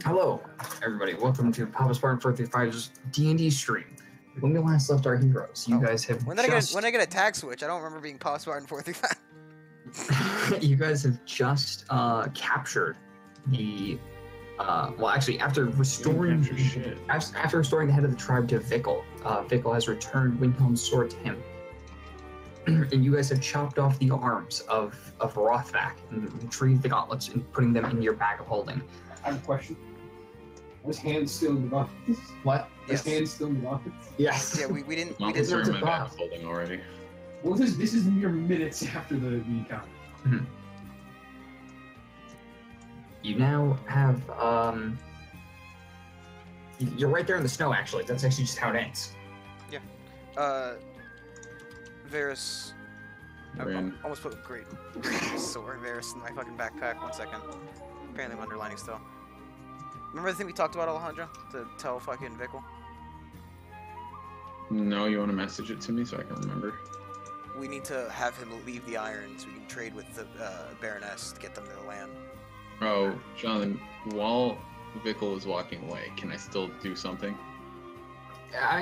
Hello, everybody. Welcome to Papa Spartan 435's D&D stream. When we last left our heroes, you guys have when did I get a tag switch? I don't remember being Papa Spartan 435. You guys have just captured the well, actually, after restoring the head of the tribe to Vickle, Vickle has returned Windhelm's sword to him. And you guys have chopped off the arms of Rothvac and retrieved the gauntlets and putting them in your bag of holding. I have a question. His hand's still in the gauntlets? What? His hand's still in the gauntlets? Yes. Yeah, we didn't. Well, We didn't. they're in my bag of holding already. Well, this is mere minutes after the encounter. Mm-hmm. You now have you're right there in the snow. Actually, that's actually just how it ends. Varys. I Rin. almost put great sword Varys in my fucking backpack. 1 second. Apparently I'm underlining still. Remember the thing we talked about, Alejandro? To tell fucking Vickle? No, you want to message it to me so I can remember? We need to have him leave the Iron so we can trade with the Baroness to get them to the land. Oh, Jonathan, while Vickle is walking away, can I still do something?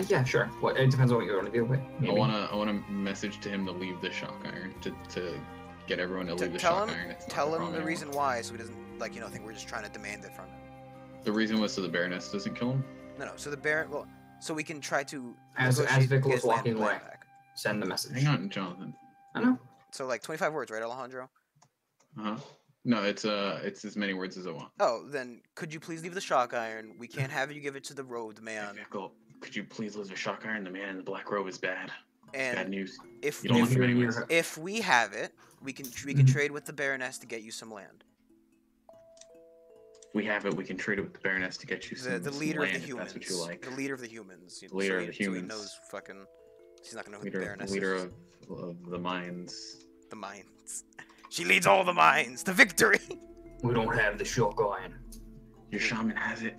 Yeah, sure. What? It depends on what you want to do. But I wanna message to him to leave the shock iron to get everyone to leave the Tell shock him, iron. It's not tell the him problem the anymore. reason why, so he doesn't think we're just trying to demand it from him. The reason was so the Baroness doesn't kill him. No. So the Baron, so we can try to As negotiate Vickle his is walking land away, back. send the message. Hang on, Jonathan. I know. So like 25 words, right, Alejandro? No, it's as many words as I want. Oh, then could you please leave the shock iron? We can't have you give it to the road man. Vickle, could you please leave the shock iron? The man in the black robe is bad. Bad And news. if You don't like him anyways. if we have it, we can trade with the Baroness to get you some land. If we have it, we can trade it with the Baroness to get you some The some leader of land, the if humans. That's what you like. The leader of the humans. The leader of the So he humans. knows fucking. She's not gonna know who the Baroness Leader is. of the mines. The mines. She leads all the mines to victory. We don't have the shock iron. Your shaman has it.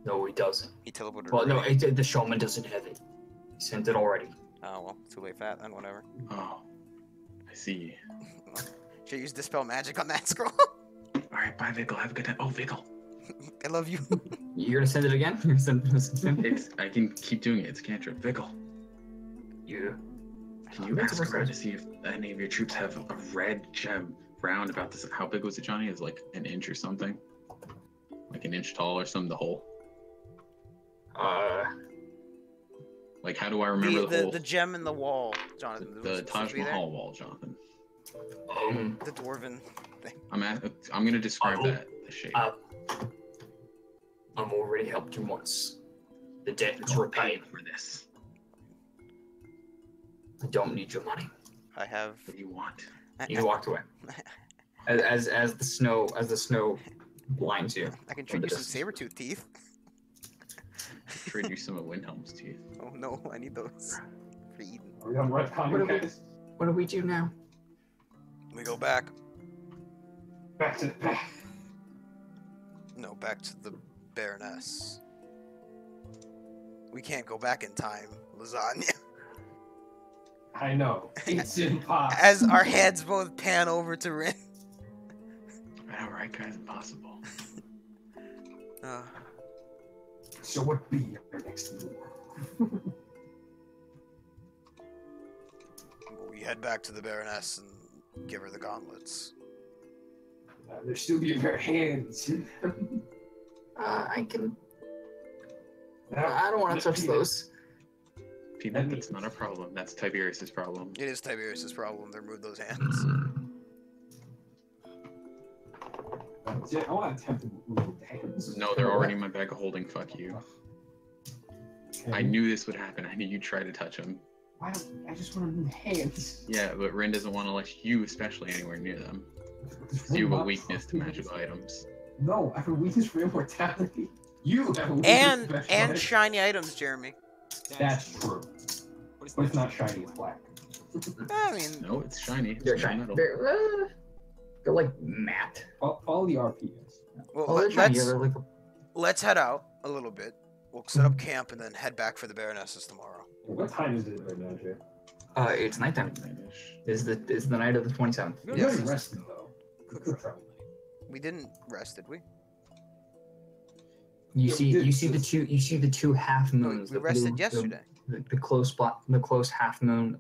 No, he doesn't. He teleported. Well, no, already. the shaman doesn't have it. He sent it already. Oh well, too late for that then. Whatever. Oh, I see. Should I use dispel magic on that scroll? All right, bye, Vickle. Have a good time. Oh, Vickle. I love you. You're gonna send it again? You're gonna send it again? I can keep doing it. It's a cantrip. Vickle, You. can you ask around to see if any of your troops have a red gem round about this? How big was it, Johnny? Is like an inch or something? Like an inch tall or something? The hole? Like, how do I remember the hole? The gem in the wall, Jonathan. The Taj Mahal wall, Jonathan. The dwarven thing. I'm gonna describe that. The shape. I've already helped you once. The debt is repaid. for this. I don't need your money. I have. What do you want? You walked away. As the snow blinds you. I can trade you some saber-tooth teeth. Trade you some of Windhelm's teeth. Oh no, I need those for Eden. Are we on right What do we do now? We go back. Back to back. No, back to the Baroness. We can't go back in time, lasagna. I know. It's impossible. As our heads both pan over to Rin. I know, right, guys? Impossible. So what be our next move? We head back to the Baroness and give her the gauntlets. There still be bare hands. I can. I don't want to touch those. Peanut, that's not a problem. That's Tiberius's problem. It is Tiberius's problem to remove those hands. I want to attempt to remove the hands. No, they're already in my bag of holding. Fuck you. Okay. I knew this would happen. I knew you'd try to touch them. Why don't I just want to remove hands? Yeah, but Rin doesn't want to let you, especially, anywhere near them. You have a weakness to magical items. No, I have a weakness for immortality. You have a weakness And for special and items. shiny items, Jeremy. That's true. But it's not shiny, it's black. I mean, No, it's shiny. It's They're not shiny. metal. They're like matte. Follow the RPS. well, Oh, they're shiny. let's They're like let's head out a little bit. We'll set up camp and then head back for the Baroness's tomorrow. What time is it right now, Jay? it's nighttime. Is the night of the 27th. You're Yes. not resting though. Good trouble. We didn't rest, did we? You see the two half No, moons. we the rested blue- yesterday. The close half moon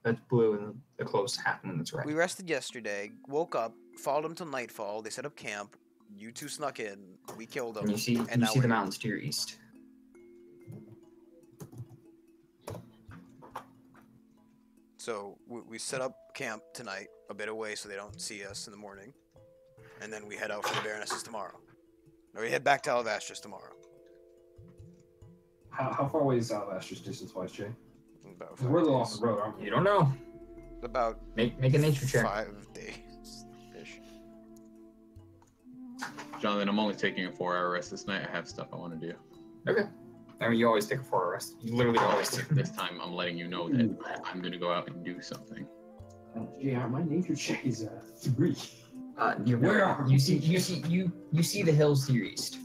that's blue and the close half moon that's red. We rested yesterday, woke up, followed them till nightfall. They set up camp. You two snuck in. We killed them. And you see and now the we're here. mountains to your east. So we set up camp tonight, a bit away, so they don't see us in the morning, and then we head out for the Baronesses tomorrow. Or we head back to Alvastris tomorrow. How far away is Alvastris distance-wise, Jay? About 'Cause we're a little off days. the road, aren't we? You don't know. About Make a nature check. 5 days ish. Jonathan, I'm only taking a 4-hour rest this night. I have stuff I want to do. Okay. I mean, you always take a 4-hour rest. You literally always do. This time, I'm letting you know that I'm gonna go out and do something. Yeah, my nature check is 3. Where are you see the hills to your east,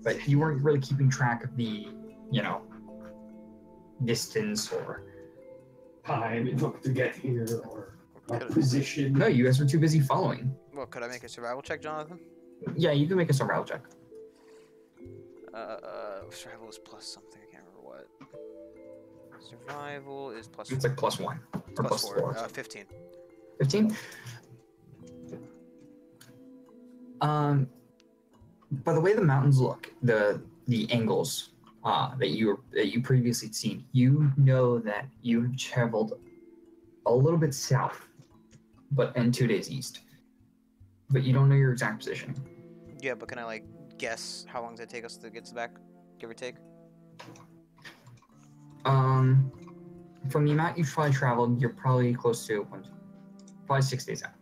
but you weren't really keeping track of the distance or Time it took to get here, or my Could- position. no. You guys were too busy following. Well, could I make a survival check, Jonathan? Yeah, you can make a survival check. Survival is plus something. I can't remember what. Survival is plus. It's like +1 or plus +4. 15. 15. By the way the mountains look, the angles that you previously seen, you know that you have traveled a little bit south, but in 2 days east. But you don't know your exact position. Yeah, but can I like guess how long does it take us to get back, give or take? From the amount you've probably traveled, you're probably close to probably 6 days out.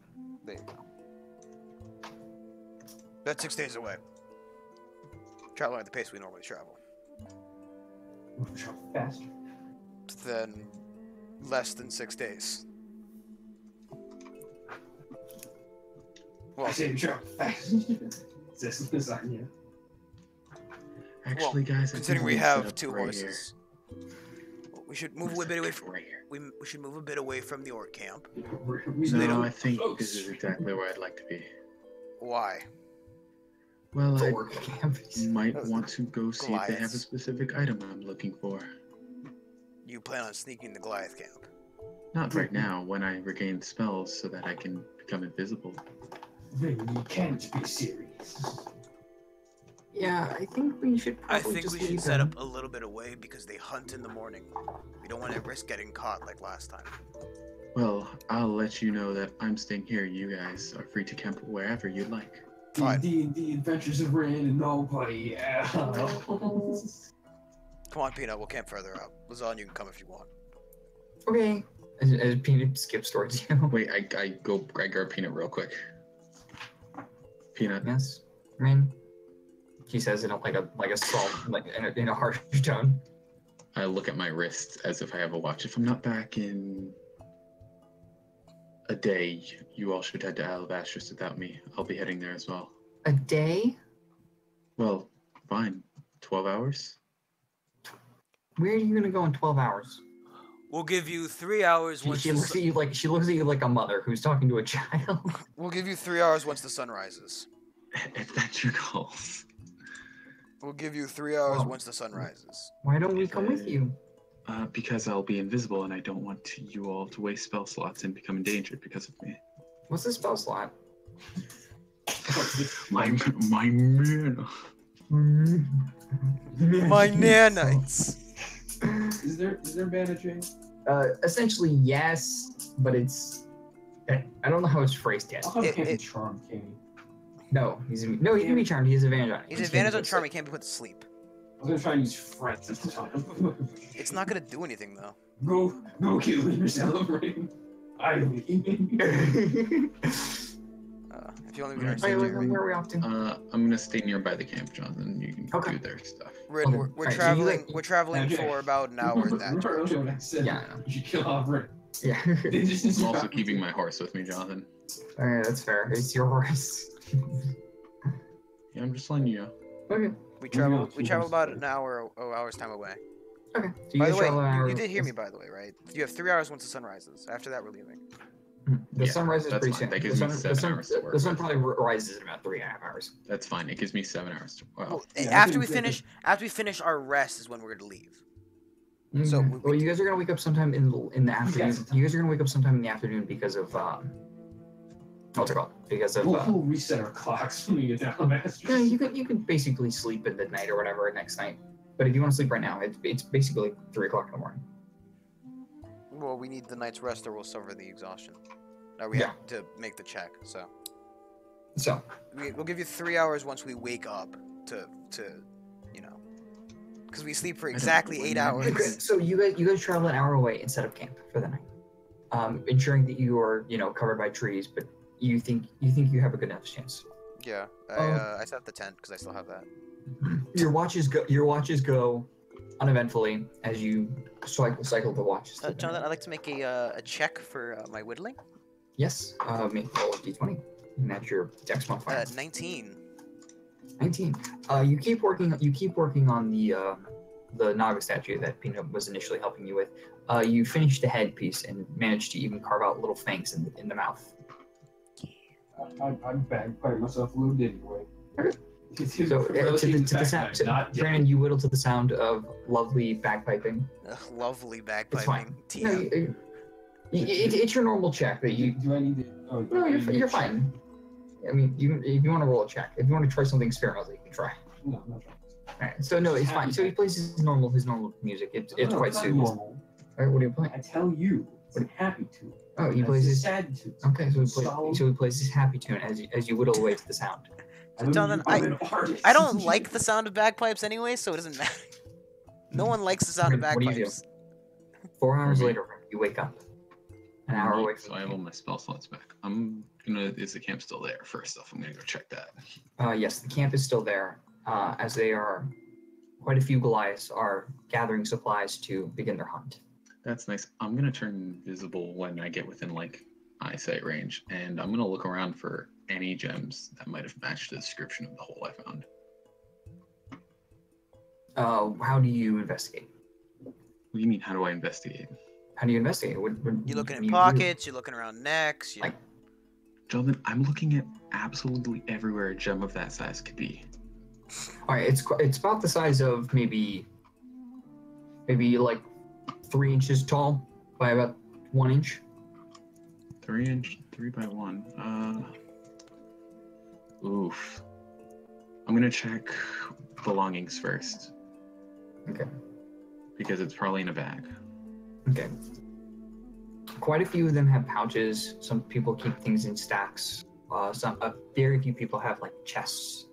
There you go. That's 6 days away. Traveling at the pace we normally travel. Faster. Then less than 6 days. I Well, say we travel fast. This is lasagna. Actually, guys, I considering think we can set have up 2 right horses, we should move a bit away from. right here. We should move a bit away from the orc camp. They No, don't I think close. this is exactly where I'd like to be. Why? Well, I Forward campus. might want to go see if they have a Goliaths. specific item I'm looking for. You plan on sneaking the Goliath camp? Not right now, when I regain spells so that I can become invisible. Maybe you can't be serious. Yeah, I think we should I probably think just we should leave set them. up a little bit away because they hunt in the morning. We don't want to risk getting caught like last time. Well, I'll let you know that I'm staying here. You guys are free to camp wherever you'd like. Fine. The Adventures of Ran and nobody else. Come on, Peanut. We'll camp further out. Lazan, you can come if you want. Okay. As Peanut skips towards you. Wait, I grab Peanut real quick. Peanut, Yes, Rain. He says in a soft, in a harsh tone. I look at my wrist as if I have a watch. If I'm not back in a day, you all should head to Alvastris without me. I'll be heading there as well. A day? Well, fine. 12 hours? Where are you gonna go in 12 hours? We'll give you 3 hours She looks at you like a mother who's talking to a child. We'll give you 3 hours once the sun rises. If that's your goals. We'll give you 3 hours Oh. once the sun rises. Why don't we come with you? Because I'll be invisible and I don't want you all to waste spell slots and become endangered because of me. What's the spell slot? My man. My nanites. Is there bandaging? Essentially yes, but it's I don't know how it's phrased yet. I'll have It- Can't be it- charmed, can he? No, he can be charmed. He has advantage on it. He's He advantage can't on be charm. He can't be put to sleep. I was gonna try and use friends this time. It's not gonna do anything though. Go kill yourself, Ring. I leave. If you only can Wait, understand Jeremy. where are we off to? I'm gonna stay nearby the camp, Jonathan. You can Okay. do their stuff. We're, Okay. we're, we're Alright, so traveling. you- We're traveling Okay. for about an hour in that Remember direction. earlier when I said Yeah, I know. you should kill off Ring. Yeah. I'm also keeping my horse with me, Jonathan. Alright, that's fair. It's your horse. Yeah, I'm just letting you know. Okay. We travel. Yeah, We travel about an hour's time away. Okay. So you By guys the way, travel an hour- you did hear me. By the way, right? You have 3 hours once the sun rises. After that, we're leaving. The Yeah, sun rises that's pretty fine. soon. That gives me 7 hours to work the sun with. probably rises in about 3.5 hours. That's fine. It gives me 7 hours. Wow. Well, Yeah, I after think we finish our rest is when we're gonna leave. Okay. So well, you guys are gonna wake up sometime in the afternoon. Yes. You guys are gonna wake up sometime in the afternoon because of what's it called? Because of We'll reset our clocks when we get down to Masters. yeah, you can basically sleep in the night or whatever next night. But if you want to sleep right now, it's basically 3 o'clock in the morning. Well, we need the night's rest, or we'll suffer the exhaustion. Now we Yeah. have to make the check, so So we'll give you 3 hours once we wake up to because we sleep for exactly 8 hours. okay, so you guys travel an hour away and set up camp for the night, ensuring that you are covered by trees, but you think you have a good enough chance. Yeah, I set up the tent because I still have that. Your watches go uneventfully as you cycle the watches. Jonathan, I'd like to make a check for my whittling. Yes, make roll a d20, and that's your dex modifier. 19. 19. You keep working on the Naga statue that Peanut was initially helping you with. You finish the headpiece and manage to even carve out little fangs in the mouth. I'm bagpiping myself a little bit anyway. So to the sound, Brandon, you whittle to the sound of lovely bagpiping. Lovely It's fine. bagpiping. No, it's your normal check that you. Do I need to? Oh, No, you're fine. I mean, if you want to roll a check, if you want to try something experimental, you can try. No, no. Alright, so no, it's fine. So he plays his normal music. It's quite not soothing. normal. Alright, what do you play? I tell you, it's a happy tune. Oh, he That's plays a his. sad tune. Okay, so Solemn. he plays his happy tune as you whittle away to the sound. Jonathan, I'm an artist. I don't like the sound of bagpipes anyway, so it doesn't matter. No one likes the sound of What do you do? bagpipes. 4 hours Okay. later, you wake up. An hour away So from I have the all my spell slots back. Is the camp still there? First off, I'm gonna go check that. Yes, the camp is still there, as they are. Quite a few Goliaths are gathering supplies to begin their hunt. That's nice. I'm gonna turn visible when I get within eyesight range, and I'm gonna look around for any gems that might have matched the description of the hole I found. How do you investigate? What do you mean? How do I investigate? How do you investigate? You're looking what in do you do? pockets, you're looking around necks. Like- Jonathan, I'm looking at absolutely everywhere a gem of that size could be. All right, it's about the size of maybe like 3 inches tall by about 1 inch. 3 inch, 3 by 1. Oof. I'm gonna check belongings first. Okay. Because it's probably in a bag. Okay. Quite a few of them have pouches. Some people keep things in stacks. Very few people have like chests.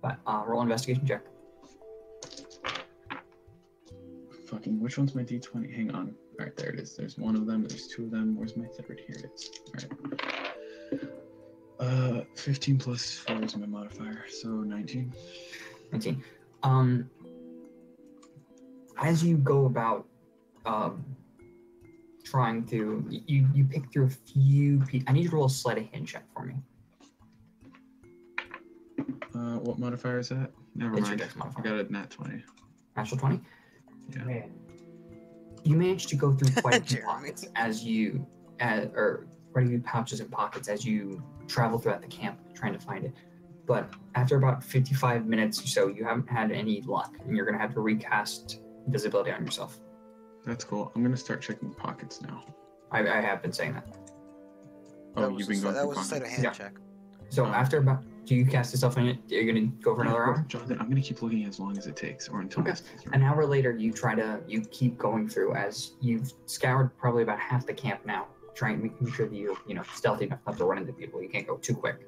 But roll investigation check. Fucking, which one's my D20? Hang on. Alright, there it is. There's one of them, there's 2 of them. Where's my third? Here it is. Alright. 15 plus 4 is my modifier, so 19. 19. As you go about trying to you pick through a few I need you to roll a sleight of hand check for me. What modifier is that? Never It's your mind. dex I modifier. got a nat 20. Natural 20. Yeah. Man, You manage to go through quite a few Jeremy. pockets or quite a few pouches and pockets as you travel throughout the camp trying to find it. But after about 55 minutes or so, you haven't had any luck, and you're going to have to recast invisibility on yourself. That's cool. I'm gonna start checking pockets now. I have been saying that. Oh, That was you've been a- going That through was a sleight of pockets? hand Yeah. check. So after about, do you cast yourself in it? You're going to go for another hour? Jonathan, I'm gonna keep looking as long as it takes, or until Okay. this goes through. An hour later, you keep going through as you've scoured probably about half the camp now, making sure that you're, stealthy enough not to run into people. You can't go too quick.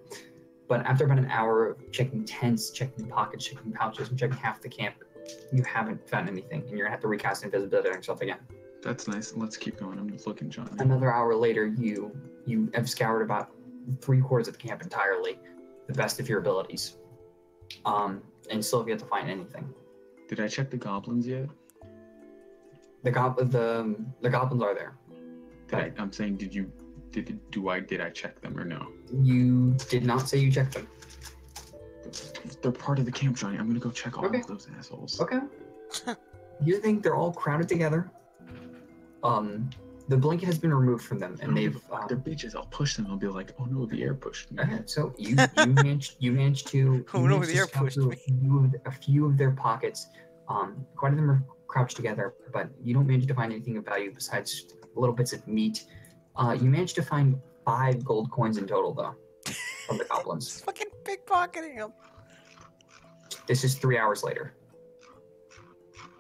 But after about an hour of checking tents, checking pockets, checking pouches, and checking half the camp, you haven't found anything, and you're gonna have to recast invisibility on yourself again. That's nice. Let's keep going. I'm just looking, Jonathan. Another hour later, you have scoured about 3/4 of the camp entirely, the best of your abilities, and still have yet to find anything. Did I check the goblins yet? The goblins are there. I'm saying, did I check them or no? You did not say you checked them. They're part of the camp, Johnny. I'm gonna go check all Okay. of those assholes. Okay. You think they're all crowded together. The blanket has been removed from them, and they've. They're bitches. I'll push them. I'll be like, oh no, the air pushed me. Okay, so you managed to. Oh, you no, managed the to air scout pushed through me. a few of their pockets. Quite a them are crouched together, but you don't manage to find anything of value besides little bits of meat. You managed to find 5 gold coins in total, though, from the goblins. Fucking pickpocketing him. This is 3 hours later.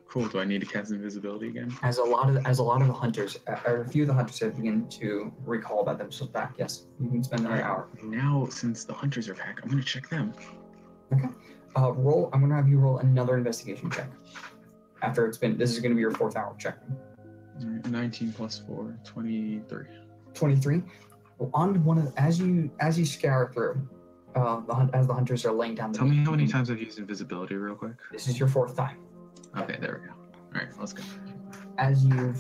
Cool. Do I need to cast invisibility again? As a lot of the hunters, or a few of the hunters have begun to recall about themselves back. Yes, you can spend another hour. Now, since the hunters are back, I'm gonna check them. Okay. Roll. I'm gonna have you roll another investigation check. After it's been, this is gonna be your 4th hour check. All right, 19 plus 4, 23. 23. Well, on one of as you scour through, as the hunters are laying down. Tell me how many times I've used invisibility, real quick. This is your 4th time. Okay, there we go. All right, let's go. As you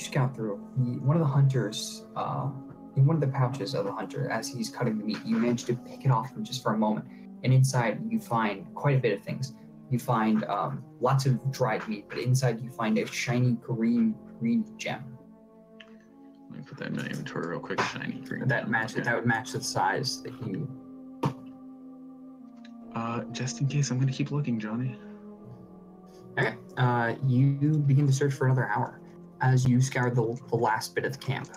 scout through, one of the hunters, in one of the pouches of the hunter, as he's cutting the meat, you manage to pick it off him just for a moment, and inside you find quite a bit of things. You find lots of dried meat, but inside you find a shiny green gem. Let me put that in my inventory real quick. Shiny green. That gem, match okay. that would match the size that you. Just in case, I'm gonna keep looking, Johnny. Okay. You begin to search for another hour as you scour the last bit of the camp,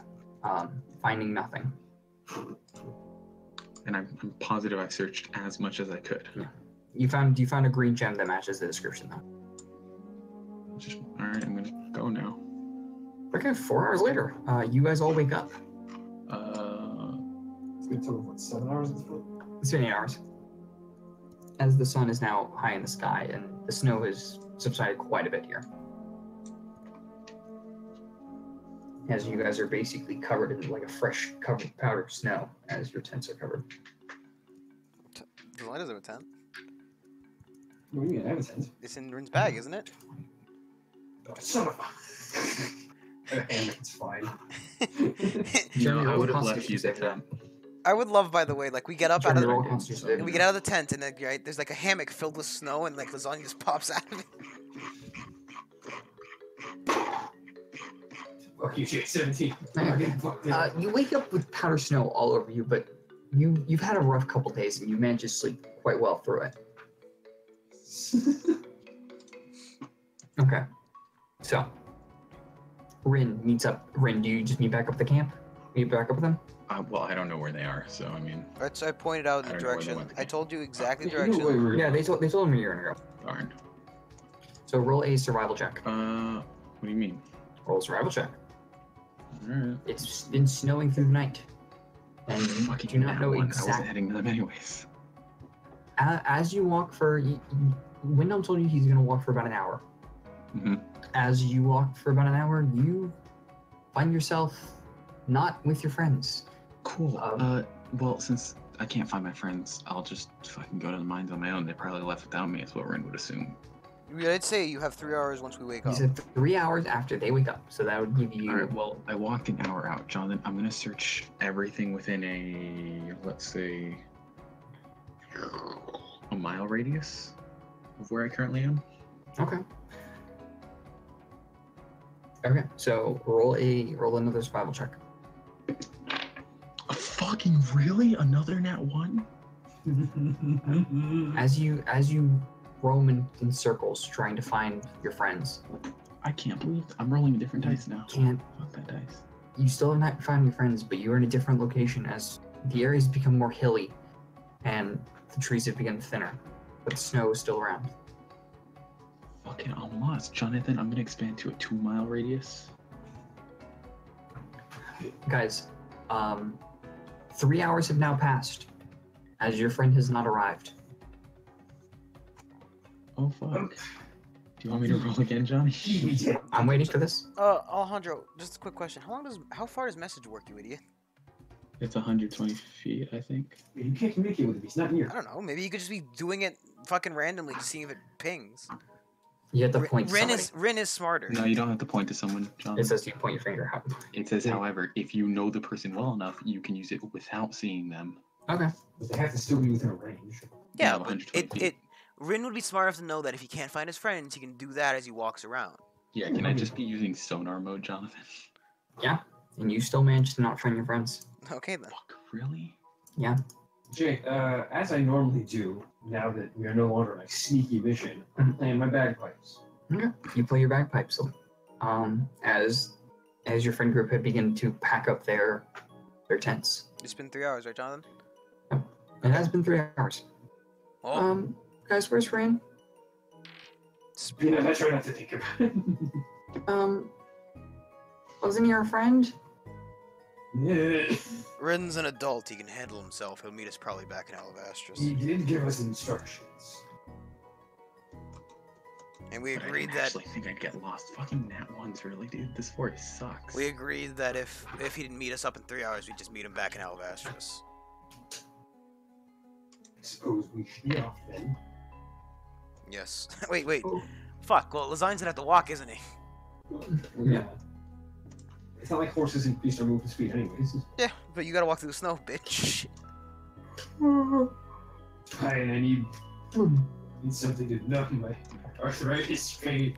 finding nothing. And I'm positive I searched as much as I could. Yeah. You found a green gem that matches the description, though. All right, I'm gonna go now. Okay, 4 hours later, you guys all wake up. It's gonna take what, 7 hours? It's been 8 hours. As the sun is now high in the sky and the snow has subsided quite a bit here. As you guys are basically covered in like a fresh covered powdered snow as your tents are covered. Why does it have a tent? What do you mean? I have a tent. It's in Rin's bag, isn't it? Oh, son of a... It's fine. Jeremy, I roll would have Constitution left you save the for tent. I would love, by the way, like we get up out Jeremy, of roll the, Constitution save. we get out of the tent and then right there's like a hammock filled with snow and like lasagna just pops out of it. Fuck you, shit, 17. Okay. You wake up with powder snow all over you, but you've had a rough couple days and you managed to sleep quite well through it. Okay. So, Rin meets up. Rin, do you just meet back up the camp? Meet back up with them? Well, I don't know where they are, so I mean, Alright, so I pointed out I the don't know where they direction. went to I camp. told you exactly the You know where direction. we're- Yeah, they told me you're gonna go. darn. So roll a survival check. What do you mean? Roll a survival check. All right. It's been snowing through the night, and you Fucking do not know I wasn't exactly. heading to them anyways. As you walk for, Wyndham told you he's gonna walk for about an hour. Mm-hmm. As you walk for about an hour, you find yourself not with your friends. Cool. Well, since I can't find my friends, I'll just fucking go to the mines on my own. They probably left without me, is what Ren would assume. I'd say you have 3 hours once we wake He up. said 3 hours after they wake up, so that would give you. All right. Well, I walked an hour out, Jonathan. I'm gonna search everything within a, let's say, a mile radius of where I currently am. Okay. Okay, so roll another survival check. Fucking really? Another nat 1? As you roam in circles trying to find your friends, I can't believe I'm rolling a different dice now. can't. Fuck that dice. You still have not found your friends, but you're in a different location as the area's become more hilly, and the trees have become thinner, but the snow is still around. Fucking, I'm lost. Jonathan, I'm gonna expand to a 2-mile radius. Guys, 3 hours have now passed, as your friend has not arrived. Oh fuck. Do you want me to roll again, Johnny? I'm waiting for this. Alejandro, just a quick question. How far does message work, you idiot? It's 120 feet, I think. You can't communicate with him. He's not near. I don't know. Maybe you could just be doing it fucking randomly, just seeing if it pings. You have to point to somebody. Rin is smarter. No, you don't have to point to someone, Jonathan. It says you point your finger out. It says, however, if you know the person well enough, you can use it without seeing them. Okay. But they have to still be within a range. Yeah, Yeah, but 120 feet. Rin would be smart enough to know that if he can't find his friends, he can do that as he walks around. Yeah, can I just be using sonar mode, Jonathan? Yeah, and you still managed to not find your friends. Okay then. Fuck, really? Yeah. Jay, as I normally do, now that we are no longer on a sneaky mission, I'm playing my bagpipes. Okay. You play your bagpipes. As your friend group had begun to pack up their tents. It's been 3 hours, right, Jonathan? It has been 3 hours. Oh, Guys, where's Rain? I try not to think about it. Wasn't he our friend? Yeah. Rin's an adult. He can handle himself. He'll meet us probably back in Alabastris. He did give us instructions. And we But agreed I that actually think I'd get lost. Fucking nat ones, really, dude. This forest sucks. we agreed that if he didn't meet us up in 3 hours, we'd just meet him back in Alabastris. I suppose we should be off then. Yes. wait. Oh. Fuck. Well, Lasigne's gonna have to walk, isn't he? Yeah. It's not like horses increase their movement speed anyways. Yeah, but you gotta walk through the snow, bitch. And I need something to numb my arthritis pain.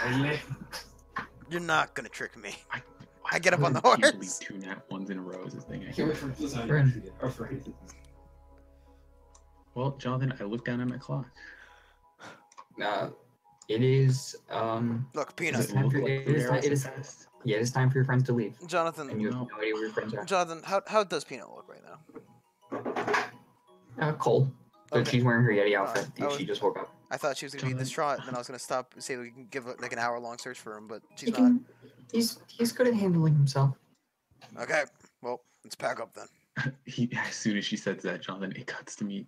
My leg. You're not gonna trick me. I I get up on the can't believe horse. 2 nat ones in a row is this thing. I can't wait for lasagna Friend. to get arthritis. Well, Jonathan, I looked down at my clock. It is Look, Does Peanut. it look like It is- 3 hours it is- have passed? yeah, it's time for your friends to leave. And Jonathan. you have no idea where your friends are. Jonathan, how does Peanut look right now? Cold. But Okay. she's wearing her Yeti outfit. I was- She just woke up. I thought she was gonna be Jonathan. distraught, and then I was gonna stop and say we can give like an hour-long search for him, but He she's not. can, he's good at handling himself. Okay, well, let's pack up then. As soon as she says that, Jonathan, it cuts to me.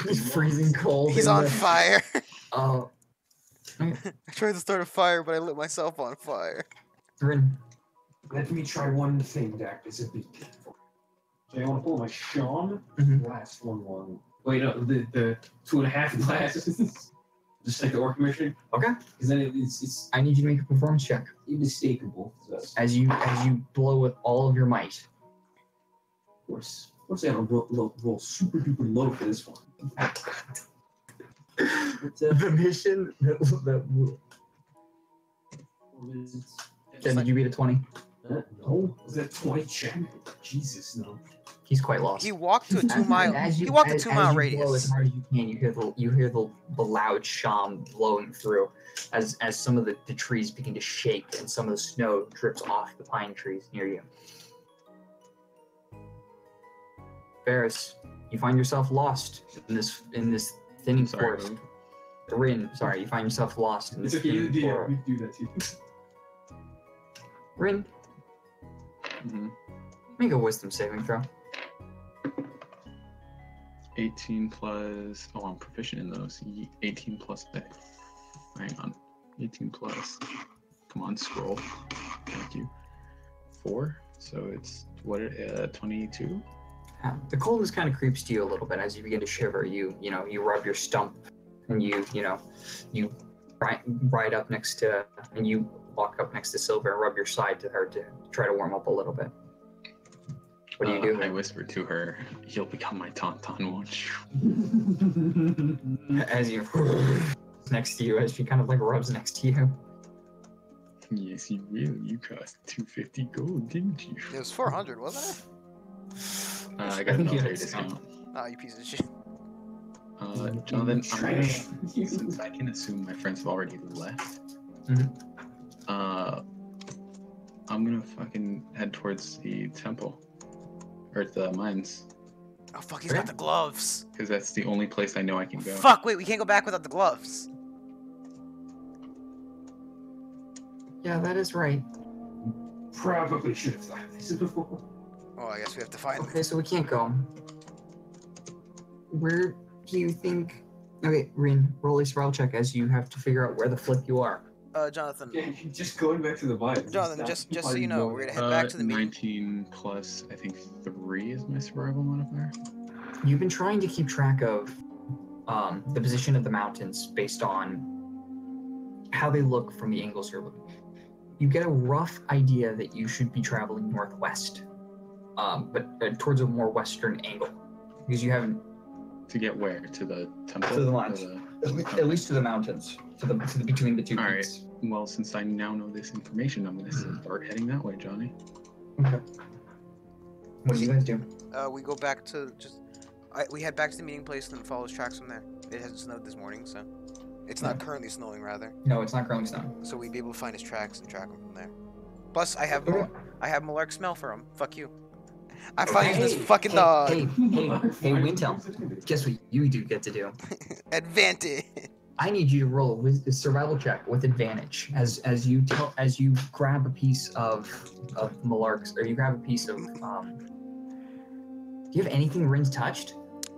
He's freezing cold. He's in on the- fire. Oh, I tried to start a fire, but I lit myself on fire. Rin. Let me try one thing to act as a beacon. So I want to pull my Sean Mhm. last one. Wait, no, the 2.5 glasses. Just like the orc mission. Okay. Because then it's I need you to make a performance check unmistakable. So, of as you blow with all of your might. course, I have to roll super duper low for this one. The mission Jen, did you beat a 20? No, was that 20 check? Jesus, no. He's quite lost. He walked to a As- 2-mile. as He you- walked a as- 2-mile as you blow radius. as hard as you can. You hear the loud sham blowing through as some of the trees begin to shake and some of the snow drips off the pine trees near you. Ferris, you find yourself lost in this thinning Sorry, forest. Lou. Rin, sorry, you find yourself lost in It's this okay, you thinning do, forest. we do that too. Rin, Mhm. make a wisdom saving throw. 18 plus. Oh, I'm proficient in those. 18 plus. Hang on. 18 plus. Come on, scroll. Thank you. 4. So it's what? 22. The coldness kind of creeps to you a little bit as you begin to shiver. You rub your stump, and you ride up next to, and you walk up next to Silver and rub your side to her to try to warm up a little bit. What do you do? I whispered to her, "You'll become my tauntaun, won't you?" As you next to you, as she kind of like rubs next to you. Yes, you will. You cost 250 gold, didn't you? It was 400, wasn't it? I got a Yeah. military discount. Oh, you piece of shit. Jonathan, Trash. since I can assume my friends have already left, Mhm. I'm gonna fucking head towards the temple. Or the mines. Oh, fuck, he's got the gloves. Because that's the only place I know I can go. Fuck, wait, we can't go back without the gloves. Yeah, that is right. Probably should have thought this before. Oh, I guess we have to find Okay, so we can't go. Where do you think? Okay, Rin, roll a spell check as you have to figure out where the flip you are. Jonathan. Yeah, just going back to the vibes. Jonathan, just so you know, we're gonna head back to the meeting. 19 plus, I think 3 is my survival modifier. You've been trying to keep track of the position of the mountains based on how they look from the angles you're looking. You get a rough idea that you should be traveling northwest, but towards a more western angle, because you haven't. To get where? To the temple? To the mines. Or At least to the mountains, to the between the two All right. peaks. Well, since I now know this information, I'm gonna start heading that way, Johnny. Okay. What do you guys do? We go back to we head back to the meeting place and then follow his tracks from there. It hasn't snowed this morning, so it's not currently snowing rather. No, it's not currently snowing. So we'd be able to find his tracks and track him from there. Plus, I have Okay. Malark smell for him. Fuck you. I find this fucking hey, dog. Hey, Wintel. Guess what you do get to do? Advantage. I need you to roll a survival check with advantage as you grab a piece of Malark's, or you grab a piece of Do you have anything Rin's touched?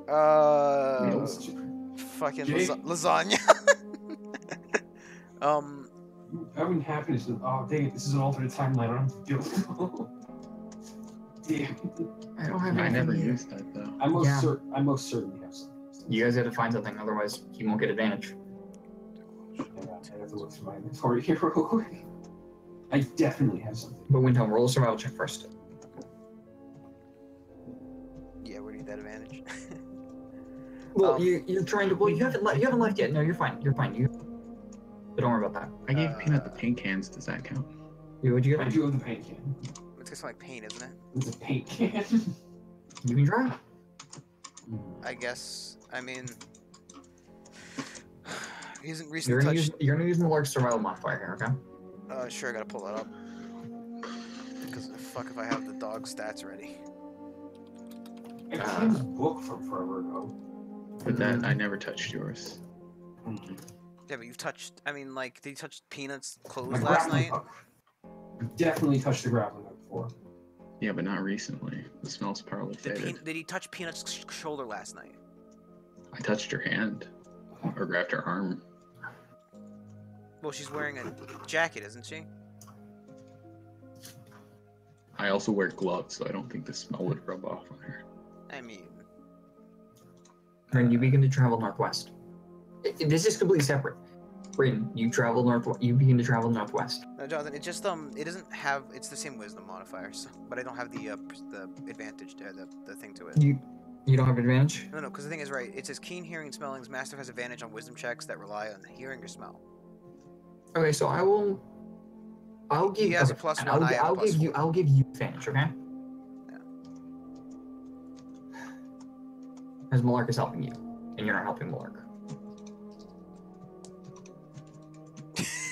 Fucking Jake? lasagna. Having happiness with, oh dang it, this is an alternate timeline, I don't have to deal with it. Damn. I don't have I anything never here. used that though. I most certainly have something. You guys have to find something, otherwise he won't get advantage. I have to look for my inventory here real quick. I definitely have something. But Windhelm, roll a survival check first. Yeah, we need that advantage. Well, you're trying to. Well, you haven't left yet. No, you're fine. You're fine. But don't worry about that. I gave Peanut the paint cans. Does that count? What'd you I get? do have the paint can. It's just like paint, isn't it? It's a paint can. You can try. I guess. I mean, he hasn't You're recently gonna touched. use Malark's survival modifier here, okay? Sure, I gotta pull that up. Because fuck if I have the dog stats ready. I got this book from forever ago. But that I never touched yours. Yeah, but you've touched. I mean, like, did you touch Peanut's clothes My last grappling night? hook. Definitely touched the grappling hook before. Yeah, but not recently. The smell's probably faded. Did he touch Peanut's shoulder last night? I touched her hand. Or grabbed her arm. Well, she's wearing a jacket, isn't she? I also wear gloves, so I don't think the smell would rub off on her. I mean, Rin, you begin to travel northwest. This is completely separate. Rin, you travel northwest. You begin to travel northwest. no, Jonathan. It just it doesn't have. It's the same wisdom modifier, so, but I don't have the advantage, the thing to it. You don't have advantage. No, because the thing is, right, it says keen hearing and smelling. Master has advantage on wisdom checks that rely on hearing or smell. Okay, so I'll give. He has a okay, plus and one, I have a plus I'll give you advantage. Okay. Yeah. As Malark is helping you, and you're not helping Malark.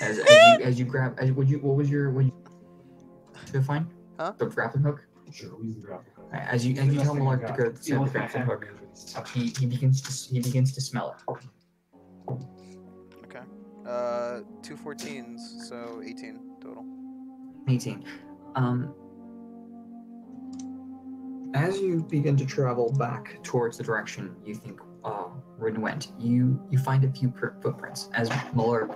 As you grab, what was your to find? Huh? The grappling hook. Sure, we'll use the grappling hook. As you tell Malark to go to the grappling hook, he begins to smell it. Okay. 2 14s, so 18 total. 18. As you begin to travel back towards the direction you think Rin went, you find a few footprints as Muller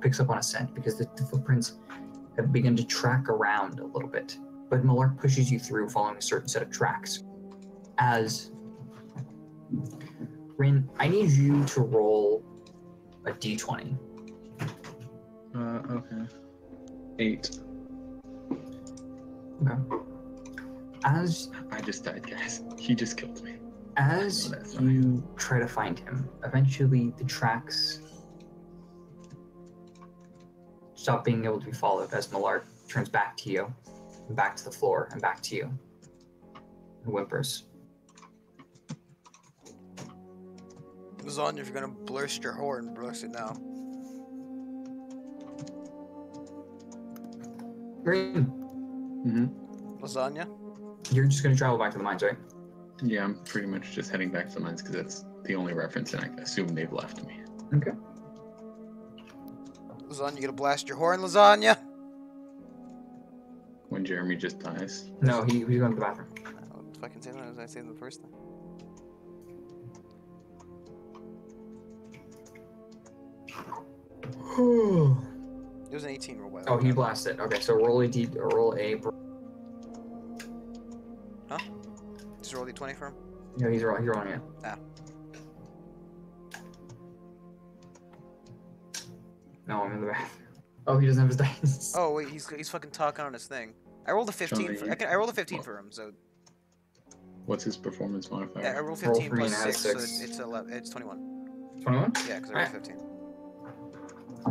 picks up on a scent because the footprints have begun to track around a little bit. But Muller pushes you through following a certain set of tracks. As Rin, I need you to roll a d20. Okay. 8. Okay. As I just died, guys. He just killed me. As No, that's you try to find him, eventually the tracks stop being able to be followed as Millard turns back to you, and back to the floor, and back to you, and whimpers. Lasagna, if you're gonna burst your horn, burst it now. Green, Mm-hmm. Lasagna? you're just going to travel back to the mines, right? Yeah, I'm pretty much just heading back to the mines because that's the only reference, and I assume they've left me. Okay. Lasagna, you gonna blast your horn, Lasagna? When Jeremy just dies. No, he's going to the bathroom. What the fucking say that as I said the first time. It was an 18 roll, by the Oh, way. he blasted. Okay, so roll a. Just roll D20 for him. No, he's rolling it. Ah. No, I'm in the bathroom. Oh, he doesn't have his dice. Oh wait, he's fucking talking on his thing. I rolled a 15. I rolled a 15 for him, so What's his performance modifier? yeah, I rolled Roll 15 for me plus and add 6, so 6. it's 11. It's 21. 21? Yeah, because I rolled Alright. 15.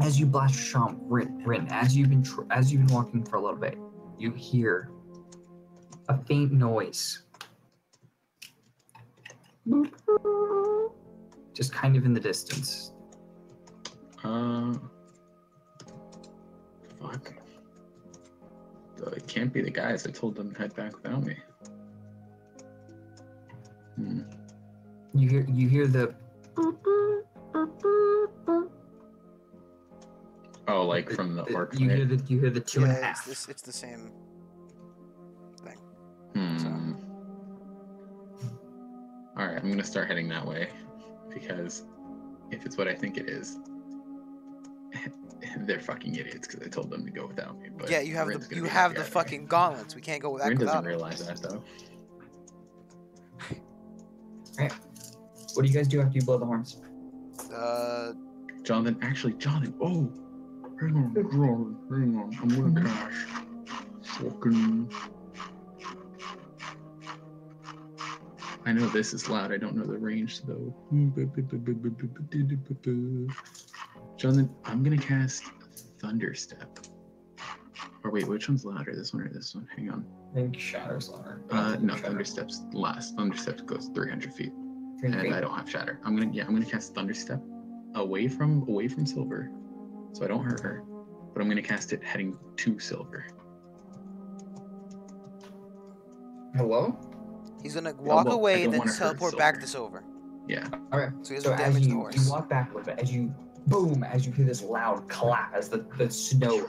As you blast Sham, Rin, as you've been walking for a little bit, you hear a faint noise. Just kind of in the distance. Fuck. It can't be the guys. I told them to head back without me. You hear the Oh, like from the orc. you hear right? the 2.5. It's the same thing. All right, I'm gonna start heading that way because if it's what I think it is, they're fucking idiots because I told them to go without me. But Yeah, you have Rin's the gonna be have happy the either way. fucking gauntlets. We can't go without Rin doesn't without. realize that though. What do you guys do after you blow the horns? Jonathan, oh, hang on, I'm gonna crash. Fucking. I know this is loud. I don't know the range though. Jonathan, I'm gonna cast Thunderstep. Or wait, which one's louder? This one or this one? Hang on. I think Shatter's louder. No, Thunderstep's last. Thunderstep goes 300 feet, and I don't have Shatter. I'm gonna cast Thunderstep away from Silver, so I don't hurt her. But I'm gonna cast it heading to Silver. Hello? He's gonna walk well, I away don't and then wanna hurt teleport back Silver. to Silver. Yeah. Okay. So he So doesn't as damage the you horse. walk back a little bit, as you hear this loud clap as the snow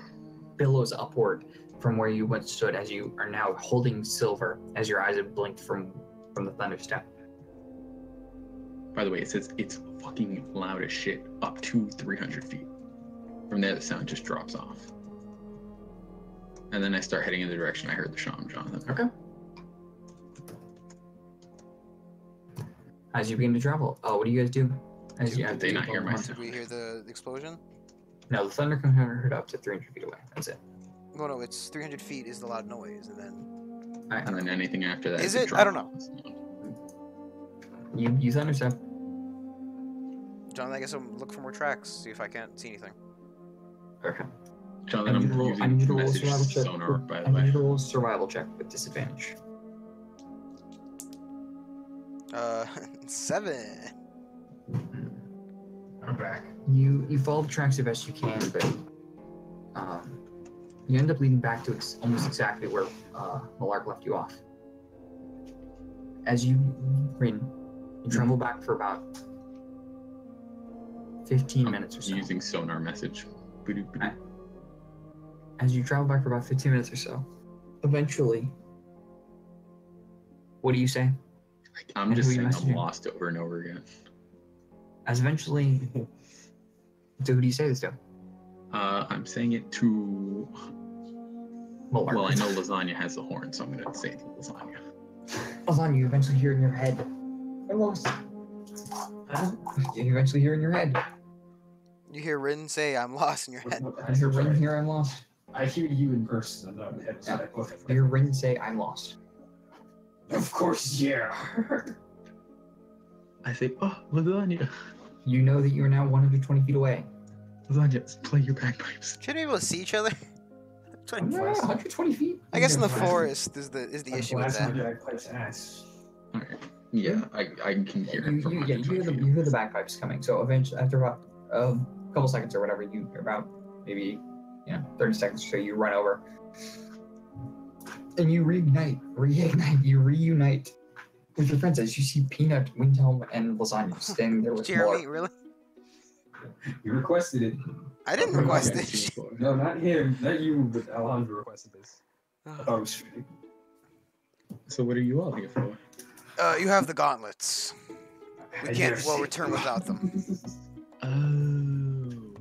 billows upward from where you once stood, as you are now holding Silver, as your eyes have blinked from the thunderstep. By the way, it says it's fucking loud as shit up to 300 feet. From there, the sound just drops off. And then I start heading in the direction I heard the Sham, Jonathan. Okay. As you begin to travel, what do you guys do? As you Did they not hear my Did we hear the explosion? No, the thunder can heard up to 300 feet away. That's it. No, it's 300 feet is the loud noise, and then All right. And then anything after that. Is a it? drop I don't know. off. You thunderstep. John, I guess I'll look for more tracks, see if I can't see anything. Okay. Jonathan, I need I'm I need you to using roll a message survival check. sonar, by the I need way. you to roll a survival check with disadvantage. 7. I'm back. You follow the tracks the best you can, but you end up leading back to almost exactly where Malark left you off. As you travel back for about 15 minutes or so. Using sonar message. Right. As you travel back for about 15 minutes or so, eventually, what do you say? I'm And just who you saying I'm messaging? lost over and over again. As eventually, so who do you say this to? I'm saying it to. Malark. Well, I know Lasagna has the horn, so I'm gonna say it to Lasagna. Lasagna, you eventually hear in your head. I lost. You eventually hear in your head. You hear Rin say, "I'm lost" in your head. I hear Rin here, I'm lost. I hear you in person. I'm not in head. So I hear Rin say, I'm lost. Of course, yeah. I say, oh, Lasagna. You know that you are now 120 feet away. Lasagna, play your bagpipes. Shouldn't we be able to see each other? Yeah, 120 feet. I guess in the Yeah. forest is the issue with Blast my that. bagpipes ass. Alright. Yeah, I can hear it from You hear 120 feet. the bagpipes coming. So eventually, after about a couple seconds or whatever, you about maybe 30 seconds or so, you run over and you reunite with your friends as you see Peanut, Windhelm, and Lasagna standing there with Jeremy, more. really? You requested it. I didn't Okay. request Yeah, this. No, not him. Not you, but Alejandro requested this. I thought it was fitting. So what are you all here for? You have the gauntlets. We I can't never well see- return without them. Oh.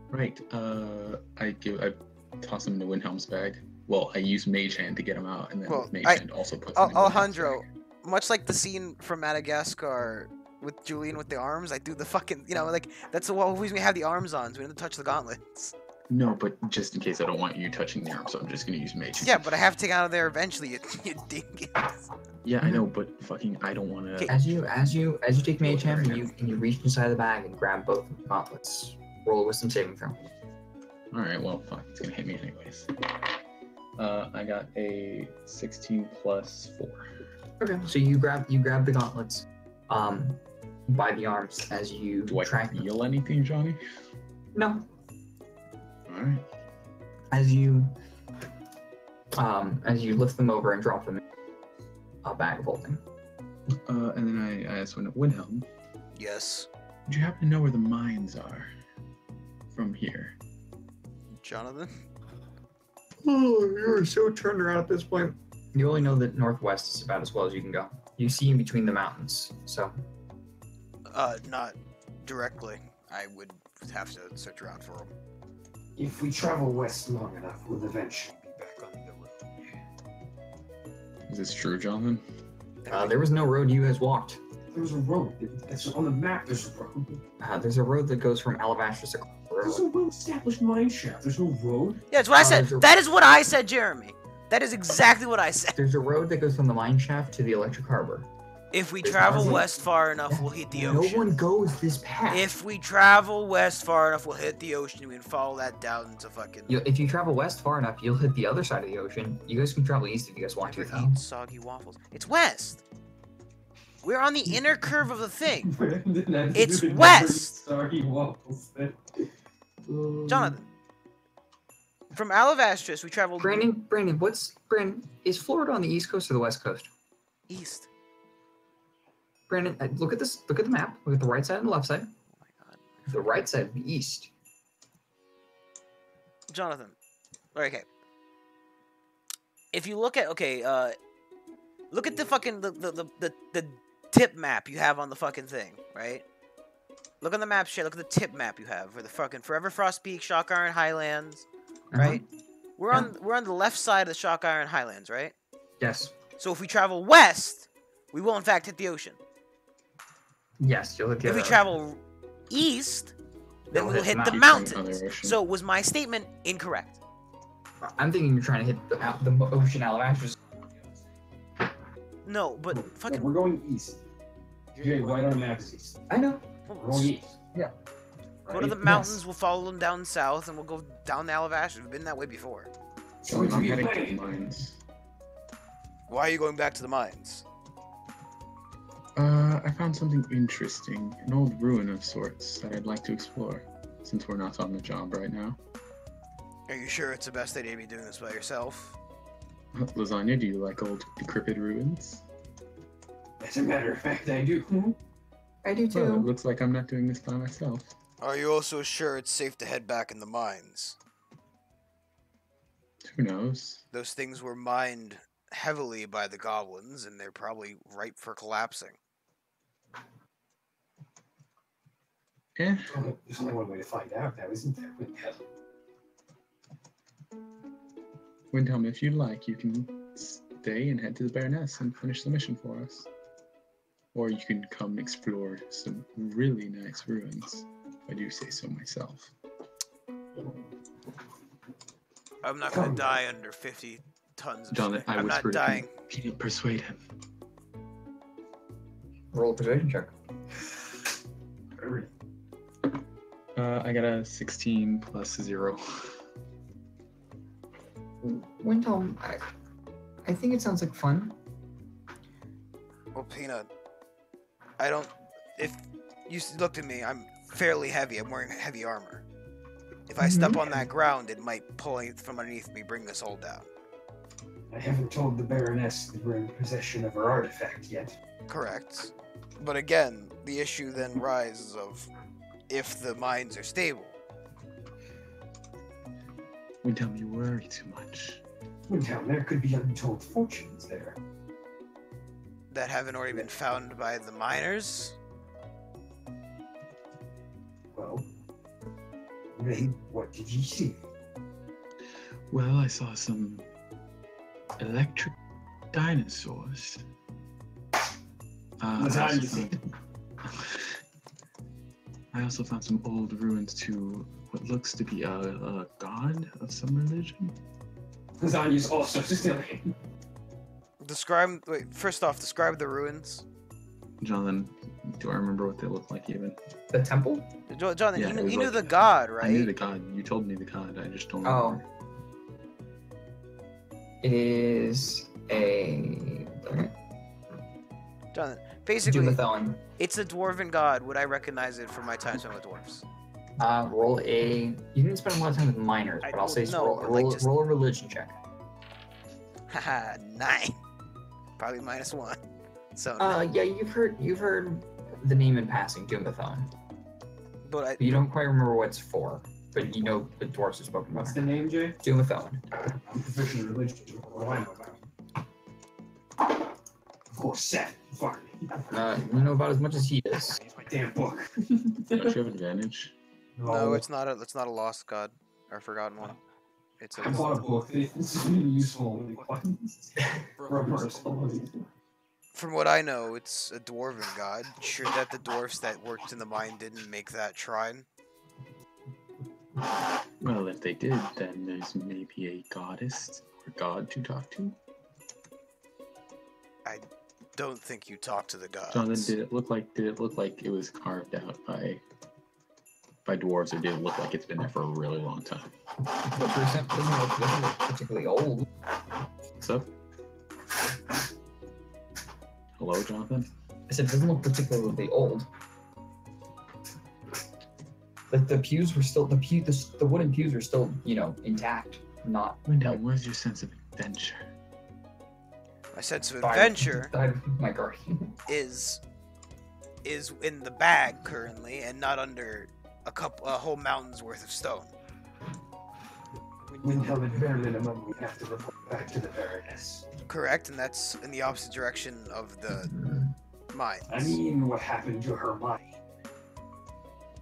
Right. I toss him into Windhelm's bag. Well, I use Mage Hand to get him out, and then Well, Mage I- Hand also puts him in Windhelm's Alejandro, bag. much like the scene from Madagascar with Julian with the arms, I do the fucking, like, that's what always we have the arms on, so we don't touch the gauntlets. No, but just in case I don't want you touching the arm, so I'm just gonna use mage. Yeah, but I have to get out of there eventually, you dingus. Yeah, I know, but fucking, I don't want to. As you take mage hand and you reach inside the bag and grab both gauntlets. Roll a wisdom saving throw. All right, well, fuck, it's gonna hit me anyways. I got a 16 plus 4. Okay. So you grab the gauntlets, by the arms as you Do I track. feel anything, Johnny? No. All right. As you lift them over and drop them in a bag of holding. And then I asked Windhelm, Yes, would you happen to know where the mines are from here? Jonathan? Oh, you're so turned around at this point. You only know that northwest is about as well as you can go. You see in between the mountains, so. Not directly. I would have to search around for them. If we travel west long enough, we'll eventually be back on the road. Is this true, Jonathan? There was no road you guys walked. There was a road. It's on the map. There's a road. There's a road that goes from Alabastus across the There's a road. well-established mine shaft. There's no road. Yeah, that's what I said. there's a- That is what I said, Jeremy. That is exactly what I said. There's a road that goes from the mine shaft to the electric harbor. If we There's travel nothing- west far enough, we'll hit the No ocean. one goes this path. If we travel west far enough, we'll hit the ocean. We can follow that down to fucking. If you travel west far enough, you'll hit the other side of the ocean. You guys can travel east if you guys want to. Never eat soggy waffles. It's west. We're on the inner curve of the thing. It's west. Sorry, waffles. Jonathan. From Alavastris, we traveled Brandon, is Florida on the east coast or the west coast? east. Brandon, look at this. Look at the map. Look at the right side and the left side. Oh my god. The right side, the east. Jonathan. Okay. If you look at look at the fucking the tip map you have on the fucking thing, right? Look on the map shit, look at the tip map you have for the fucking Forever Frost Peak, Shock Iron Highlands, right? We're on the left side of the Shock Iron Highlands, right? Yes. So if we travel west, we will in fact hit the ocean. Yes, you'll hit the If we other- travel east, then You'll we'll hit hit the the mountains. mountains. Other ocean. So was my statement incorrect? I'm thinking you're trying to hit the ocean Alabastris. No, but No, fucking. we're going east. Jay, white on the map is east. I know. We're going east. Yeah. Go to the Yes. mountains, we'll follow them down south, and we'll go down the Alavastris. We've been that way before. So I'm we heading to play. the mines. Why are you going back to the mines? I found something interesting, an old ruin of sorts that I'd like to explore, since we're not on the job right now. Are you sure it's the best idea to be doing this by yourself? Lasagna, do you like old decrepit ruins? As a matter of fact, I do. I do Well, it too. looks like I'm not doing this by myself. Are you also sure it's safe to head back in the mines? Who knows? Those things were mined heavily by the goblins, and they're probably ripe for collapsing. Eh, There's only one way to find out now, isn't there? Windhelm, if you'd like, you can stay and head to the Baroness and finish the mission for us. Or you can come explore some really nice ruins. I do say so myself. I'm not gonna die under 50 tons of John, shit. I I'm not whispered to him, dying. Can you persuade him? Roll a persuasion check. I got a 16 plus 0. Windhelm, I think it sounds like fun. Well, Peanut, I don't. If you looked at me, I'm fairly heavy. I'm wearing heavy armor. If I step on that ground, it might pull from underneath me, bring this all down. I haven't told the Baroness that we're in possession of her artifact yet. Correct. But again, the issue then rises of if the mines are stable. Windhelm, you worry too much. Windhelm, there could be untold fortunes there. That haven't already been found by the miners. Well, Ray, what did you see? Well, I saw some electric dinosaurs. That's how you see. I also found some old ruins to what looks to be a god of some religion. Lasagna's also stealing. Describe. Wait. First off, describe the ruins. Jonathan, do I remember what they look like even? The temple? Jonathan, Yeah, you it knew, was you knew like- the god, right? I knew the god. You told me the god. I just don't Oh. remember. It is a Jonathan, basically, Dumathon. it's a dwarven god. Would I recognize it from my time spent with dwarves? Roll a. You didn't spend a lot of time with minors, I but I'll say don't know, roll, but, like, roll, just- roll a religion check. Haha, 9. Probably -1. So, Yeah, you've heard the name in passing, Dumathon. but I, But you don't quite remember what it's for. But you know the dwarves have spoken about What's it. the name, Jay? Dumathon. I'm proficient in religion. What do I know about it? Of course, Seth. Fuck. You know about as much as he does. It's my damn book. Don't you have advantage? no, it's not a lost god or a forgotten one. It's I bought a book. This is really useful for a person. From what I know, it's a dwarven god. Sure that the dwarfs that worked in the mine didn't make that shrine. Well, if they did, then there's maybe a goddess or god to talk to. Don't think you talk to the gods. Jonathan, did it look like it was carved out by dwarves, or did it look like it's been there for a really long time? Looks recent. Doesn't look particularly old. What's up? Hello, Jonathan? I said it doesn't look particularly old. Like the pews were still the wooden pews are still, intact. Not Wyndham, like, where's your sense of adventure? My sense of died- adventure died with my guardian. is in the bag currently, and not under a whole mountain's worth of stone. When held at bare minimum, we have to report back to the Baroness. Correct, and that's in the opposite direction of the mines. I mean, what happened to her mind?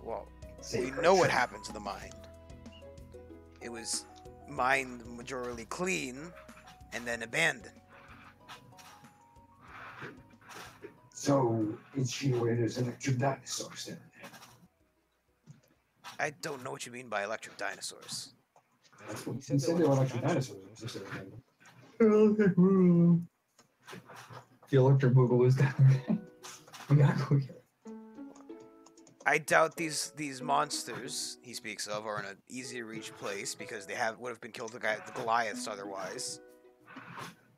well, Save we her know what shit. happened to the mine. It was mined majorly clean, and then abandoned. So, is she aware there's electric dinosaurs there? I don't know what you mean by electric dinosaurs. That's what he said. There were electric dinosaurs. Just so you know. The electric boogaloo's down there. We gotta go get it. I doubt these monsters he speaks of are in an easy to reach place because they would have been killed the Goliaths otherwise.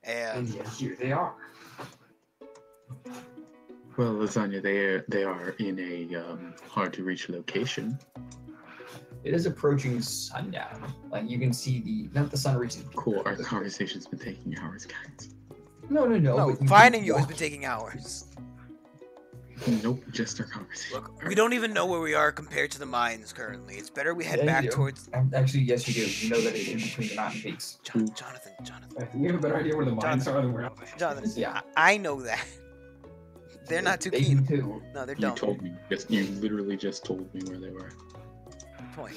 And And yet here they are. Well, Lasagna, they are in a hard to reach location. It is approaching sundown. Like you can see not the sun reaching. Cool, our conversation's been taking hours, guys. No. no, but you finding can you has walk. been taking hours. Nope, just our conversation. Look, we don't even know where we are compared to the mines currently. It's better we head Yeah, back you do. towards Actually, yes, you do. You know that it's in between the mountain peaks. Jonathan. We have a better idea where the mines are than where Jonathan, Yeah. I know that. They're not too They keen. do too. No, they're You dumb. told me. You literally just told me where they were. Point.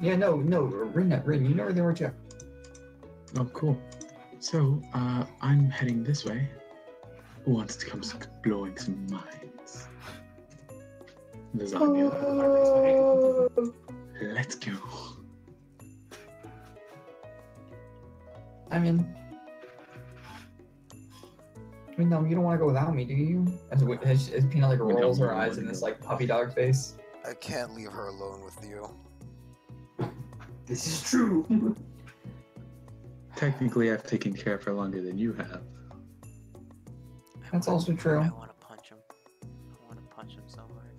Yeah, no. Rin, you know where they were too. Oh, cool. So, I'm heading this way. Who wants to come blowing some mines? Lasagna. Let's go. I mean, no, you don't want to go without me, do you? As Peanut like rolls her eyes in this like puppy dog face. I can't leave her alone with you. This is true. Technically, I've taken care of her longer than you have. That's also true. I want to punch him. I want to punch him so hard.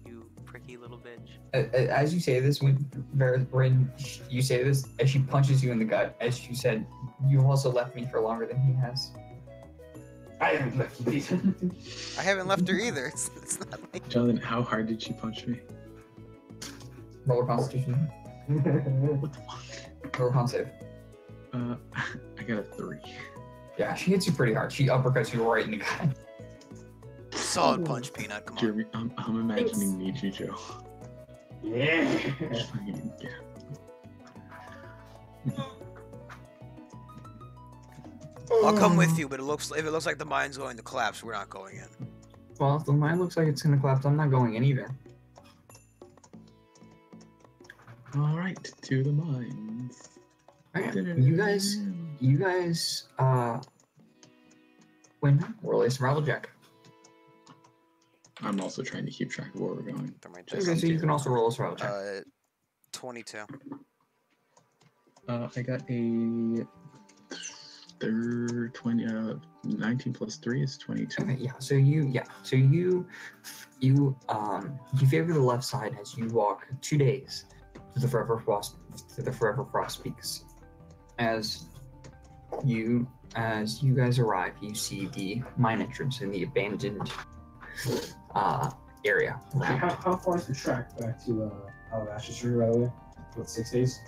You pricky little bitch. As you say this, when Rin, you say this as she punches you in the gut. As you said, you also left me for longer than he has. I haven't left you either. I haven't left her either. It's not like Jonathan, how hard did she punch me? Roll a Constitution. What the fuck? Roll a con save. I got a 3. Yeah, she hits you pretty hard. She uppercuts you right in the gut. solid punch, Peanut. Come on. Jeremy, I'm imagining Nichijou. Yeah. Just fucking, yeah. I'll come with you, but if it looks like the mine's going to collapse, we're not going in. Well, if the mine looks like it's gonna collapse, I'm not going in either. All right, to the mines. Okay. You guys, roll a survival check. I'm also trying to keep track of where we're going. Throw my Okay, chest. so you can also roll a survival check. 22. I got a 19 plus 3 is 22. Okay, so you favor the left side as you walk 2 days to the Forever Frost Peaks. As you guys arrive, you see the mine entrance in the abandoned area. Okay, how far is the track back to Ashester, by the way? What, 6 days?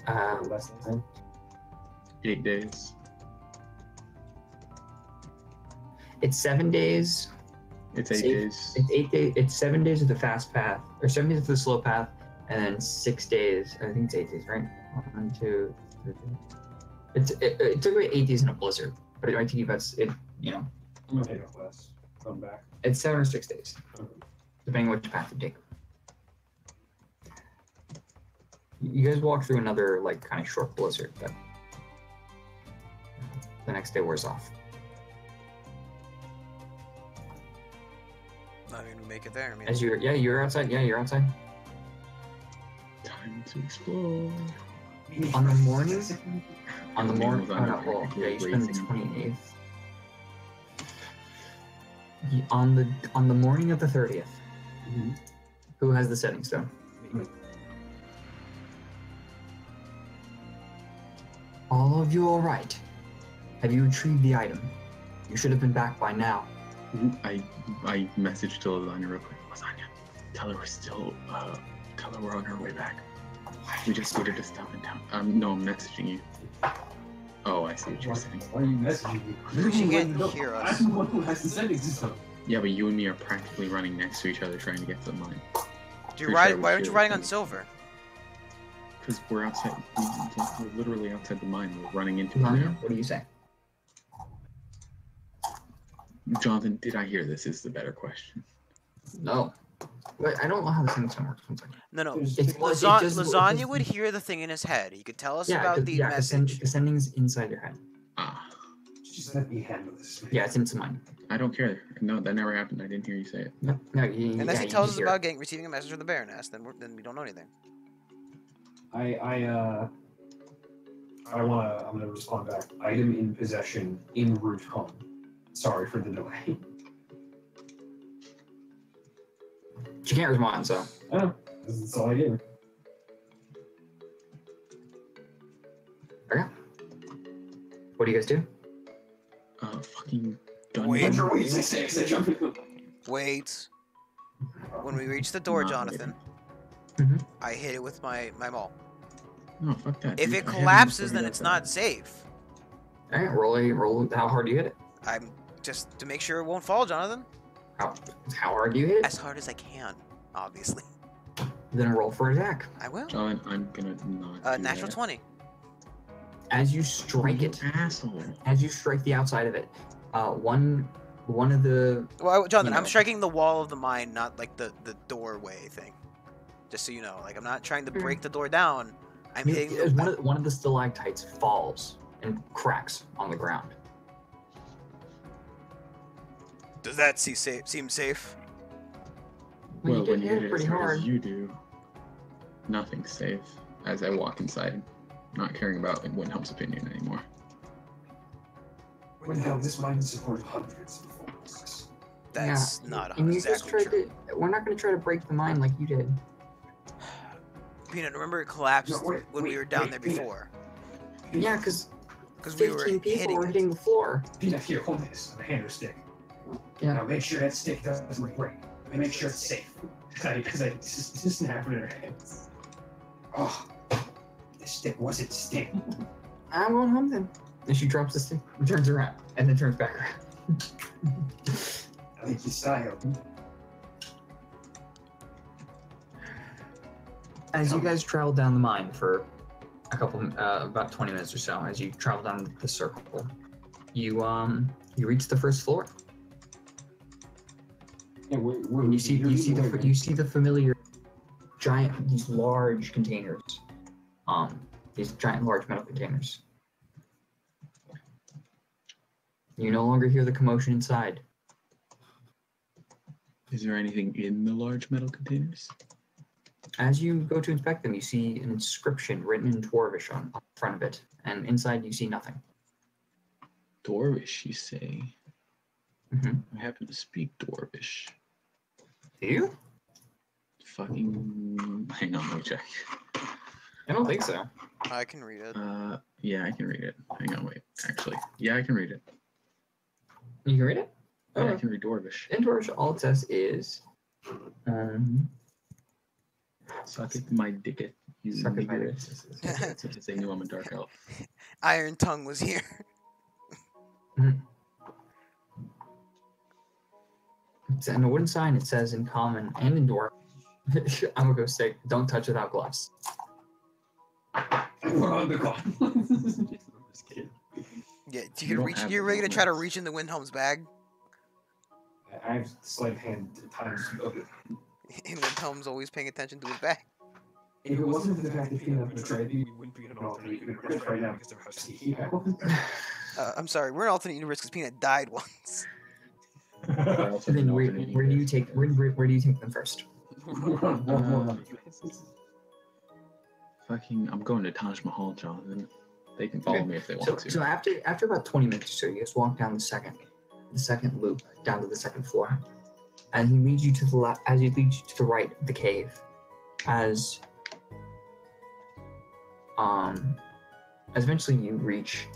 Less than 10? 8 days. It's 7 days. It's 8 days. It's 8 days. It's 7 days of the fast path, or 7 days of the slow path, and then 6 days. I think it's 8 days, right? 1, 2, 3. It took me 8 days in a blizzard, but it might take you about I'm gonna take off less. Come back. It's 7 or 6 days, Okay. depending on which path you take. You guys walk through another kind of short blizzard, but the next day wears off. Not even make it there. I mean, As you're outside. Yeah, you're outside. Time to explore. On the morning. Well, You spend the 28th. On the morning of the 30th. Mhm. Who has the setting stone? All of you all right? Have you retrieved the item? You should have been back by now. I messaged to Lasagna real quick. Lasagna, tell her we're still tell her we're on our way back. We just needed to stop in town. No, I'm messaging you. Oh, I see what you're saying. Why are you messaging me? She can't hear us. I'm the one who has the sending system. Yeah, but you and me are practically running next to each other trying to get to the mine. why aren't you riding on silver? Because we're outside. We're literally outside the mine. We're running into it Lasagna, now. what do you say? Jonathan, did I hear this? Is the better question. No. Wait, I don't know how the setting stone works. One second. No. Lasagna Would hear the thing in his head. He could tell us Yeah, about the message. the sending's inside your head. Ah, Just let me handle this. Yeah, it's into mine. I don't care. No, that never happened. I didn't hear you say it. No, Unless he you tells just us hear about it. receiving a message from the Baroness, then we don't know anything. I'm gonna respond back. Item in possession, en route home. Sorry for the delay. She can't respond, so. I know. That's all I gave her. What do you guys do? Fucking Wait. dungeon. Wait. When we reach the door, Nah, Jonathan, Mhm. I hit it with my maul. No, fuck that. If dude. it I haven't collapses, figured then out it's that. not safe. All right, roll. How hard do you hit it? I'm just to make sure it won't fall, Jonathan. How hard do you hit it? As hard as I can, obviously. Then roll for attack. I will. John, I'm gonna not. do Natural that. 20. As you strike it, Asshole. as you strike the outside of it, one of the Well, Jonathan, You I'm know. striking the wall of the mine, not like the doorway thing. Just so you know, like I'm not trying to break the door down. I'm hitting. one of the stalactites falls and cracks on the ground. Does that seem safe? Well, you Well, did when you hit hit it it pretty as hard hard. as you do, nothing's safe. As I walk inside, not caring about Windhelm's opinion anymore. When hell, this mine supports hundreds of folks. That's not And you just exactly tried true. to. We're not going to try to break the mine like you did. Peanut, remember it collapsed No, wait, when we wait, were down wait, there Peanut. before Yeah, because we were 15 people hitting were it. hitting the floor. Peanut, here, hold this on a hand or stick. Yeah. Now make sure that stick doesn't break. And make sure it's safe. Because it's just snapping in her hands. Oh, this stick wasn't stick. I'm going home then. And she drops the stick and turns around and then turns back around. I think you style. As you guys travel down the mine for a couple, about 20 minutes or so, as you travel down the circle, you reach the first floor. Yeah, we're And you see the familiar giant, these large containers these giant, large metal containers. You no longer hear the commotion inside. Is there anything in the large metal containers? As you go to inspect them, you see an inscription written in Dwarvish on the front of it, and inside you see nothing. Dwarvish, you say? Mm-hmm. I happen to speak Dwarvish. Do you? Fucking. Hang on, let me check. I don't think so. I can read it. Yeah, I can read it. Hang on, wait. Actually, yeah, I can read it. You can read it? Yeah, I Oh. can read Dwarvish. In Dwarvish, all it says is, Suck it, my dicket. You Suck it, my nigger. dick. Since they knew I'm a dark elf. Iron Tongue was here. It's in a wooden sign. It says in common and in Dwarf. I'm gonna go say, don't touch without gloves. We're on the call. I'm just kidding. Yeah, You don't reach. have You're the ready to try to gloves. reach in the Windhelm's bag. I have sleight of hand at times. And Windhelm's always paying attention to his bag. If it wasn't for the fact that Peanut betrayed me, we wouldn't be in an alternate universe right now because of how sneaky I was. I'm sorry, we're in alternate universe because Peanut died once. I also Then know where, if any where do you is- take where do you take them first? Fucking, I'm going to Taj Mahal, Jonathan. They can follow Okay. me if they So, want to. so after about 20 minutes or so, you just walk down the second loop down to the second floor, and he leads you to the left. As he leads you to the right of the cave, as eventually you reach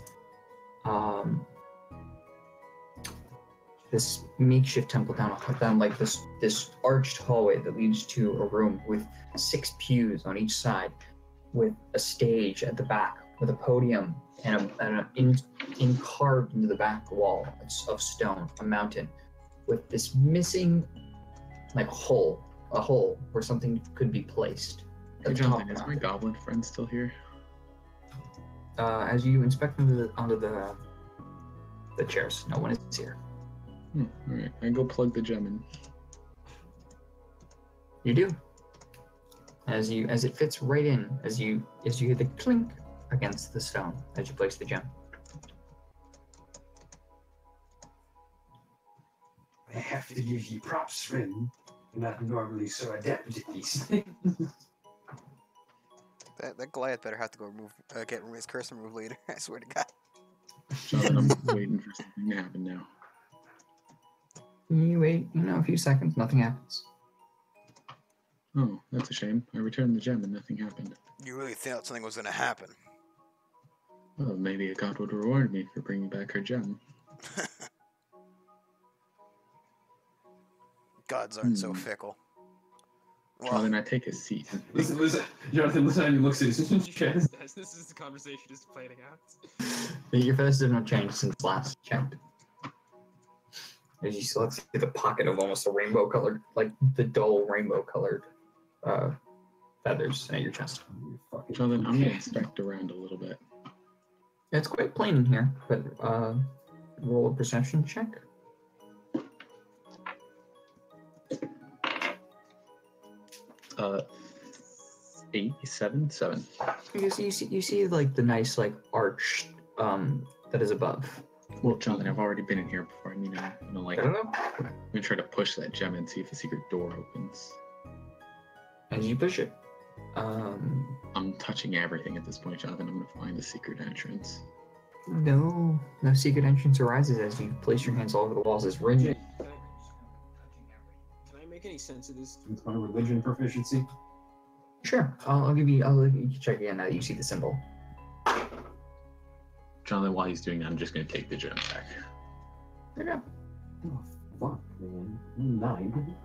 this makeshift temple down like this arched hallway that leads to a room with 6 pews on each side, with a stage at the back, with a podium and in carved into the back wall of stone, a mountain, with this missing like a hole where something could be placed. Hey, at the top Jonathan, of is the my goblin friend still here? mountain. As you inspect onto the chairs, no one is here. Alright, I go plug the gem in. You do. As it fits right in, as you hear the clink against the stone as you place the gem. I have to give you props, Rin. You're not normally so adept at these things. That Goliath better have to go get his curse removed later. I swear to God. Jonathan, I'm waiting for something to happen now. You wait, a few seconds, nothing happens. Oh, that's a shame. I returned the gem and nothing happened. You really thought something was gonna happen? Well, maybe a god would reward me for bringing back her gem. Gods aren't so fickle. Well, Jonathan, I take a seat. Listen, Jonathan, listen how he looks at his chest. This is the conversation just playing out. Your feathers have not changed since last checked. As you still see the pocket of almost a rainbow colored, like the dull rainbow colored feathers at your chest. Jonathan, I'm gonna inspect around a little bit. Yeah, it's quite plain in here, but roll a perception check. Uh, 7. You see like the nice like arch that is above. Well, Jonathan, I've already been in here before. I mean, like, I don't I'm know. gonna try to push that gem and see if a secret door opens. As you push it, I'm touching everything at this point, Jonathan. I'm gonna find a secret entrance. no secret entrance arises as you place your hands all over the walls. As Rin, Can I make any sense of this? With my religion proficiency. sure, I'll let you check again now that you see the symbol. Jonathan, while he's doing that, I'm just gonna take the gem back. There you go. Oh, fuck, man. 9.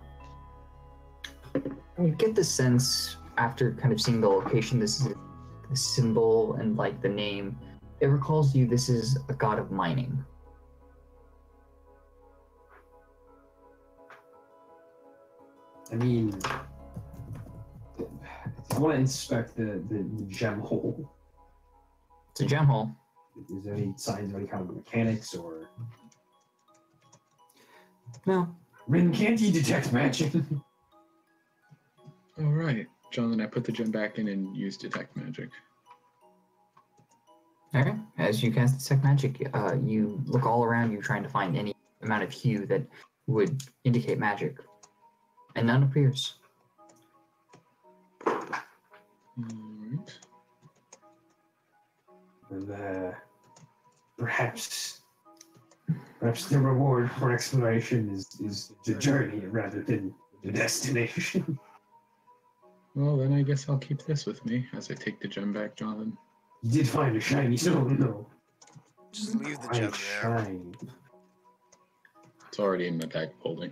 You get the sense after kind of seeing the location, this is the symbol and like the name. It recalls you this is a god of mining. I mean, I want to inspect the gem hole. It's a gem hole. Is there any signs of any kind of mechanics or? No. Rin, can't he detect magic? All right, Jonathan, I put the gem back in and use detect magic. Okay. As you cast detect magic, you look all around you trying to find any amount of hue that would indicate magic, and none appears. Alright. And, perhaps the reward for exploration is the journey rather than the destination. Well, then I guess I'll keep this with me as I take the gem back, Jonathan. You did find a shiny stone, though. Just leave the Quite gem there. shiny. It's already in my bag of holding.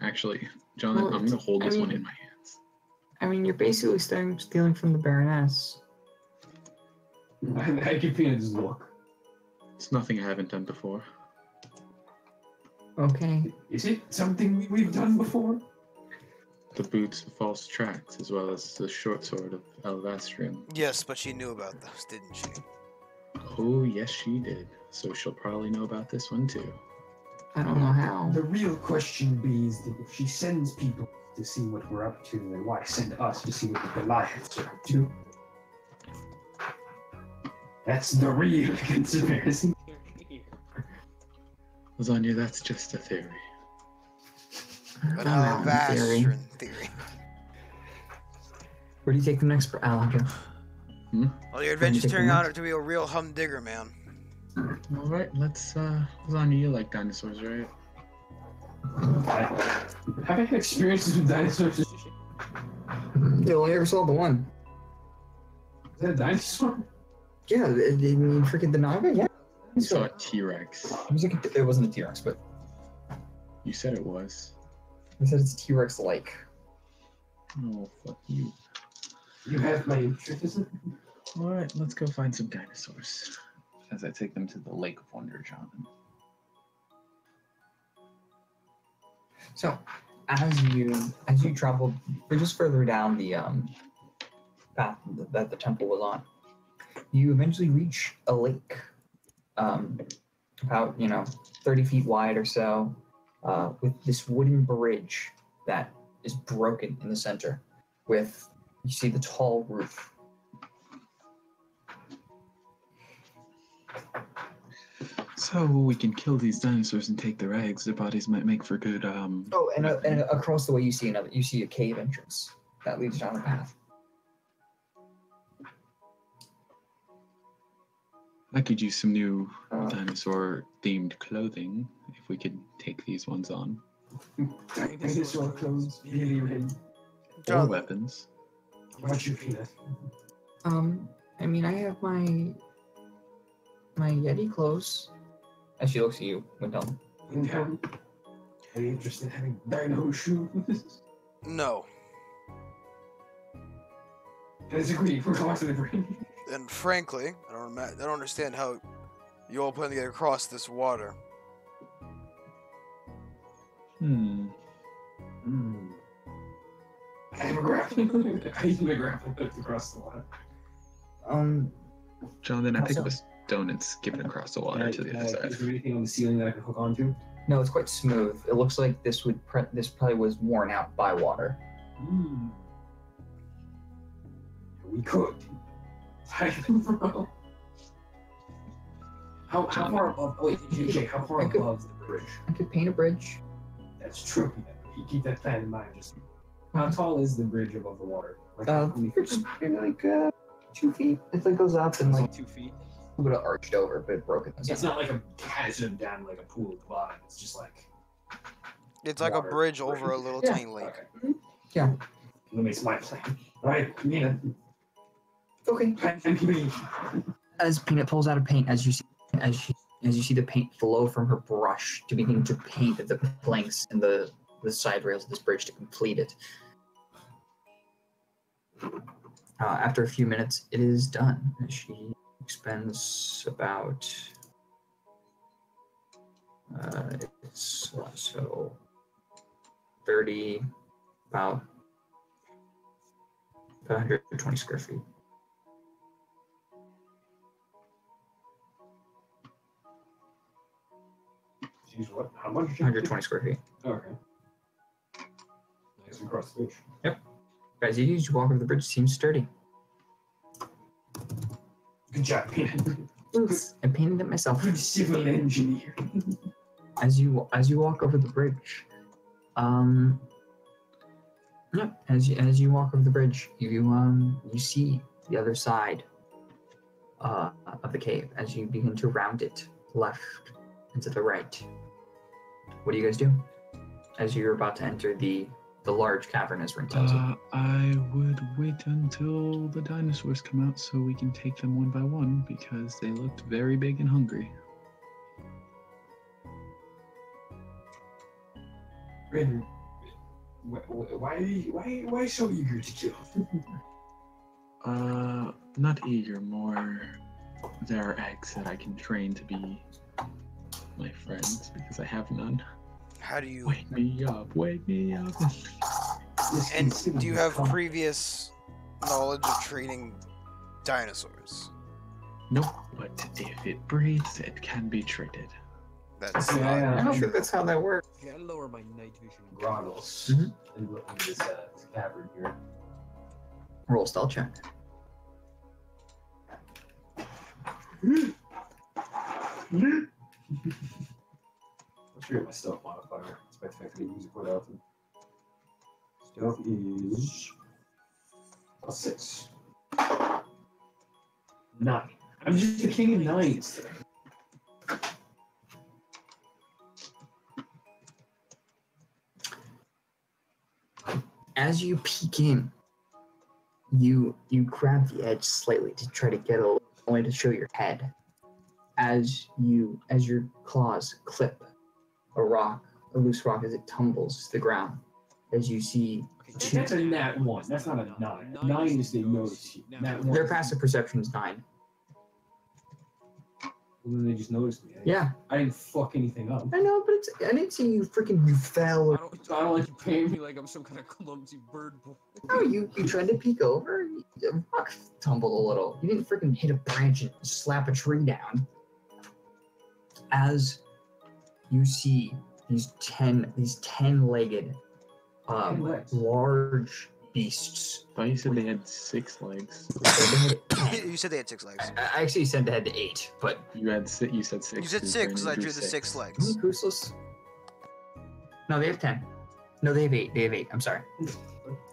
Actually, Jonathan, Well, I'm going to hold I this one mean- in my hands. I mean, you're basically stealing from the Baroness. I give Peanut this look. It's nothing I haven't done before. Okay. Is it something we've done before? The boots of false tracks, as well as the short sword of Alvastrium. Yes, but she knew about those, didn't she? Oh, yes, she did. So she'll probably know about this one too. I don't know how. The real question be is that if she sends people to see what we're up to, then why send us to see what the Goliaths are up to? That's the real conspiracy. Lasagna, that's just a theory. But Ah, theory. Alvastrian theory. Where do you take them next, Alejandro? Well, your adventure's turning out to be a real humdinger, man. Alright, let's, Lasagna, you like dinosaurs, right? Have I had experiences with dinosaurs? Is You only ever saw the one. that a dinosaur? Yeah, in freaking the Naga, yeah. You saw a T-Rex. It wasn't a T-Rex, but You said it was. I said it's T-Rex-like. Oh, fuck you. You have my interest, isn't it? Alright, let's go find some dinosaurs. As I take them to the Lake of Wonder, Jonathan. So, as you travel just further down the path that the temple was on, you eventually reach a lake, about 30 feet wide or so, with this wooden bridge that is broken in the center. You see the tall roof. So we can kill these dinosaurs and take their eggs. Their bodies might make for good, Oh, and across the way you see a cave entrance that leads down a path. I could use some new dinosaur-themed clothing if we could take these ones on. Dinosaur clothes, really red. Or Jonathan, weapons. What's your peanut? I mean, I have my Yeti clothes. As she looks at you, Windhelm. Yeah. Are you interested in having dino shoes? no. Let's agree, we're going to the bridge. And frankly, I don't understand how you all plan to get across this water. I have a grappling. I use my grappling hook to cross the water. Jonathan, I pick Also- up a stone and skip it across the water to the other Is side. there anything on the ceiling that I can hook onto? No, it's quite smooth. It looks like this probably was worn out by water. We could. Bro. How far above? Oh, wait, JJ, how far I could- above the bridge? I could paint a bridge. That's true. You keep that plan in mind. Just how tall is the bridge above the water? Like, how many feet? It's maybe like 2 feet. It like goes up and like 2 feet. a little bit arched over, but broken. It's not like a chasm down like a pool at the bottom. It's just like It's like a Water bridge bridge. over a little Yeah. tiny lake. okay. Yeah. That makes my plan. All right, Nina. Okay. And me. As Peanut pulls out a paint, as you see the paint flow from her brush to begin to paint the planks and the side rails of this bridge to complete it. After a few minutes, it is done. She expends about it's so 30, about 120 square feet. She's what? How much? 120 square feet. Okay. Nice across the bridge. Guys, you walk over the bridge, seems sturdy. Good job, Peanut. Oops, I painted it myself. I'm a civil engineer. As you walk over the bridge, yeah, as you walk over the bridge, you see the other side of the cave as you begin to round it left and to the right. What do you guys do as you're about to enter the large cavern, as Rin tells you? I would wait until the dinosaurs come out so we can take them one by one because they looked very big and hungry. Rin, why so eager to kill? Not eager, more there are eggs that I can train to be my friends because I have none. How do you? Wake me up, wake me up. And do you have previous knowledge of training dinosaurs? Nope, but if it breathes, it can be traded. That's Yeah, I not don't think that's how that works. I gotta lower my night vision. Groggles Mhm. and look into this cavern here. Roll stealth check. Let's forget my stealth modifier. It's my fact that I use it quite often. Stealth is +6. 9. I'm just the king of nines. As you peek in, you grab the edge slightly to try to get only to show your head. As your claws clip a loose rock as it tumbles to the ground. As you see, That's a nat 1. That's not a 9. 9 is they notice you. Nat 1. their passive perception is 9. Well, then they just noticed me. Yeah, I didn't fuck anything up. I know, but I didn't see you fell. I Or, don't like you paying me like I'm some kind of clumsy bird boy. no, you tried to peek over. The rock tumbled a little. You didn't freaking hit a branch and slap a tree down. As you see these 10-legged, legs. large beasts. I thought you said they had 6 legs. You said they had 6 legs. I actually said they had 8, but You said 6. You said 6 because I drew the 6 how legs. many useless? No, they have 10. No, they have 8. They have 8. I'm sorry.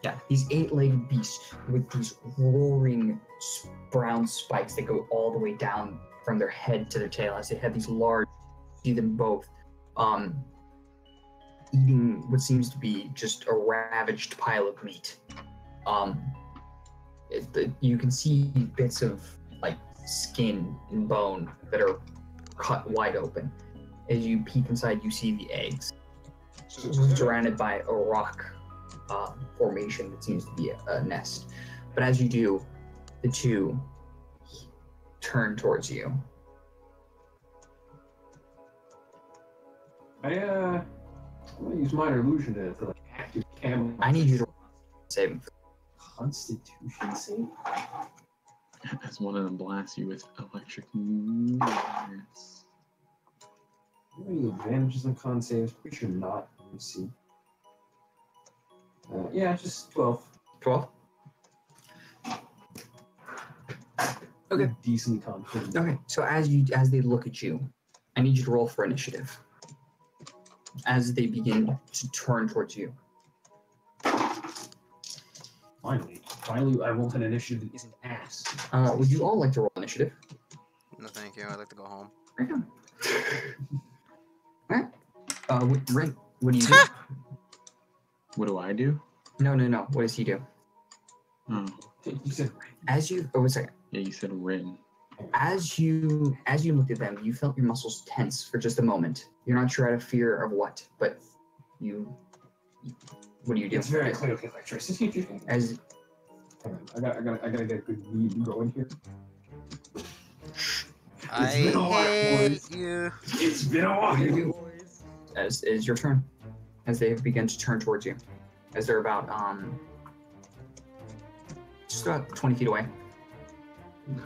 Yeah, these 8-legged beasts with these roaring brown spikes that go all the way down from their head to their tail. As they have these large, see them both, eating what seems to be just a ravaged pile of meat. You can see bits of like skin and bone that are cut wide open. As you peek inside, you see the eggs surrounded by a rock formation that seems to be a nest. But as you do, the two turn towards you. I'm gonna use minor illusion to like active camera. I need you to save. Constitution save. As one of them blasts you with electric mirrors. Any advantages on con saves? Pretty sure not. Let me see. Yeah, just 12. 12. Okay. Decently confident. Okay. So as they look at you, I need you to roll for initiative. As they begin to turn towards you. Finally, I rolled an initiative that isn't ass. Would you all like to roll initiative? No, thank you. I'd like to go home. Right on. Alright. Rin, what do you do? What do I do? No. What does he do? Oh, You said One second. yeah, you said Rin. As you looked at them, you felt your muscles tense for just a moment. You're not sure out of fear of what, but what do you do? it's very clear with electricity. As I gotta get a good read going here. I been a while, hate boys. you. It's been a while. as is your turn, as they begin to turn towards you, as they're about just about 20 feet away. Can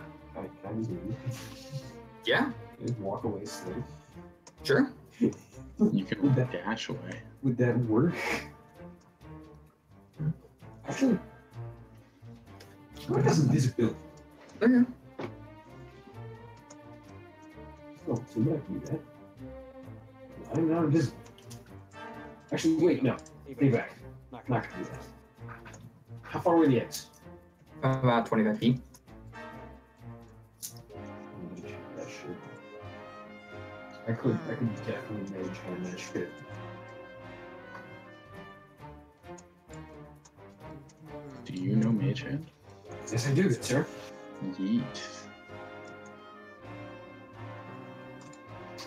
I just leave? Yeah, Just walk away slowly. sure. You can dash away. Would that work? Actually, what is invisibility? Okay. Oh, so you can do that. I'm not just. Actually, wait, no. Stay back. Not gonna do that. How far away are the eggs? About 25 feet. I'm gonna check that shit. I could definitely mage hand that shit. Do you know Mage Hand? Yes, I do, good sir. Yeet.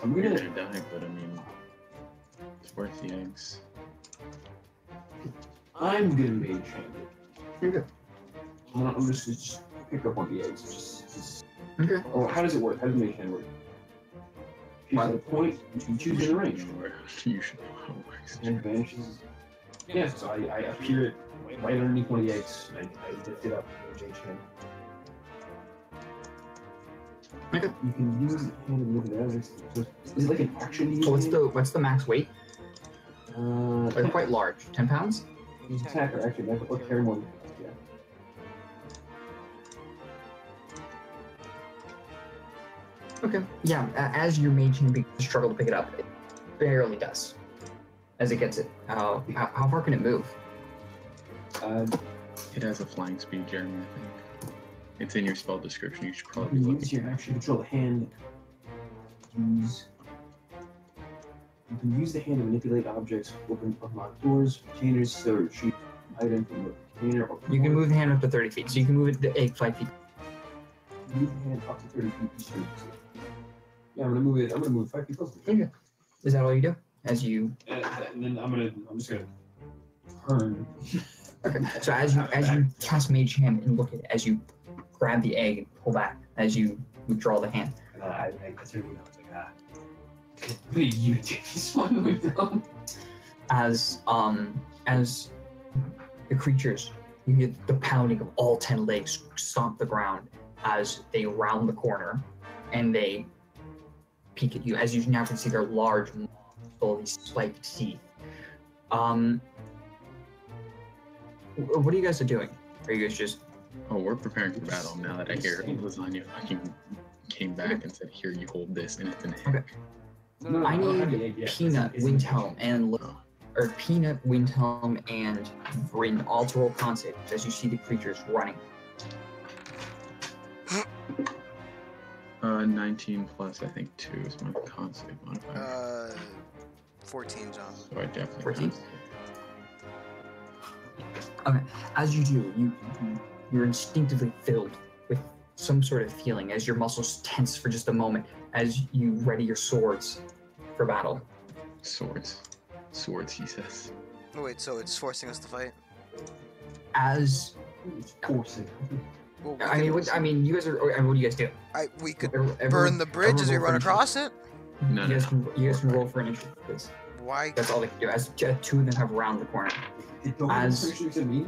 I'm You're gonna. gonna die, but I mean, it's worth the eggs. I'm gonna mage hand it. Okay. I'm just pick up on the eggs. Just. Okay. Oh, how does it work? How does mage hand work? Choose a point. You choose in the range. You should know how it works. And vanishes. Yeah, so I appear right underneath one of the eggs, and I lift it up with mage hand. Okay. You can use it and move it out. So is it like an action? to use So hand? what's the max weight? They're 10 quite large. 10 pounds? Use attack or actually, or carry more. Yeah. Okay. Yeah, as your mage can struggle to pick it up, it barely does. As it gets it. How far can it move? It has a flying speed, Jeremy, I think. It's in your spell description. You should probably You look. use your action to control the hand. Use. You can use the hand to manipulate objects, open unlock doors, containers, or retrieve item from the container. Or You can move the hand up to 30 feet, so you can move the egg 5 feet. Move the hand up to 30 feet each turn. Yeah, I'm gonna move it. I'm gonna move 5 feet closer. Okay. Is that all you do? As you And then I'm just gonna turn. Okay. So as you cast Mage Hand and look at it, as you grab the egg and pull back, as you withdraw the hand, And I consider it. I was like, you take this one with them. as the creatures, you hear the pounding of all 10 legs stomp the ground as they round the corner and they peek at you. As you now can see, their large, full of these spiked teeth. What are you guys doing? Are you guys just Oh, we're preparing for battle now that I hear Lasagna fucking came back and said, "Here, you hold this," and it's an egg. Okay. I need Peanut, Windhelm, and Peanut, Windhelm, and Bryn all to roll con saves as you see the creatures running. 19 plus, I think 2 is my con save modifier. 14, John. So I definitely 14? pass. Okay. As you do, you're instinctively filled with some sort of feeling as your muscles tense for just a moment as you ready your swords for battle. Swords, he says. Oh, wait, so it's forcing us to fight? As Forcing. Well, I mean, you guys are. What do you guys do? we could Everyone- burn the bridge as we everyone run roll for across it? initiative. No, You guys can roll for initiative, please. Why? That's all they can do. As two of them have round the corner. As- to me.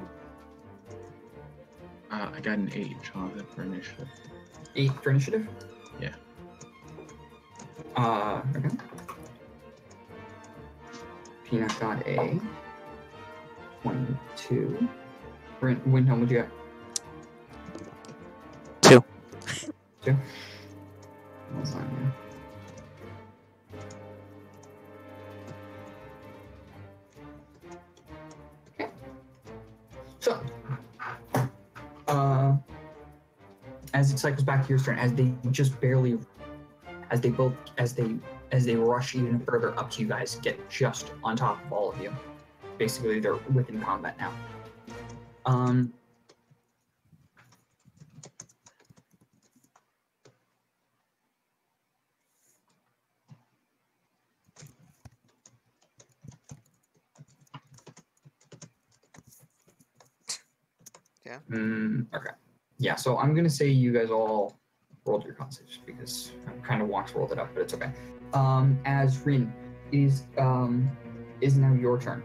I got an 8, Jonathan, for initiative. 8 for initiative? Yeah. Okay. Peanut got a 22. Windhelm, what'd you get? 2. 2? Lasagna. Okay. So, as it cycles back to your turn, as they just barely, as they rush even further up to you guys, get just on top of all of you. Basically, they're within combat now. Yeah. Okay. Yeah, so I'm gonna say you guys all rolled your con saves because I kind of rolled it up, but it's okay. As Rin is now your turn.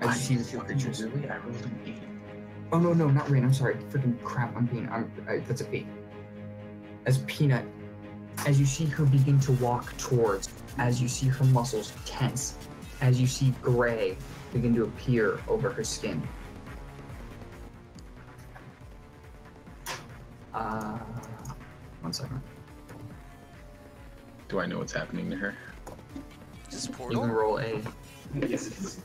As you see the two creatures. Really? I rolled an 8. Oh no, not Rin. I'm sorry. Freaking crap. That's a P. As Peanut, as you see her begin to walk towards, as you see her muscles tense, as you see gray begin to appear over her skin. One second. Do I know what's happening to her? This You can portal? roll a. Yes, it is.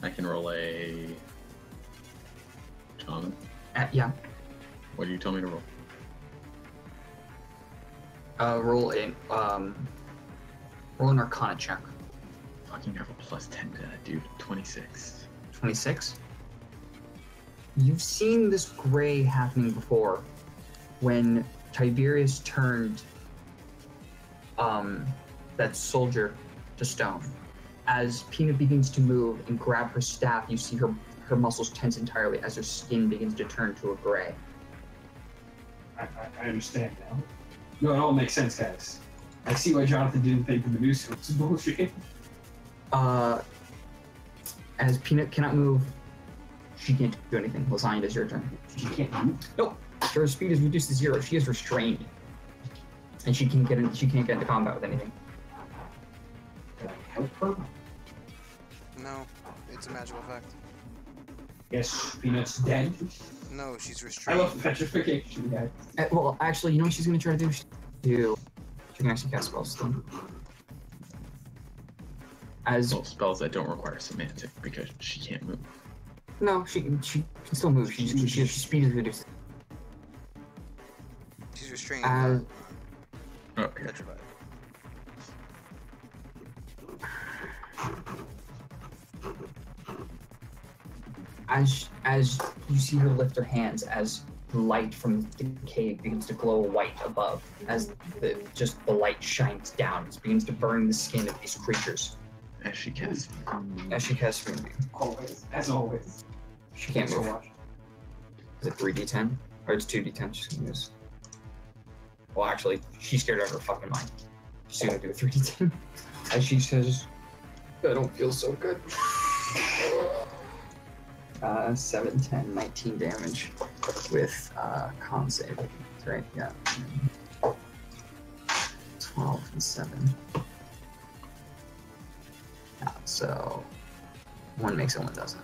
I can roll a. Shaman. Yeah. What do you tell me to roll? Roll a. Roll an Arcana check. Fucking have a plus 10 to that, dude. 26. 26. You've seen this gray happening before when Tiberius turned that soldier to stone. As Peanut begins to move and grab her staff, you see her muscles tense entirely as her skin begins to turn to a gray. I understand now. No, it all makes sense, guys. I see why Jonathan didn't think the Medusa was bullshit. As Peanut cannot move, she can't do anything. Lasagna, it's your turn. She can't move. Nope. Her speed is reduced to 0. She is restrained, and she can't get into combat with anything. Can I help her? No, it's a magical effect. Yes, Peanut's dead. No, she's I restrained. love petrification, guys. Well, actually, you know what she's gonna try to do? She can actually cast spells still. As Well, spells that don't require semantic because she can't move. no, she can still move. She her speed is reduced. She's restrained. Oh, here. Petrified. As you see her lift her hands, as light from the cave begins to glow white above, as the light shines down, it begins to burn the skin of these creatures. As she casts. As she casts Moonbeam. Always, as always. She can't Thanks for move. watching. Is it 3d10? Or it's 2d10 she's gonna use? Well, actually, she's scared out of her fucking mind. She's gonna do a 3d10. As she says, I don't feel so good. 7, 10, 19 damage with con save. That's right, yeah. 12 and 7. Yeah, so one makes it, one doesn't.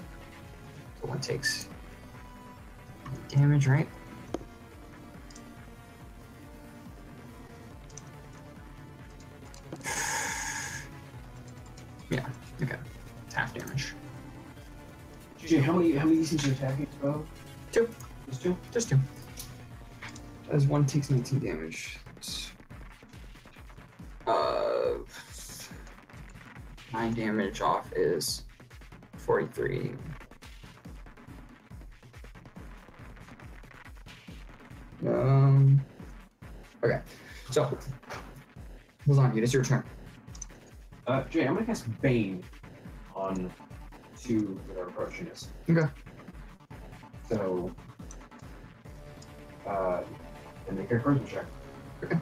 So one takes damage, right? Yeah, okay. It's half damage. Jay, how many of these things are attacking as well? 2. Just 2? Just 2. As one takes 19 damage. It's, 9 damage off is 43. Okay. So, Lasagna, it is your turn. Jay, I'm gonna cast Bane on 2 that are approaching us. Okay. So, and make a charisma check. Okay.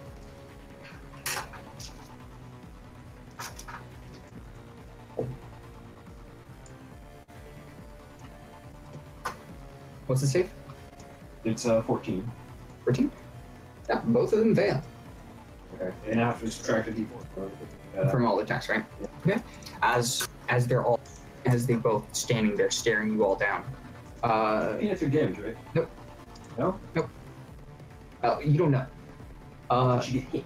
What's the save? It's 14. 14? Yeah, both of them fail. Okay. And I have to subtract a d4. From all attacks, right? Okay. As they both standing there staring you all down. That's your damage, right? Nope. No? You don't know. Did she get hit?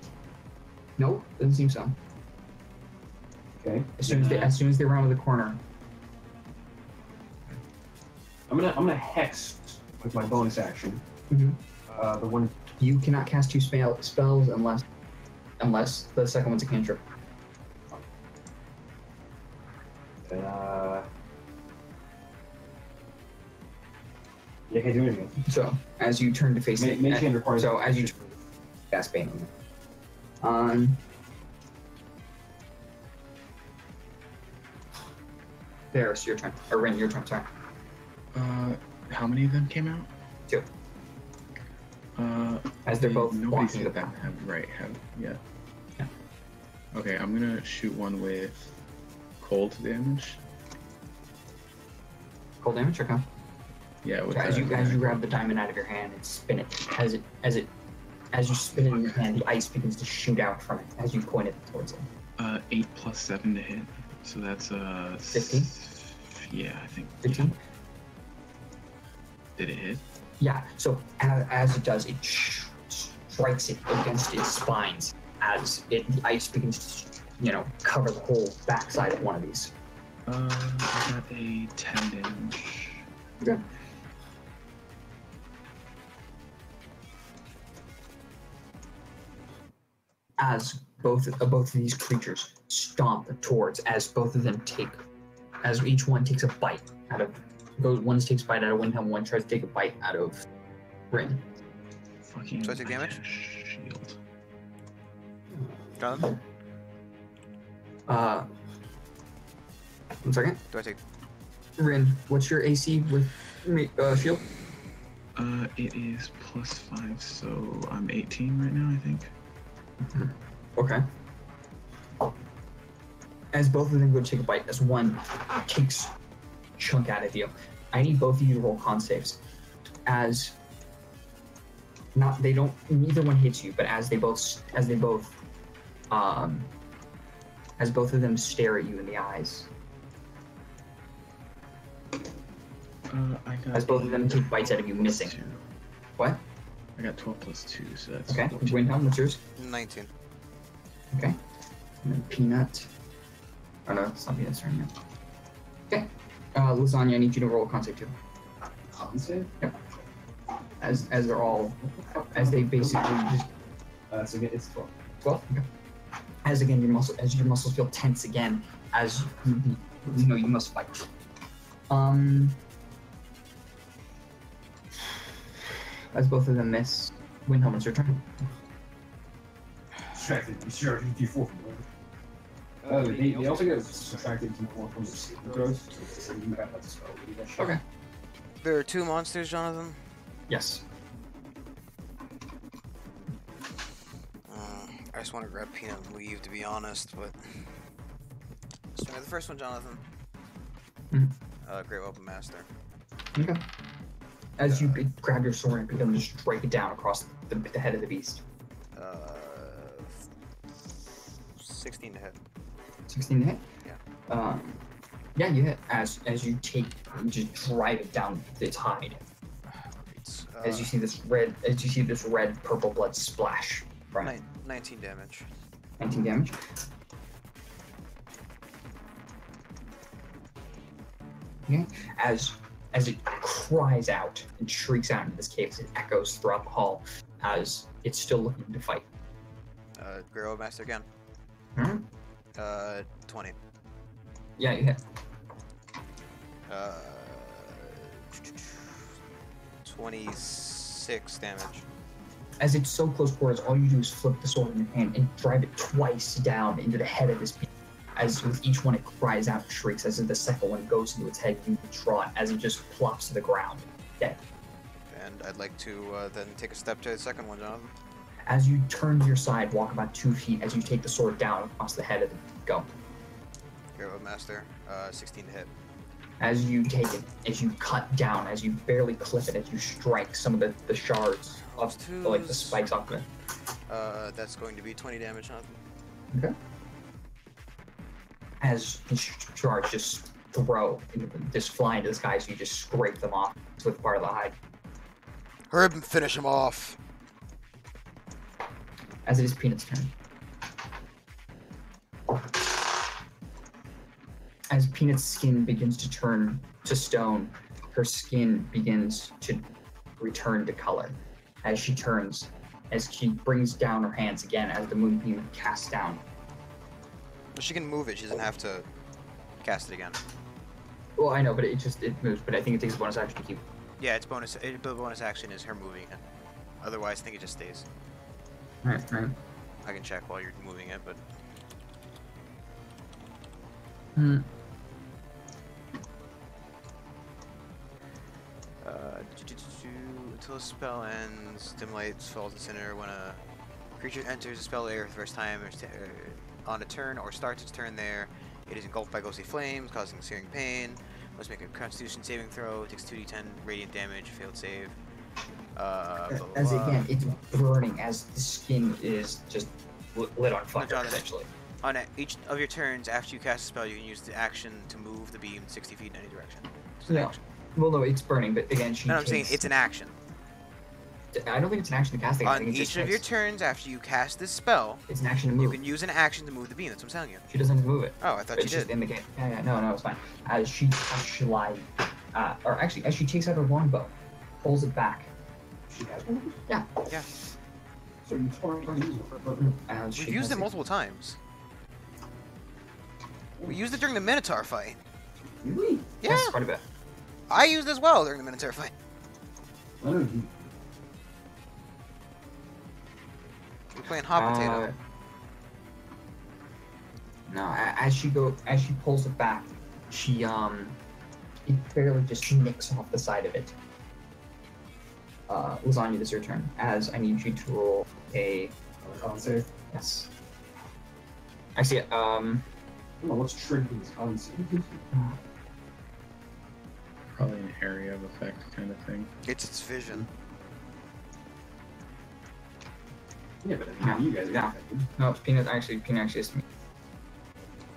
Nope, doesn't seem so. Okay. As soon as they round the corner. I'm gonna hex with my bonus action. Mhm. The one. You cannot cast 2 spells unless the second one's a cantrip. Yeah, I can't do anything. So as you turn to face it, Mage hand requires. so as you cast Bane on There's your turn. Or Rin, your turn, sorry. How many of them came out? 2. As they're both Nobody blocking said the that. path. Yeah. Yeah. Okay, I'm gonna shoot one with cold damage. Cold damage, okay. Yeah, with So as you that. grab the diamond out of your hand and spin it, as you spin it in your hand, the ice begins to shoot out from it as you point it towards it. 8 plus 7 to hit, so that's 15? Yeah, I think. 15? Did it hit? Yeah, so as it does, it strikes it against its spines as the ice begins to, cover the whole backside of one of these. I got a 10 damage. Okay. As both of these creatures stomp towards, as each one takes a bite out of, one takes a bite out of Windhelm, one tries to take a bite out of Rin. Fucking So I take damage? Shield. Jonathan? 1 second. Do I take? Rin, what's your AC with shield? It is +5, so I'm 18 right now, I think. Okay. As both of them go to take a bite, as one takes a chunk out of you, I need both of you to roll con saves. Neither one hits you, but as both of them stare at you in the eyes. I got As both of them take bites out of you, missing. 2. What? I got 12 + 2, so that's Okay. 14. Windhelm, what's yours? 19. Okay. And then Peanut. Oh no, it's not Peanut's turn yet. Okay. Lasagna, I need you to roll a con save too. Con save? Yep. As they basically just So again, it's 12. 12. Okay. As your muscles feel tense again, as you must fight. As both of them miss, Windhelm, it's your turn. Subtracted. You sure you do 4 from them. Oh, they also get subtracted from their saving throws. So you might have to spell. Okay. There are 2 monsters, Jonathan. Yes. I just want to grab Peanut and leave, to be honest, but... Let's try the first one, Jonathan. Great Weapon Master. Okay. As you grab your sword and begin to strike it down across the head of the beast. 16 to hit. 16 to hit? Yeah. Yeah, you hit. As you just drive it down its hide. As you see this red purple blood splash. Right. 19 damage. 19 damage. Okay. As it cries out and shrieks out into this cave, as it echoes throughout the hall, as it's still looking to fight. Great Weapon Master again. 20. Yeah, you hit. 26 damage. As it's so close quarters, all you do is flip the sword in your hand and drive it twice down into the head of this beast. As with each one, it cries out and shrieks. As the second one goes into its head, you draw it as it just plops to the ground, dead. And I'd like to then take a step to the second one, Jonathan. As you turn to your side, walk about 2 feet as you take the sword down across the head of the go. Great Weapon Master, 16 to hit. As you take it, as you cut down, as you barely clip it, as you strike some of the shards of like the spikes off of it. That's going to be 20 damage, Jonathan. Okay. As the shards just fly into the sky, so you just scrape them off with part of the hide. Hurry up and finish him off. As it is Peanut's turn. As Peanut's skin begins to turn to stone, her skin begins to return to color. As she turns, as she brings down her hands again, as the moonbeam casts down. Well, she can move it. She doesn't have to cast it again. Well, I know, but it moves. But I think it takes a bonus action to keep. Yeah, it's bonus. The bonus action is her moving it. Otherwise, I think it just stays. Right. I can check while you're moving it, but until a spell ends, dim light falls in the center. When a creature enters a spell area for the first time on a turn or starts its turn there, it is engulfed by ghostly flames, causing searing pain. Must make a Constitution saving throw. Takes 2d10 radiant damage. Failed save. As again, it's burning as the skin is just lit on fire, essentially. On each of your turns, after you cast a spell, you can use the action to move the beam 60 feet in any direction. Yeah. Well, no, it's burning, but again, No, I'm saying it's an action. I don't think it's an action to cast it. I On think it just each of your hits. turns after you cast this spell, It's an action to you move. can use an action to move the beam. That's what I'm telling you. She doesn't move it. Oh, I thought It's you just did. in the game. Yeah, no, it's fine. As she slides, or actually, as she takes out her longbow, pulls it back. She has one. Yeah. Yeah. So you totally gonna use it. As We've she used does it multiple times. We used it during the Minotaur fight. Really? Yeah, Yes, quite a bit. I used it as well during the Minotaur fight. I don't know. We're playing hot potato. No, as she pulls it back, it barely just nicks off the side of it. Lasagna, this is your turn. As I need you to roll a Con save. yes. Actually, I don't know what's triggering this con save. Probably an area of effect kind of thing. It's its vision. Yeah, but I mean, you guys are Yeah. affected. no, Peanut actually is me.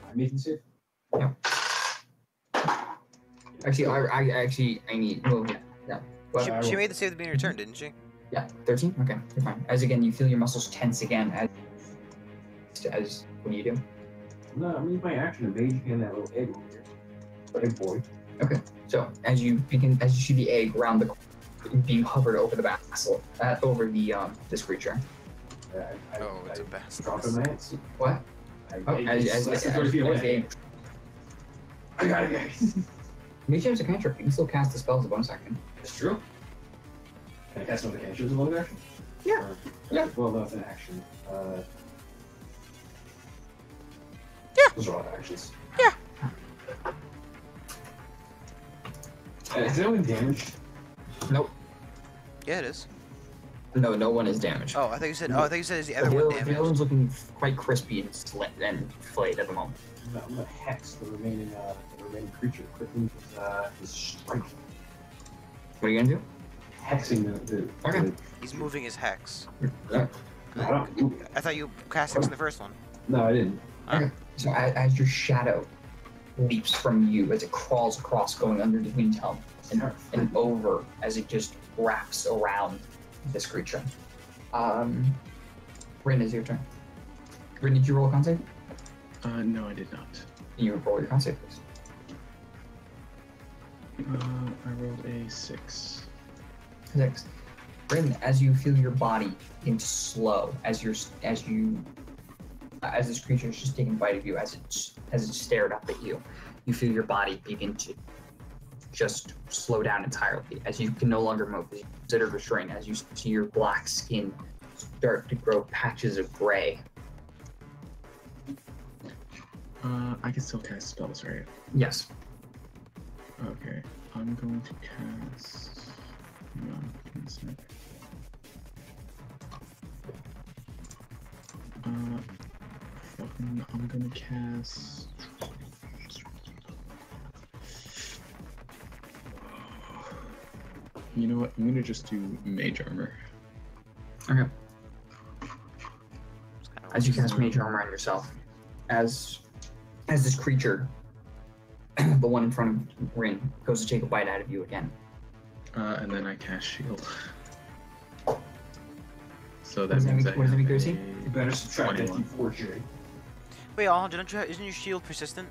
I'm making save. Actually, I need. Well, yeah. But, She made the save at the beginning of her turn, didn't she? yeah, 13. Okay, you're fine. As again, you feel your muscles tense again. As what do you do? No, I'm using my action to mage hand that little egg over here. Big boy. So as you see the egg around the being hovered over the basel, over the this creature. Oh, it's a bastard. Drop in my hands. What? Oh, as less than 30 feet the away. egg, I got it, guys. mage has a cantrip. You can still cast the spell as a bonus action. That's true. Can I cast another cantrip as a bonus action? Yeah. Or- Yeah. Well, that's an action. Yeah. Those are all actions. Yeah. Is it only damage? Nope. Yeah, it is. No one is damaged. Oh, I thought you said. Oh, I thought you said is the The other one other damaged. one's looking quite crispy and flayed at the moment. I'm gonna hex the remaining creature quickly with his strike. What are you gonna do? Hexing the Okay. He's moving his hex. I don't do I thought you cast hex in the first one. No, I didn't. So as your shadow leaps from you, as it crawls across, going under the wind helm and over, as it just wraps around this creature. Rin, is your turn. Rin, did you roll a con save? No, I did not. You roll your con save, please. I rolled a 6. 6. Rin, as you feel your body begin to slow, as this creature is just taking a bite of you, as it stared up at you, you feel your body begin to just slow down entirely, as you can no longer move, as you consider restraint, as you see your black skin start to grow patches of gray. I can still cast spells, right? Yes. Okay. I'm going to cast. Hang on, give me a sec. I'm gonna cast. You know what? I'm gonna just do mage armor. Okay. It's kinda As you cast mage armor on yourself, as this creature, the one in front of Rin, goes to take a bite out of you again. And then I cast shield. So What that does that means mean- I what does that mean, have Gracie? You better subtract 21. 54, Jerry. Wait, Alejandro, isn't your shield persistent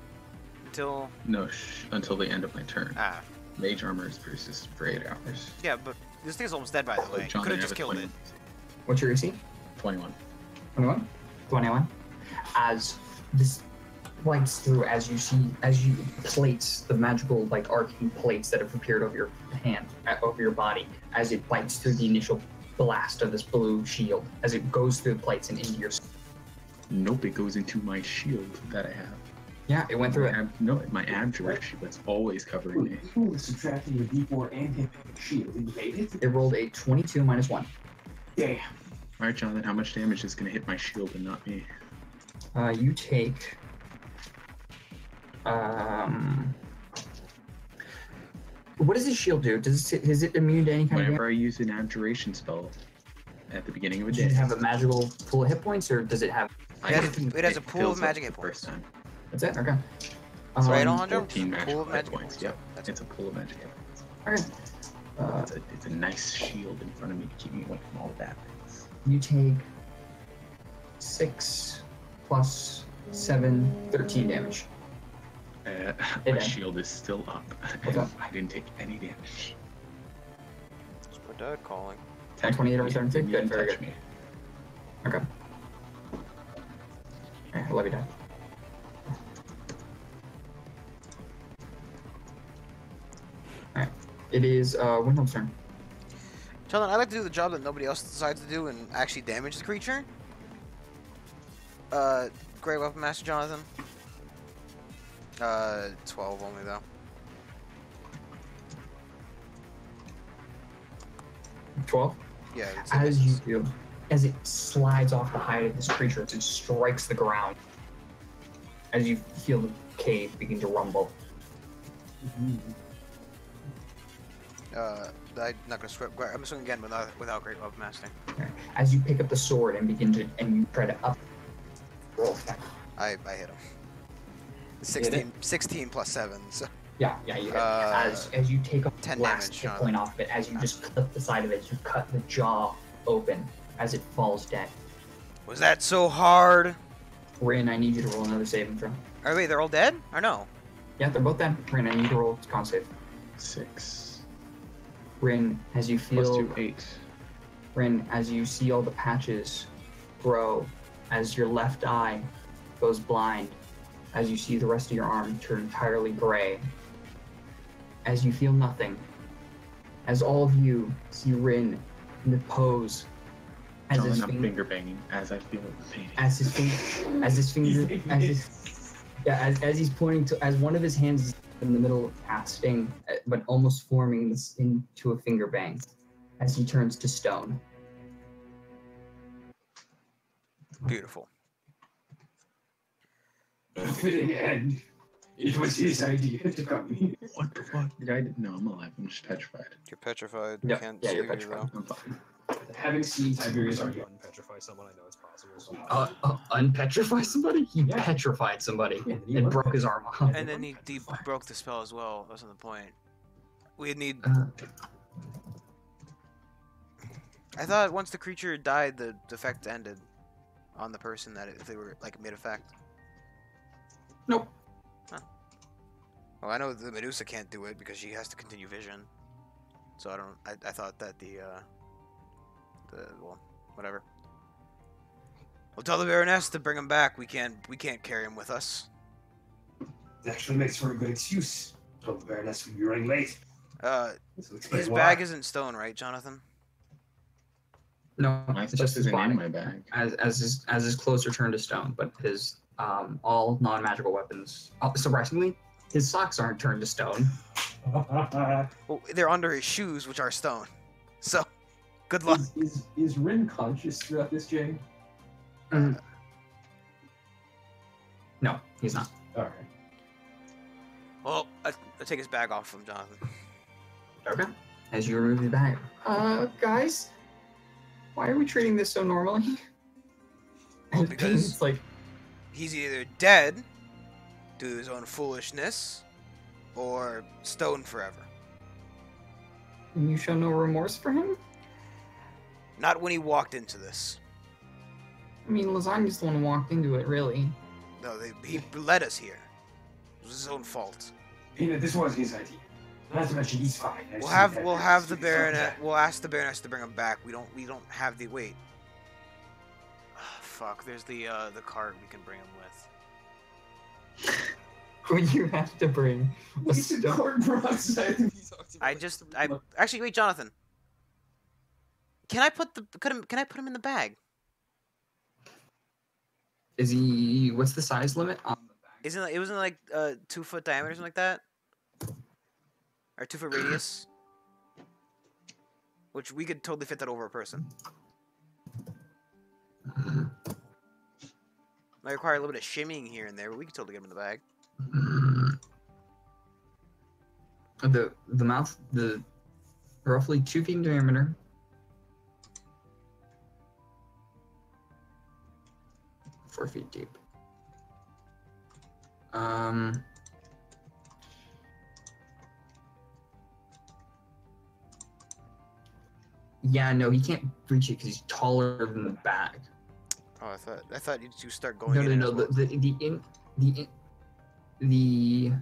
until? No, until the end of my turn. Ah, Mage armor is persistent for 8 hours. yeah, but this thing's almost dead, by the way. John, Could I have have just a killed 20. it. What's your AC? 21. 21? 21. As this bites through, as you plates, the magical, like, arcane plates that have appeared over your hand, over your body, as it bites through the initial blast of this blue shield, as it goes through the plates and into your... Nope, it goes into my shield that I have. Yeah, it went through it. No, my abjurar shield that's always covering me. Who was subtracting your D4 and hit shield? Did you hate it? It rolled a 22 minus 1. Damn. Alright, Jonathan, how much damage is gonna hit my shield and not me? You take... What does this shield do? Is it immune to any kind of damage? Whenever I use an abjuration spell at the beginning of a Does day, it have a magical pool of hit points, or does it have... It has a pool fills of up magic the hit points. first time. That's it? Okay. That's right, 14 Alejandro? 14 Pool magical of hit magic hit points. points. Yep, That's it's a pool of magic hit points. Okay. It's a nice shield in front of me to keep me away from all the bad things. You take 6 plus 7, 13 damage. My then- shield is still up. Okay. I didn't take any damage. It's my dad calling. 28 over 17? Didn't even Good, very touch good. me. Okay. Alright, I love you, Dad. Alright. It is Windhelm's turn. Jonathan, I like to do the job that nobody else decides to do and actually damage the creature. Great Weapon Master Jonathan. 12 only though. 12. Yeah. It's As you feel, as it slides off the hide of this creature, as it strikes the ground, as you feel the cave begin to rumble. I'm not gonna swim. I'm swinging again without Great Weapon Mastering. As you pick up the sword and begin to, and you try to up roll attack. I hit him. hit it? 16 plus 7. So Yeah, you hit. As you take off 10 the last damage, hit Sean. point off of it, as you just clip the side of it, you cut the jaw open as it falls dead. was that so hard? Rin, I need you to roll another saving throw. Oh wait, they're all dead? Or no? Yeah, they're both dead. Rin, I need you to roll con save. 6 Rin, as you plus feel 2, 8. Rin, as you see all the patches grow, as your left eye goes blind, as you see the rest of your arm turn entirely gray, as you feel nothing, as all of you see Rin in the pose, as John, his I'm finger, finger banging as I feel the pain. as he's pointing to, as one of his hands is in the middle of casting, but almost forming this into a finger bang, as he turns to stone. Beautiful. And it was his idea to come here. What the fuck? Did I? No, I'm alive. I'm just petrified. You're petrified. Yeah, Can't yeah, save you're you petrified. though. I'm fine. Having seen Tiberius Sorry, argue. unpetrify someone. I know it's possible. So. Unpetrify somebody? He Yeah. petrified somebody Yeah, he and was broke his arm off. And then he broke the spell as well. That wasn't the point. We'd need. I thought once the creature died, the effect ended on the person that if they were like mid effect. Nope. Well, I know the Medusa can't do it because she has to continue vision. So I don't. I thought that the well, whatever. We'll tell the Baroness to bring him back. We can't carry him with us. It actually makes for a good excuse. Told the Baroness we'd be running late. This will explain His why. bag isn't stone, right, Jonathan? No, My it's stuff just his isn't body. in my bag. As his clothes return to stone, but his all non-magical weapons. Surprisingly, his socks aren't turned to stone. Well, they're under his shoes, which are stone. So, good luck. is Rin conscious throughout this, Jay? No, he's not. Alright. Well, I take his bag off from Jonathan. Okay. As you remove his bag, guys, why are we treating this so normally? Well, And because- it's like, He's either dead due to his own foolishness, or stoned forever. you show no remorse for him. Not when he walked into this. I mean, Lasagna's the one who walked into it, really. No, he led us here. It was his own fault. You know, this was his idea. Not to mention he's fine. We'll have the Baronet. We'll ask the Baroness to bring him back. We don't have the wait. Fuck. There's the cart we can bring him with. When you have to bring a stone. Actually wait, Jonathan. Can I put him in the bag? Is he? What's the size limit on the bag? It wasn't like 2 foot diameter or something like that, or 2 foot radius, which we could totally fit that over a person. Might require a little bit of shimmying here and there, but we could totally get him in the bag. The mouth, the roughly 2 feet in diameter. 4 feet deep. Yeah, no, he can't reach it because he's taller than the bag. Oh, I thought you two start going. No, in no, as no. well. The it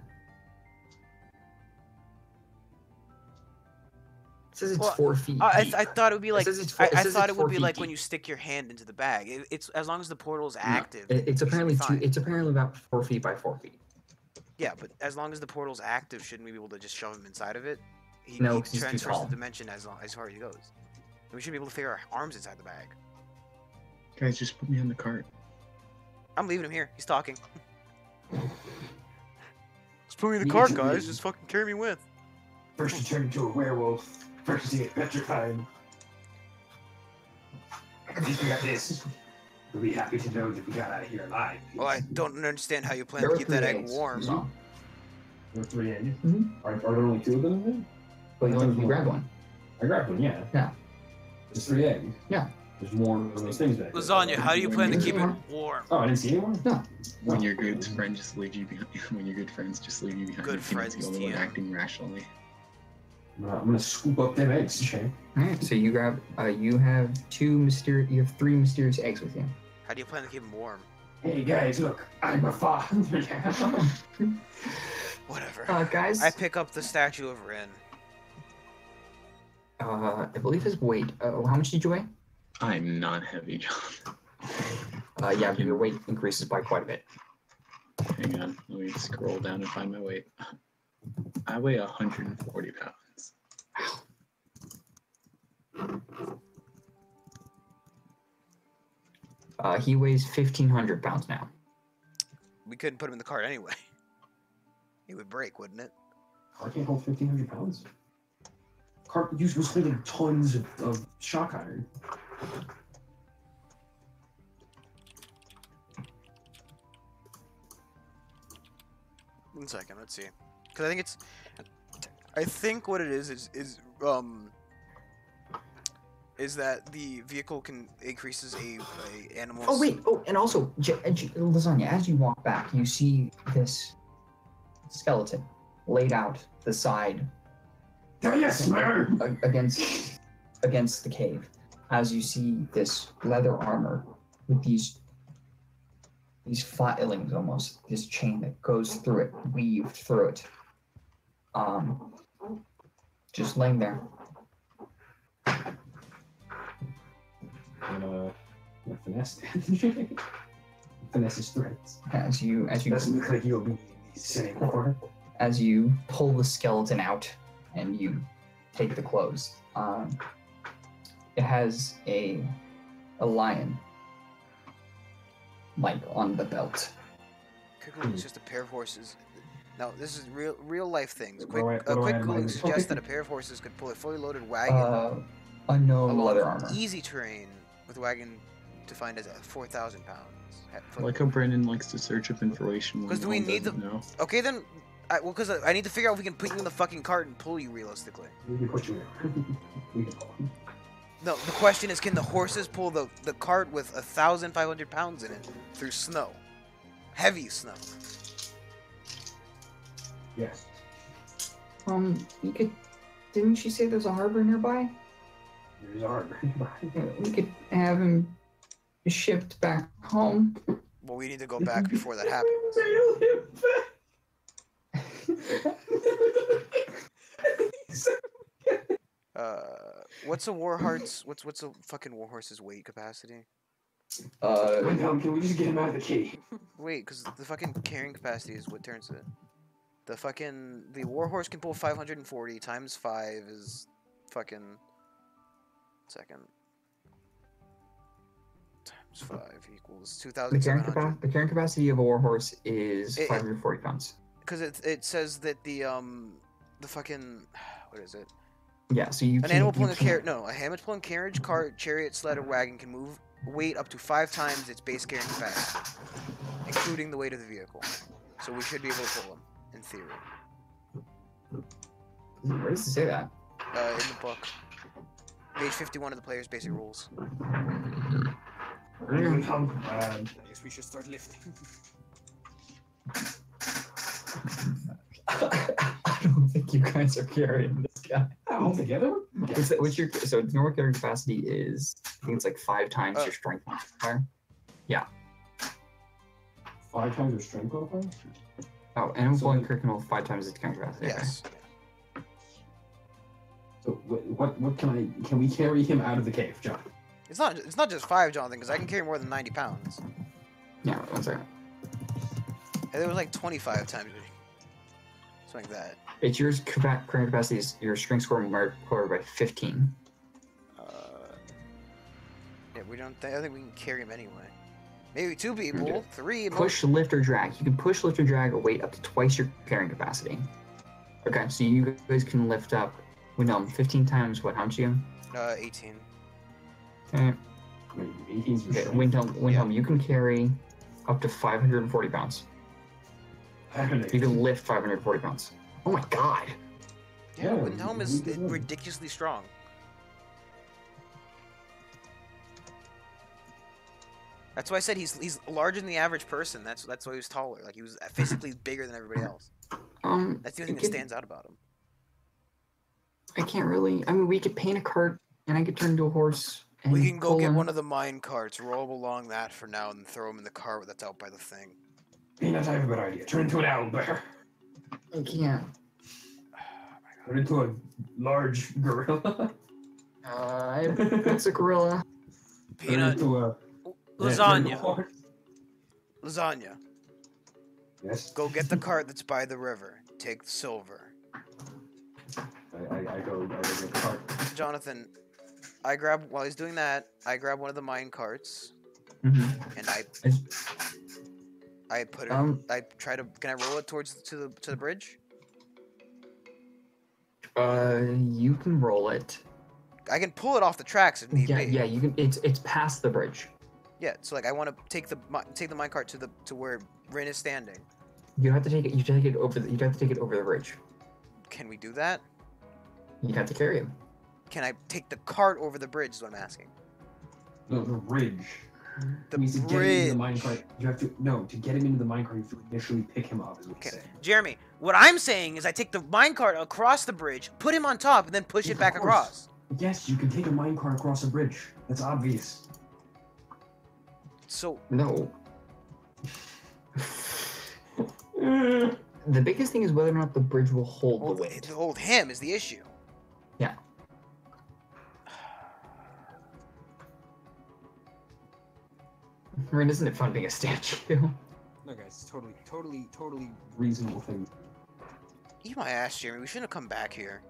says it's Well, 4 feet. I deep. thought it would be like says it's I it says thought it's it would 4 be feet like when deep. you stick your hand into the bag. It's as long as the portal's No, active. it's you should be apparently fine. it's apparently about 4 feet by 4 feet. Yeah, but as long as the portal's active, shouldn't we be able to just shove him inside of it? No, he 'cause he's too transfers tall. the dimension as far as he goes. We should be able to figure our arms inside the bag. Guys, just put me on the cart. I'm leaving him here. He's talking. Just put me in the You cart, should guys. be- Just fucking carry me with. First you turn into a werewolf. First you get petrified. At least we got this. We'll be happy to know that we got out of here alive. Well, I don't understand how you plan There to were keep 3 that egg eggs. warm. So, There were 3 eggs. Mhm. Are there only 2 of them then? but you grabbed one. I grabbed one, yeah. Yeah. There's 3 eggs. Yeah. There's more of those things back there. Lasagna, how do you plan to keep it Yeah. warm? Oh, I didn't see anyone? No. When your good friend just leave you behind. When your good friends just leave you behind. Good you can't friends, go the one TM. acting rationally. I'm gonna scoop up them eggs, Shay. All right. So you grab. You have 3 mysterious eggs with you. How do you plan to keep them warm? Hey guys, look, I'm a father. Whatever. Guys. I pick up the statue of Rin. I believe his weight. How much did you weigh? I'm not heavy, John. Yeah, but your weight increases by quite a bit. Hang on, let me scroll down and find my weight. I weigh 140 pounds. He weighs 1,500 pounds now. We couldn't put him in the cart anyway. It would break, wouldn't it? I can't hold 1,500 pounds. Carp was holding tons of shock iron. One second, let's see. Because I think what it is that the vehicle can increases a animal's. Oh wait. Oh, and also, Lasagna. As you walk back, you see this skeleton laid out the side Yes, man. against the cave. As you see this leather armor with these filings, almost this chain that goes through it, weaved through it. Just laying there. I'm gonna finesse. Finesse his threads. As you Doesn't look like you'll be these anymore. as you pull the skeleton out and you take the clothes. It has a lion like on the belt. Quick it's just a pair of horses. Now this is real life things. What do I Quick have in Googling my- suggests that a pair of horses could pull a fully loaded wagon Unknown along leather armor. easy terrain with a wagon defined as 4,000 pounds. I like how Brandon likes to search up information. when 'Cause do no we one need doesn't know. Okay then. Because I need to figure out if we can put you in the fucking cart and pull you realistically. We can put you in. We can pull him. No, the question is, can the horses pull the cart with 1,500 pounds in it through snow? Heavy snow. Yes. You could. Didn't she say there's a harbor nearby? There's a harbor. We could have him shipped back home. Well, we need to go back before that happens. What's a warhorse? What's a fucking warhorse's weight capacity? Can we just get him out of the cave? Wait, because the fucking carrying capacity is what turns it. The warhorse can pull 540 times 5 is fucking second times 5 equals 2,700. The carrying capacity of a warhorse is It- 540 pounds. Because it says that the fucking what is it? Yeah, so you An can't- animal you pulling a can't- a hammock pulling carriage, cart, chariot, sled, or wagon can move weight up to 5 times its base carrying capacity, including the weight of the vehicle. So we should be able to pull them, in theory. Where does it say that? In the book, page 51 of the player's basic rules. I guess we should start lifting. I don't think you guys are carrying this guy. All together? What's your so normal carrying capacity is I think it's like 5 times your strength modifier. 5 times your strength modifier? Oh, animal bowling criminal 5 times its carrying capacity. Yes. So what can we carry him out of the cave, John? It's not just 5, Jonathan, because I can carry more than 90 pounds. Okay. Yeah, 1 second. And it was like 25 times. Something like that. It's your carrying capacity is your strength score multiplied by 15. Yeah, we don't. I think we can carry him anyway. Maybe 2 people, 3. Push, lift, or drag. You can push, lift, or drag a weight up to twice your carrying capacity. Okay, so you guys can lift up. Well, no, 15 times what? How much again? 18. Okay. 18's Okay, Windhelm, you can carry up to 540 pounds. You can lift 540 pounds. Oh my god. Yeah, Windhelm is ridiculously strong. That's why I said he's larger than the average person. That's why he was taller. Like he was physically bigger than everybody else. That's the only thing that stands out about him. I can't really. I mean, we could paint a cart, and I could turn into a horse. And We can go get pull one of the mine carts, roll along that for now, and throw him in the cart that's out by the thing. Peanut, I have a good idea. Turn into an owlbear. I can't. Turn into a large gorilla. It's a gorilla. Turn Peanut, into a lasagna, lasagna. Yes. Go get the cart that's by the river. Take the silver. I go get the cart. Jonathan, while he's doing that, I grab one of the mine carts, Mm-hmm. and I put it. Can I roll it towards to the bridge? You can roll it. I can pull it off the tracks if need be. Yeah, you can. It's past the bridge. Yeah, so like I want to take the minecart to where Rin is standing. You have to take it. You take it over. You have to take it over the bridge. Can we do that? You have to carry him. Can I take the cart over the bridge? Is what I'm asking. No, the bridge. The means to get him bridge. into the minecart, you have to get him into the minecart, you have to initially pick him up. Is what Okay, he's saying. Jeremy. What I'm saying is I take the minecart across the bridge, put him on top, and then push it Of back course. across. Yes, you can take a minecart across a bridge. That's obvious. So No. The biggest thing is whether or not the bridge will hold the weight. to hold him is the issue. Yeah. Rin, isn't it fun being a statue? No, guys, totally. Reasonable thing. Eat my ass, Jeremy. We shouldn't have come back here.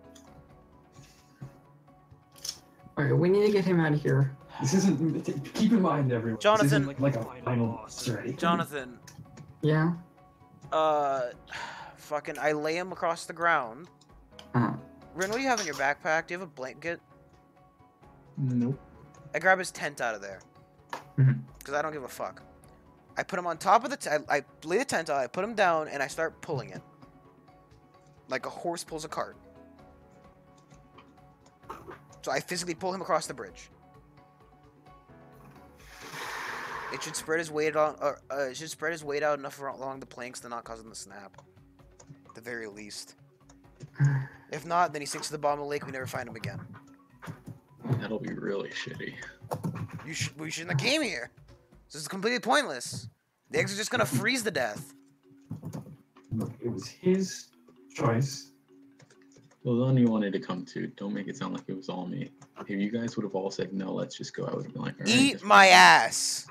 Alright, we need to get him out of here. This isn't. Keep in mind, everyone. Jonathan. This isn't like a final boss already. Jonathan, Yeah? fucking, I lay him across the ground. Rin, what do you have in your backpack? Do you have a blanket? Nope. I grab his tent out of there. Mhm. Because I don't give a fuck. I put him on top of the tent. I lay the tent out, I put him down, and I start pulling it. Like a horse pulls a cart. So I physically pull him across the bridge. It should spread his weight out. It should spread his weight out enough along the planks to not cause him to snap. At the very least. If not, then he sinks to the bottom of the lake. We never find him again. That'll be really shitty. We shouldn't have came here. This is completely pointless. The eggs are just gonna freeze to death. Look, it was his choice. Well, the one you wanted to come to. Don't make it sound like it was all me. If you guys would have all said no, let's just go, I would have been like, all right. Eat my ass.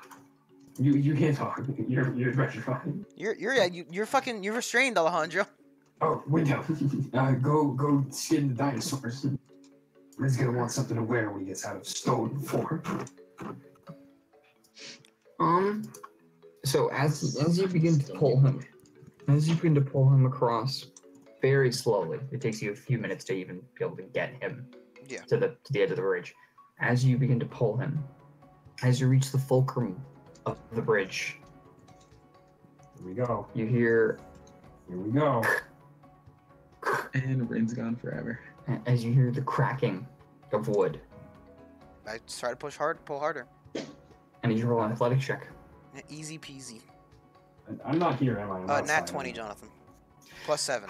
You can't talk. You're petrified. You're restrained, Alejandro. Oh, window. Go skin the dinosaurs. He's gonna want something to wear when he gets out of stone form. So as you begin to pull him across very slowly, it takes you a few minutes to even be able to get him to the edge of the bridge. As you begin to pull him, as you reach the fulcrum of the bridge, Here we go. you hear Here we go. And Rin's gone forever. as you hear the cracking of wood. I try to pull harder. And you roll an athletics check. Easy peasy. I'm not here, am I? I'm Nat outside. 20, Jonathan. +7.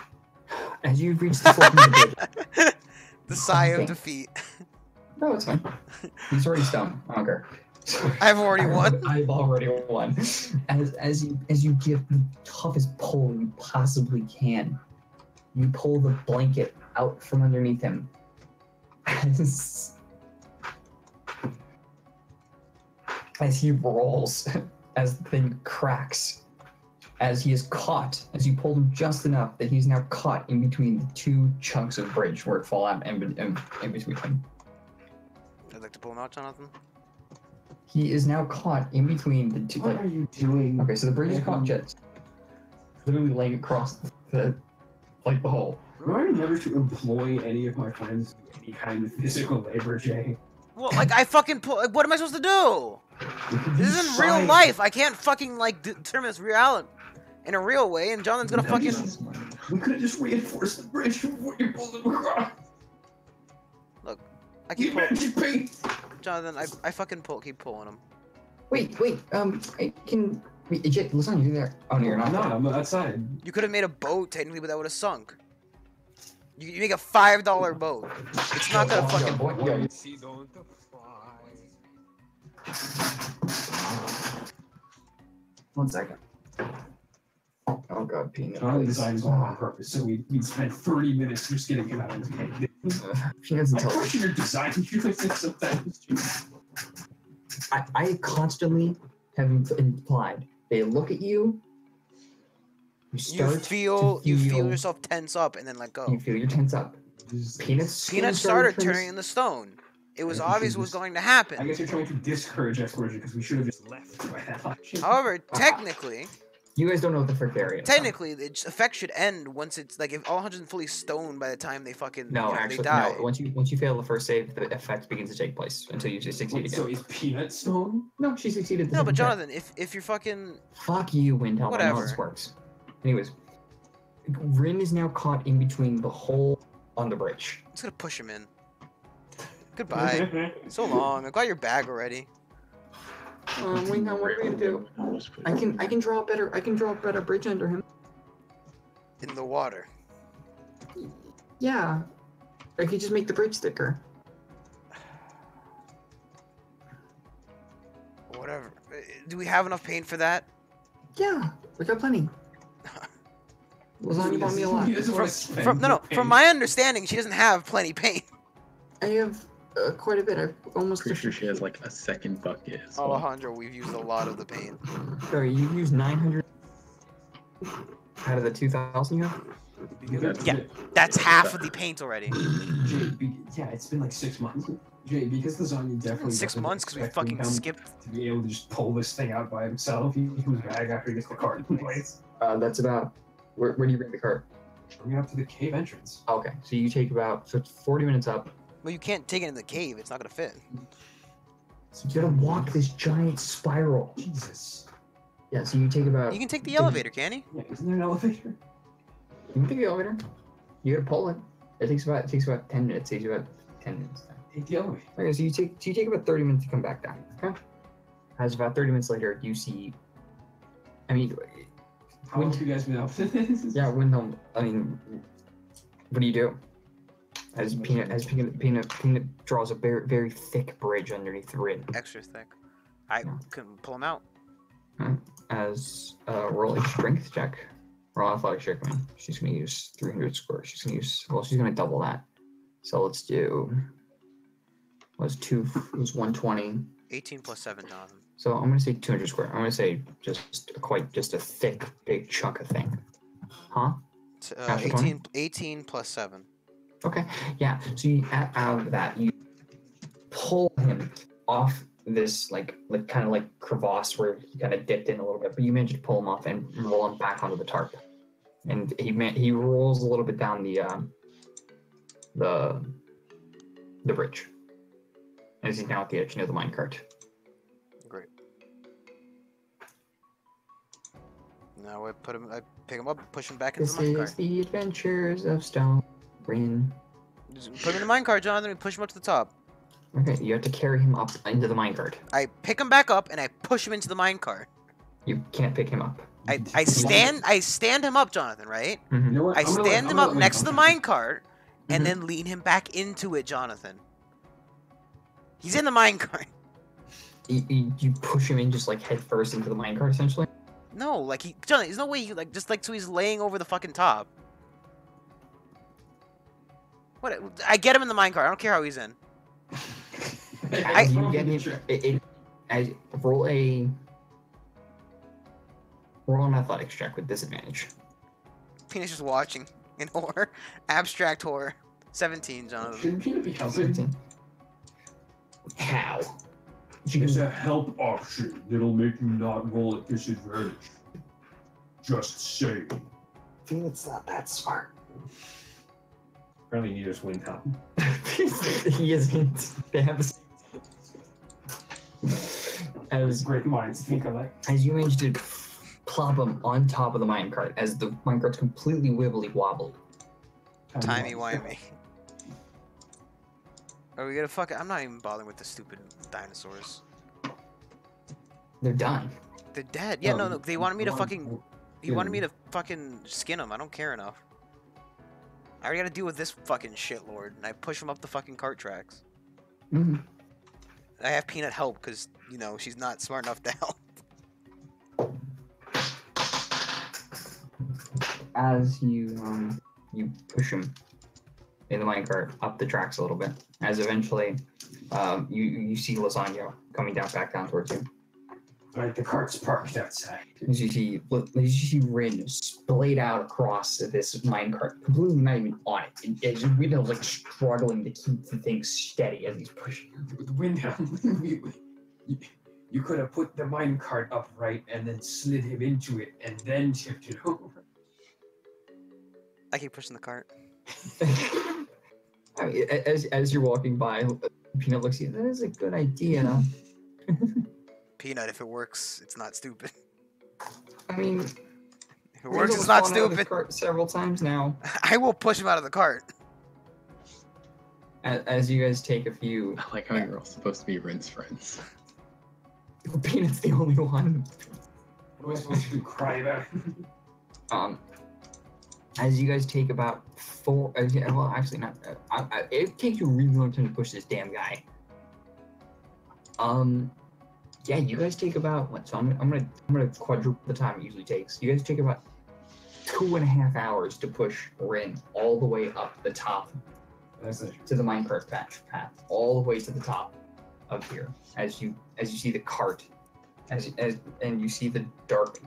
As you reach the fulcrum of the bridge, The sigh of Okay. defeat. No, it's fine. He's already stoned. I don't care. I've already won. I've already won. As you give the toughest pull you possibly can, you pull the blanket out from underneath him. As he rolls, as the thing cracks, as he is caught, as you pulled him just enough that he's now caught in between the two chunks of bridge where it fall out in between them. I'd like to pull him out, Jonathan. He is now caught in between the two. What are you doing? Okay, so the bridge is caught just literally laying across the hole. Remember never to employ any of my friends to do any kind of physical labor, Jay. Well, like I fucking pull. Like, what am I supposed to do? This isn't real life. I can't fucking like determine this reality in a real way, and Jonathan's gonna fucking. We could have just reinforced the bridge before you pulled him across. I keep You pulling. mentioned pain. Jonathan, I fucking keep pulling him. Wait, I can. Wait, Jake, listen, you're there. Oh, no, you're not. No, I'm outside. You could have made a boat technically, but that would have sunk. You make a $5 boat. It's not gonna fucking. Boy, See, don't fly. 1 second. Oh god, peanut. Charlie designed this all on purpose, so we'd spend 30 minutes just getting him out of the cave. Peanut's I intelligent. question your design choices sometimes. I constantly have implied they look at you. You start You to feel yourself tense up and then let go. You feel your tense up. Peanut's Peanut started turning into stone. It was Yeah, obvious because what was this- going to I happen. guess you're trying to discourage exploration because we should have just left by that option. However, technically, You guys don't know what the frick area is. technically, the effect should end once it's like if all 100 fully stoned by the time they fucking No, you know, actually, they die. no. Once you fail the first save, the effect begins to take place until you succeed Wait, so again. is Peanut stone? No, she succeeded. The No, but second try. Jonathan, if you're fucking Fuck you, Windhelm. I know Whatever. this works. Anyways, Rin is now caught in between the hole on the bridge. I'm just gonna push him in. Goodbye. So long. I got your bag already. Windhelm, what are we gonna do? I can draw a better bridge under him. In the water. Yeah, I could just make the bridge thicker. Whatever. Do we have enough paint for that? Yeah, we got plenty. Lasagna bought me a lot. He doesn't want to spend From the from paint. my understanding, she doesn't have plenty paint. I have quite a bit. I've almost. Pretty sure she has like a second bucket. as well. Alejandro, we've used a lot of the paint. Sorry, you used 900 out of the 2,000 you have. Because- Yeah. That's half of the paint already. Jay, yeah, it's been like 6 months. Jay, because Lasagna definitely 6 doesn't months because we expect fucking him skipped. to be able to just pull this thing out by himself. He comes back after he gets the cart in place. That's about. Where do you bring the cart? Bring it up to the cave entrance. Okay, so you take about 40 minutes up. Well, you can't take it in the cave. It's not gonna fit. So you gotta walk this giant spiral. Jesus. Yeah, so you take about. You can take the elevator, can you? Yeah, isn't there an elevator? You can take the elevator. You gotta pull it. It takes about 10 minutes. It takes about 10 minutes. Take the elevator. Okay, so you take about 30 minutes to come back down. Okay. As about 30 minutes later, you see. I mean, How long have you guys been up to this? yeah, Windhelm. I mean, what do you do? Peanut draws a very, very thick bridge underneath Rin. Extra thick. I Yeah. couldn't pull him out. As roll a strength check. Roll an athletics check. I mean, she's gonna use 300 score. She's gonna double that. So let's do. It was 120. 18 plus 7, Jonathan. So I'm gonna say 200 square. I'm gonna say just a thick, big chunk of thing. Huh? After 20? 18 plus 7. Okay. Yeah. So you out of that, you pull him off this like kind of like crevasse where he kind of dipped in a little bit, but you managed to pull him off and roll him back onto the tarp. And he rolls a little bit down the bridge. As he's now at the edge near the minecart. Great. Now I pick him up, push him back into This the is minecart. the adventures of Stone Rin. Just put him in the minecart, Jonathan, and push him up to the top. Okay, you have to carry him up into the minecart. I pick him back up and I push him into the minecart. You can't pick him up. I stand him up, Jonathan, right? Mhm. You know what? I I'm gonna stand let- him I'm up gonna next to the let minecart, and Mhm. then lean him back into it, Jonathan. He's in the minecart. You push him in just like head first into the minecart, essentially. No, like Jonathan, there's no way you so he's laying over the fucking top. What? I get him in the minecart. I don't care how he's in. As you get him, as roll an athletics check with disadvantage. Peanut's just watching in horror, abstract horror. 17, Jonathan. Shouldn't Peanut be helping? 17. How? There's a help option that'll make you not roll at disadvantage. Just saying. Peanut's not that smart. Apparently neither is Windhelm. He isn't. They have the same. As Great minds think alike. you manage to plop him on top of the minecart, as the minecart's completely wibbly wobbly. Timey-wimey. Are we gonna fuck it? I'm not even bothering with the stupid dinosaurs. They're done. They're dead. Yeah, no, Um, they wanted me to one- fucking... He wanted me to fucking skin them. I don't care enough. I already gotta deal with this fucking shitlord, and I push him up the fucking cart tracks. Mhm. I have Peanut help, because, you know, she's not smart enough to help. As you push him in the minecart up the tracks a little bit, as eventually you see Lasagna coming back down towards you. Right, the cart's parked outside. As you see Rin splayed out across this minecart, completely not even on it. As Windhelm's like struggling to keep the thing steady as he's pushing. With Windhelm, you could have put the minecart upright and then slid him into it and then tipped it over. I keep pushing the cart. I mean, as you're walking by, Peanut looks at you. That is a good idea. Peanut, if it works, it's not stupid. I mean, If it works, it's not stupid. Several times now. I will push him out of the cart. As you guys take a few, I like how you're all supposed to be Rin's friends. Peanut's the only one. What am I supposed to do? Cry about it? As you guys take about 4, well, actually not. It takes you a really long time to push this damn guy. Yeah, you guys take about what? So I'm gonna quadruple the time it usually takes. You guys take about 2.5 hours to push Rin all the way up the top to the minecart path, all the way to the top of here. As you see the cart, and you see the dark,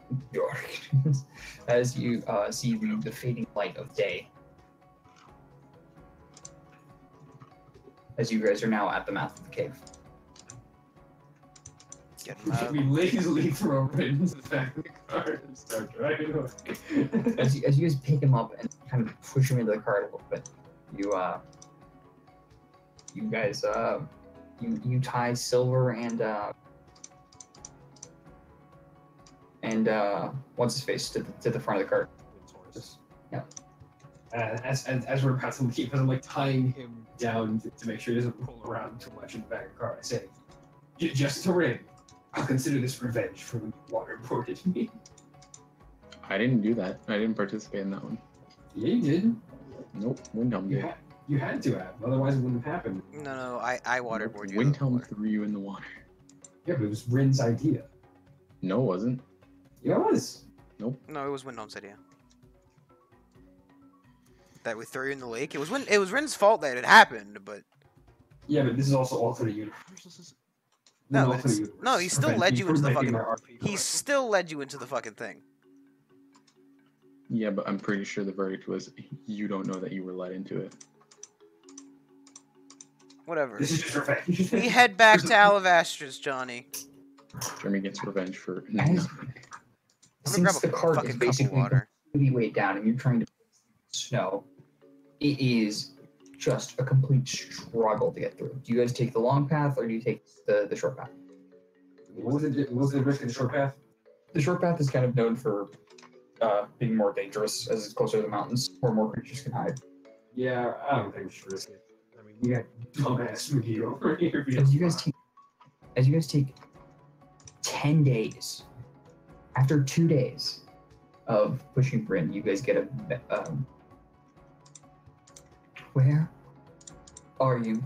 as you see the fading light of day. As you guys are now at the mouth of the cave. We lazily throw Rin into the back of the cart and start driving away. As you guys pick him up and kind of push him into the cart a little bit, you guys you tie Silver and what's his face to the front of the cart. Yeah. As we're about to leave, as I'm like tying him down to make sure he doesn't roll around too much in the back of the car, I say, just to Rin, I'll consider this revenge for when you waterboarded me. I didn't do that. I didn't participate in that one. Yeah, you did. Nope, Windhelm did. You had to have, otherwise it wouldn't have happened. No, I waterboard you. Windhelm threw you in the water. Yeah, but it was Rin's idea. No, it wasn't. Yeah, it was. No, it was Windhelm's idea. That we threw you in the lake. It was Rin's fault that it happened, but Yeah, but this is also alternate universe. No, alternate it's- universe. no, he still Prevent led me you from into the making fucking- my RP he still led you into the fucking thing. Yeah, but I'm pretty sure the verdict was you don't know that you were led into it. Whatever. This is just revenge. We head back to Alavastras, Johnny. Jeremy gets revenge for As- I'm gonna Since grab the a cart is fucking cup of basically water. completely weighed down and you're trying to snow, it is just a complete struggle to get through. Do you guys take the long path or do you take the short path? What was the risk in the short path? The short path is kind of known for being more dangerous as it's closer to the mountains where more creatures can hide. Yeah, I don't think we should risk it. I mean, we got dumbass McGee over here. As you guys take 10 days, after 2 days of pushing Bryn, you guys get a Where are you?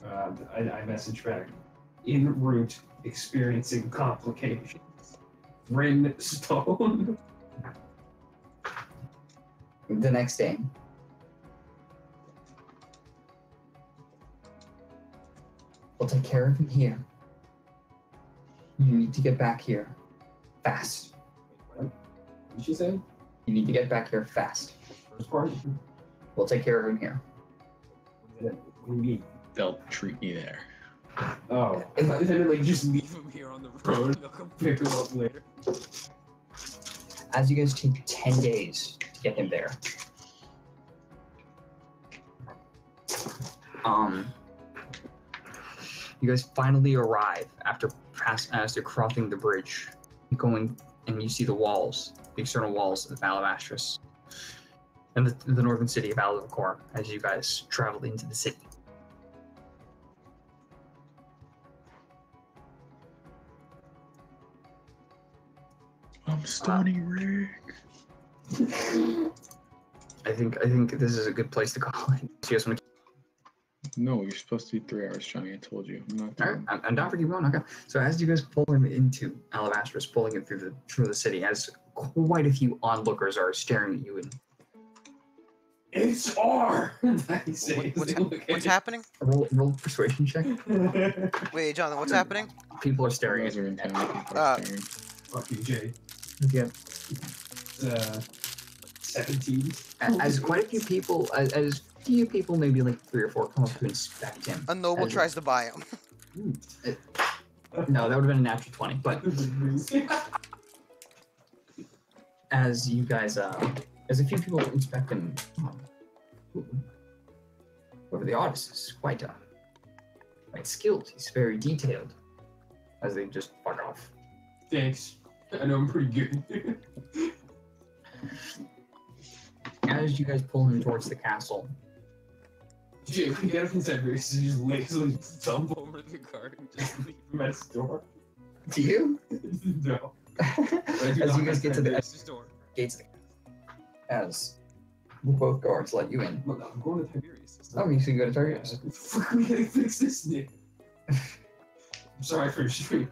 I message back. En route, experiencing complications. Rin Stone. The next day. We'll take care of him here. You need to get back here. Fast. What did she say? You need to get back here fast. First part? We'll take care of him here. What do you mean? They'll treat me there. Oh, and then like just leave him here on the road. They'll come pick him up later. As you guys take 10 days to get him there. You guys finally arrive after crossing the bridge, going, and you see the walls, the external walls of Alabastris, and the northern city of Aldovkor as you guys travel into the city. I'm stunning Rick. I think this is a good place to call it. So you guys want to No, you're supposed to be 3 hours, Johnny. I told you. I'm not. All right, I'm down for keep going. Okay. So as you guys pull him into Alabastris, pulling him through the city, as quite a few onlookers are staring at you and It's R. I say, What's happening? roll persuasion check. Wait, Jonathan, what's happening? People are staring Guys at are you. in town. People Uh, are staring. Fuck you, Jay. Yeah. 17. As quite a few people, as few people, maybe like 3 or 4, come up to inspect him. A noble As- tries to buy him. No, that would have been a natural 20. But as you guys, as a few people inspect him, whoever the artist is, quite skilled. He's very detailed. As they just fuck off. Thanks. I know I'm pretty good. As you guys pull him towards the castle, Jay, we get up inside races and just lazily dump over the cart and just leave him at his door. do you? No. As you guys get to the Tiberius' door. gates of the castle, as both guards let you in. Well, no, I'm going to Tiberius. Oh, you can go to Tiberius. Fuck, we gotta fix this nigga. I'm sorry for your stream.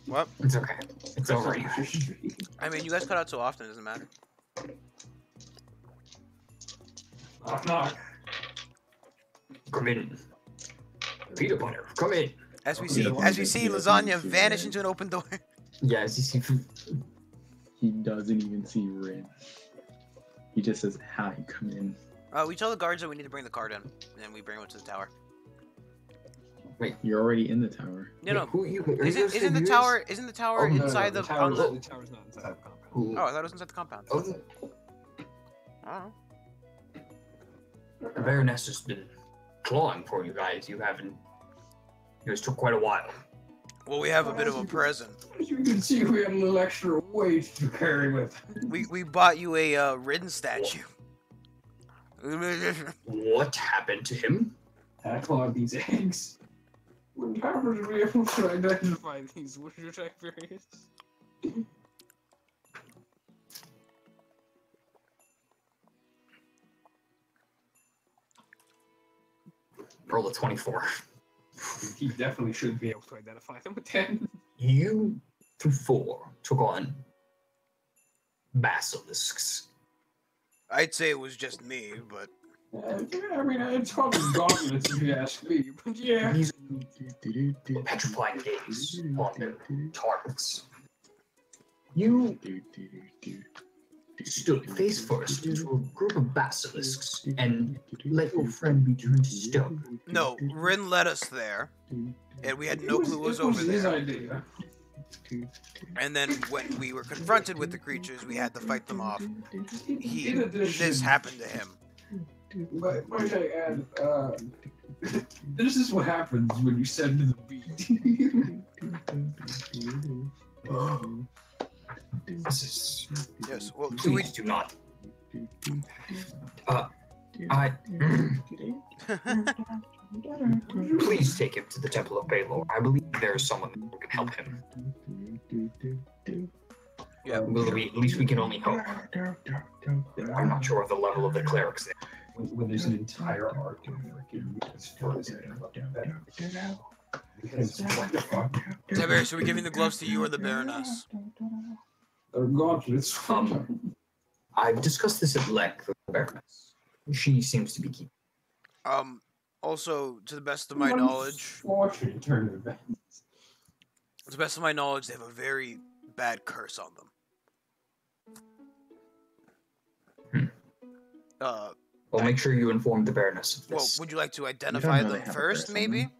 What? It's okay. It's over. Sorry for your stream. I mean, you guys cut out so often, it doesn't matter. Knock, knock. Come in. Peanut butter. Come in. As we Yeah, see, the as we one see that lasagna doesn't vanish see into an open door. Yes, you see. He doesn't even see Rin. He just says, "Hi, come in." We tell the guards that we need to bring the cart in, and then we bring him to the tower. You're already in the tower. No, Who you? isn't the tower? Isn't the tower Oh, no, inside the the? tower- On the the tower's not inside the compound. Who? oh, I thought it was inside the compound. Oh, I don't know. the Baroness has been clawing for you guys. You haven't. It was took quite a while. Well, we have a bit of a present. As you can see, we had a little extra weight to carry with. We bought you a Ridden statue. What happened to him? I clawed these eggs. What happens to be able to identify these? What's your Tiberius? Roll a 24. He definitely should be able to identify them with 10. You 4 took on basilisks. I'd say it was just me, but I mean, it's probably gauntlets if you ask me, but yeah. These were petrifying gaze upon their targets. You stood face first into a group of basilisks and let your friend be turned to stone. no, Rin led us there, and we had no clue what was It over his there. idea. And then when we were confronted with the creatures, we had to fight them off. In addition, This happened to him. But might I add, this is what happens when you send the beat. This is. Yes. Well, do we? Please do not. Please take him to the Temple of Baelor. I believe there is someone who can help him. Yeah. Well, at least we can only hope. I'm not sure of the level of the clerics there. When there's an entire arc of freaking because what the fuck? Tiberius, are we giving the gloves to you or the Baroness? They're gauntlets. I've discussed this at length with the Baroness. She seems to be keeping. Also, to the best of my knowledge, Fortunate turn of events. to the best of my knowledge, they have a very bad curse on them. Well, make sure you inform the Baroness of Well, this. would you like to identify really them have a first, curse on maybe? them.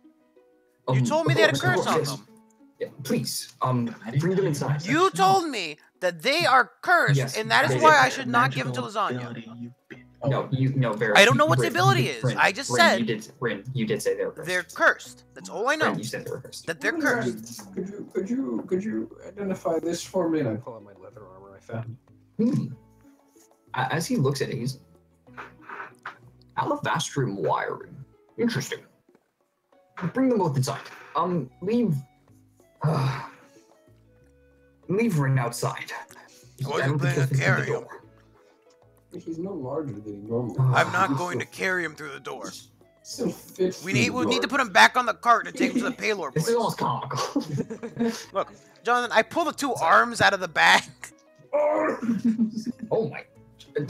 You told me they had a of course, curse on yes. them. Yeah, please, bring them inside. You told me that they are cursed, Yes, and that is they why did. I should not give them to lasagna. No, Baroness. I don't know what the Rin, ability is. Rin, I just Rin, said you did say they were cursed. they're cursed. That's all I know. Rin, you said they were cursed. That they're cursed. Could you identify this for me? And I pull out my leather armor I found. As he looks at it, he's Alabastrum wiring. Interesting. Bring them both inside. Leave Rin outside. I wasn't don't think planning he'll on fit through the carrying him. door. He's no larger than he normally. I'm not going to carry him through the door. Still fit We need to put him back on the cart and take him to the payload This is place. almost comical. Look, Jonathan, I pull the two arms out of the bag. Oh my! You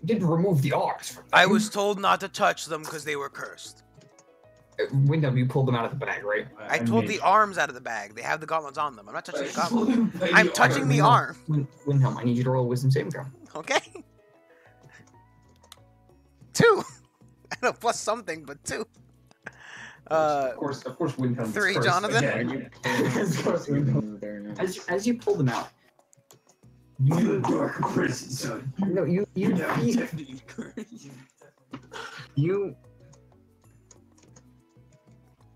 didn't remove the arms from them. I was told not to touch them because they were cursed. Wyndham, you pulled them out of the bag, right? I pulled the arms out of the bag. They have the gauntlets on them. I'm not touching the gauntlets. I'm touching the arm. Wyndham, I need you to roll a wisdom saving throw. Okay. 2. I know plus something, but 2. Of course, Windhelm. 3, first. Jonathan. Again. As you pull them out, you Dark prison, son. no you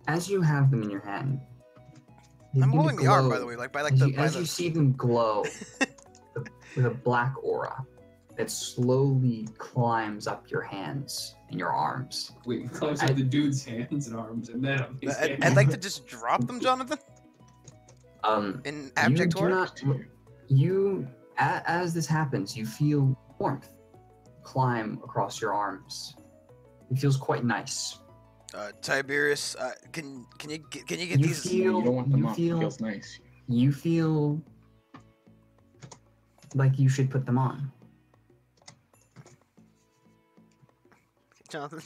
as you have them in your hand. they I'm begin to holding the arm, by glow. the way, like by like As the. you, By as you the see them glow with a black aura that slowly climbs up your hands and your arms. Wait, he climbs up the dude's hands and arms, and then on his hands. I'd like to just drop them, Jonathan. In abject you do horror. not. You, as this happens, you feel warmth climb across your arms. It feels quite nice. Tiberius, can you get You these? feel- You don't want them you up. feel- It feels nice. You feel like you should put them on. Jonathan,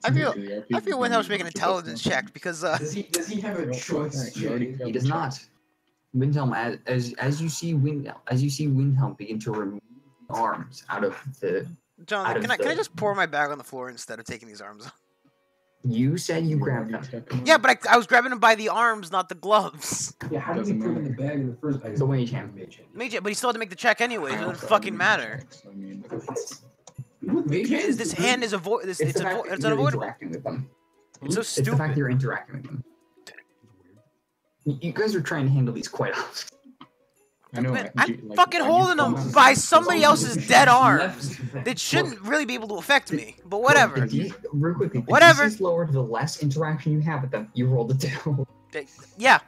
I feel Windhelm's making an intelligence check because Does he have a choice? Jay? He does not. Windhelm, as you see Windhelm begin to remove arms out of the. Jonathan, out can I of just pour my bag on the floor instead of taking these arms off? You said you grabbed them. Yeah, but I was grabbing them by the arms, not the gloves. Yeah, how did he put him in the bag in the first place? The mage hand. Mage, but he still had to make the check anyway. It doesn't fucking matter. Is this hand is avoid? It's the fact that it's you're unavoidable. interacting with them. It's so It's the fact that stupid. you're interacting with them. You guys are trying to handle these quite often. I know. Man, I think I'm you, like, fucking when you holding pull them them by out, somebody it's else's almost- dead arms. That shouldn't really be able to affect me. But whatever. Real quickly, the Whatever. DC is lower, the less interaction you have with them. You rolled a 2. Yeah.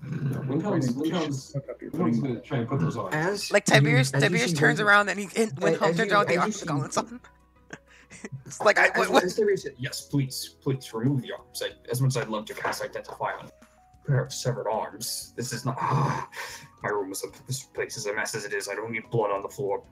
Windhelm's gonna try and put those on. As Like you- Tiberius, as you Tiberius see turns Windhelm- around and Windhelm as turns you- around with the as you arms see- gauntlets on. It's like as, what? as Tiberius said, yes, please remove the arms. As much as I'd love to cast Identify on pair of severed arms, this is not. My room is this place is a mess as it is. I don't need blood on the floor.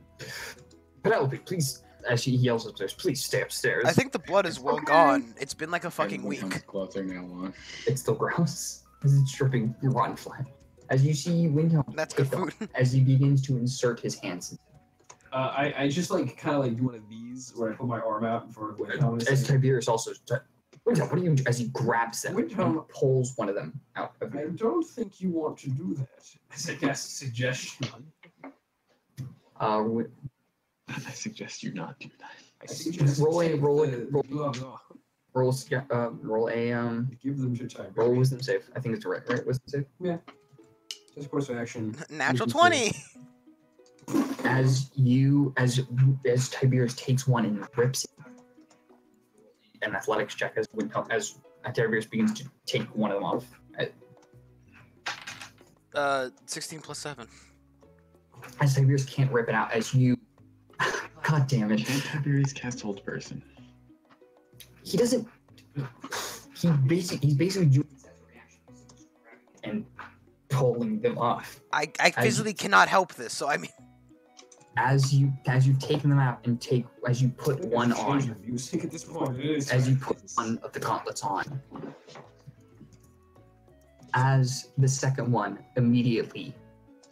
Penelope, please. As she yells upstairs, please stay upstairs. I think the blood is well Okay. gone. It's been like a fucking and Windhelm's week. gloves are now on. It's still gross. As it's dripping rotten flesh. As you see Windhelm That's good take them, food. as he begins to insert his hands into I just like kind of like do one of these where I put my arm out in front of Windhelm. as Tiberius also. Windhelm, what do you do? As he grabs them Windhelm- and pulls one of them out of I you. don't think you want to do that. As I cast suggestion. I suggest you not do that. I suggest Roll a- take roll a- the roll- gloves off. roll a Give them to time. roll a wisdom save. I think it's right, wisdom save. Just course of action. Natural You can 20. As Tiberius takes one and rips it. An athletics check as Tiberius begins to take one of them off. 16 plus 7. as Tiberius can't rip it out, as you, God damn it, Can't Tiberius cast Hold Person? he doesn't. He's basically doing and pulling them off. I physically cannot help this, so I mean. As you've taken them out and as you put one on, At this point, it is as you put one of the gauntlets on, as the second one immediately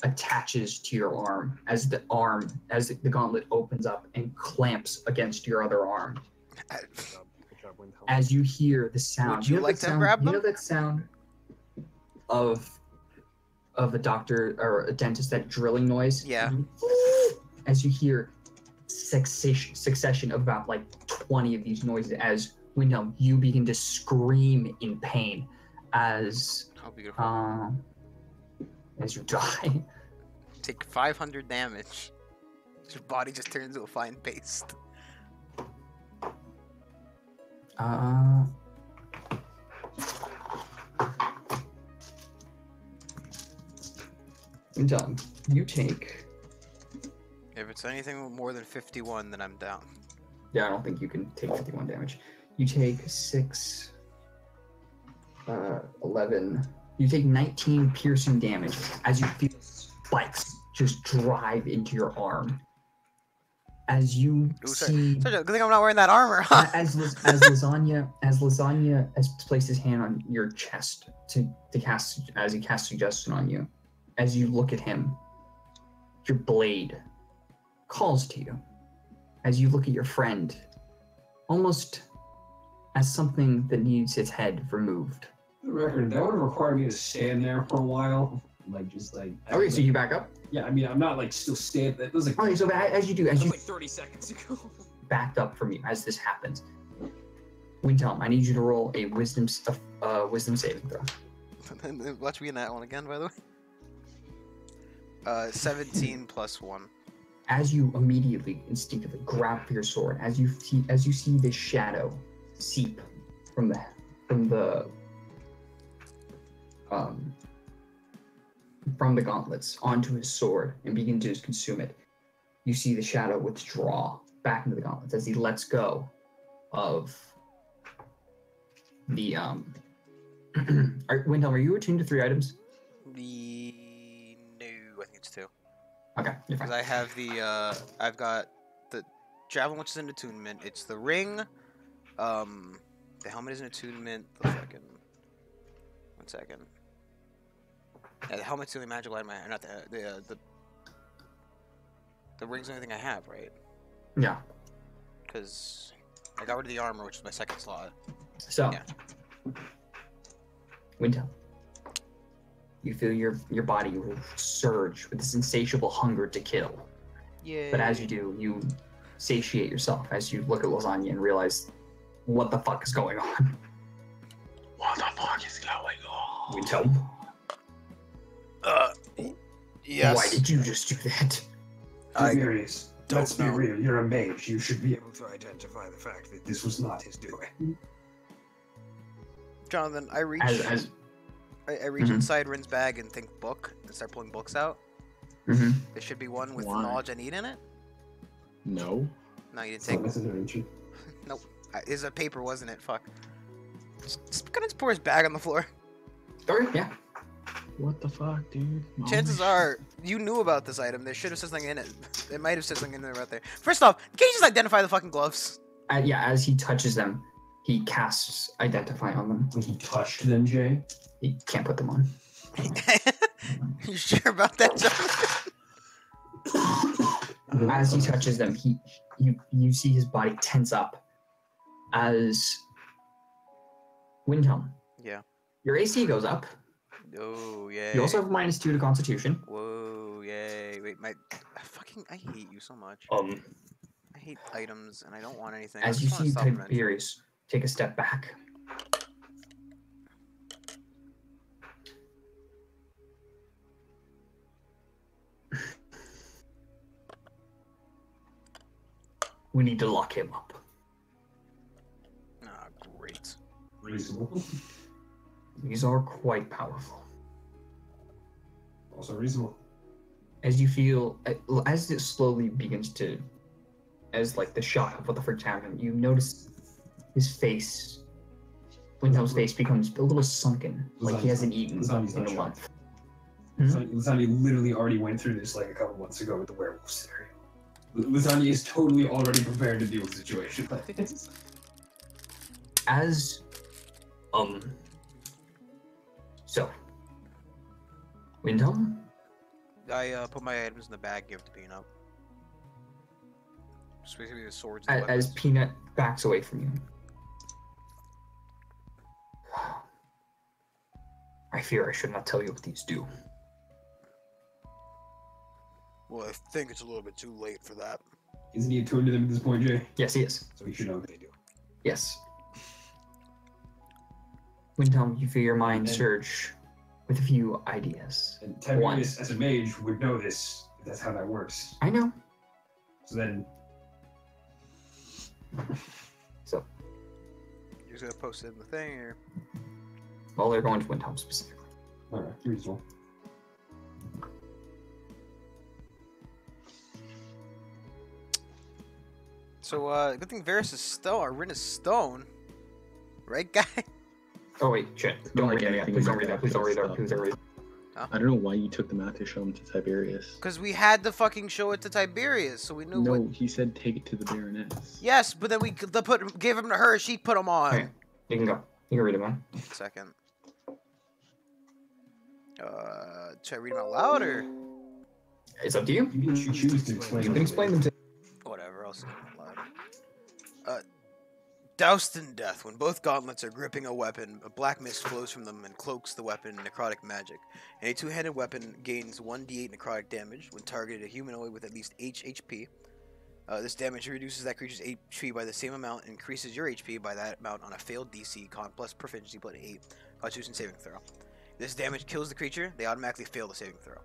attaches to your arm, as the gauntlet opens up and clamps against your other arm. Good job, Windhelm. As you hear the sound, Would you like to grab You them? know that sound of a doctor or a dentist, that drilling noise? Yeah. As you hear succession of about like 20 of these noises, as Windhelm, you begin to scream in pain as How beautiful. as you die. Take 500 damage. Your body just turns into a fine paste. Windhelm, you take. If it's anything more than 51, then I'm down. Yeah, I don't think you can take 51 damage. You take 6, 11. You take 19 piercing damage as you feel spikes just drive into your arm. As you Ooh, sorry. see, Good thing I'm not wearing that armor. as Lasagna has placed his hand on your chest to cast, as he casts suggestion on you. As you look at him, your blade calls to you. As you look at your friend, almost as something that needs its head removed. For the record, that would have required me to stand there for a while. Okay, so you back up? Yeah, I mean, I'm not like still standing. It was like. Okay, so as you do, as That you was like 30 seconds ago. backed up from you, as this happens, Windhelm, I need you to roll a wisdom saving throw. Watch me in that one again, by the way. 17 plus 1. As you immediately, instinctively grab for your sword, as you see this shadow seep from the gauntlets onto his sword and begin to consume it, you see the shadow withdraw back into the gauntlets as he lets go of the Windhelm, are you attuned to 3 items? No, I think it's 2. Okay, you're Because fine. I have I've got the javelin, which is an attunement. It's the ring. The helmet is an attunement. The fucking. 1 second. Yeah, the helmet's the only magical item I have. Not the ring's the only thing I have, right? Yeah. Because I got rid of the armor, which is my second slot. So, Yeah. Windhelm, you feel your body will surge with this insatiable hunger to kill. Yeah. But as you do, you satiate yourself as you look at Lasagna and realize what the fuck is going on. What the fuck is going on? Windhelm, Yes. why did you just do that? Tiberius, don't let's be know. real. You're a mage. You should be able to identify the fact that this was not his doing. Jonathan, I reach. As I reach Mhm. inside Rin's bag and think book and start pulling books out. mhm. There should be one with the Why? knowledge I need in it. No. No, you didn't Take take. this intervention. It's a paper, wasn't it? Fuck. Just gonna pour his bag on the floor. Okay, yeah. What the fuck, dude? Chances are you knew about this item. There should have said something in it. It might have said something in there right there. First off, can you just identify the fucking gloves? Yeah, as he touches them, he casts Identify on them. When he touched them, Jay. He can't put them on. You sure about that, Jonathan? As he touches them, you see his body tense up. As Windhelm, Yeah. your AC goes up. Oh yay. You also have -2 to Constitution. Whoa yay. Wait, I hate you so much. I hate items and I don't want anything. I As just you wanna see stop them in. Tiberius take a step back. We need to lock him up. Ah, great. Reasonable. These are quite powerful. Also reasonable. as you feel, as it slowly begins to, as like the shot of what the frick happened, you notice his face, Windhelm's face becomes a little sunken, like he hasn't eaten in a month. Lasagna literally already went through this like a couple months ago with the werewolf scenario. Lasagna is totally already prepared to deal with the situation like this. As, so, Windhelm? I put my items in the bag, give it to Peanut. Specifically the swords and As weapons. Peanut backs away from you. I fear I should not tell you what these do. Well, I think it's a little bit too late for that. Isn't he attuned to them at this point, Jay? Yes, he is. So he should know what they do. Yes. Windhelm, you feel your mind And- surge with a few ideas. And Tiberius, as a mage, would know this. If that's how that works. I know. So then, So, You're just gonna post it in the thing, or well, they're going to Windhelm specifically. alright, reasonable. so? Good thing Varys is stone, or Rin is stone, right, guy? Oh wait, shit. Don't read that yet. anything Please don't about read that. Please don't read that. Please don't read that. I don't know why you took the math to show him to Tiberius. Because we had to fucking show it to Tiberius, so we knew No, what. he said take it to the Baroness. Yes, but then we gave him to her. She put him on. Okay, you can go. You can read them, man. Second. Should I read them out loud or It's up to you. You can choose to explain. You can explain them to. whatever? I'll say them out loud. Doused in death, when both gauntlets are gripping a weapon, a black mist flows from them and cloaks the weapon in necrotic magic. And a two-handed weapon gains 1d8 necrotic damage when targeted a humanoid with at least H HP. This damage reduces that creature's HP by the same amount and increases your HP by that amount on a failed DC con plus proficiency plus 8 Constitution saving throw. If this damage kills the creature, they automatically fail the saving throw.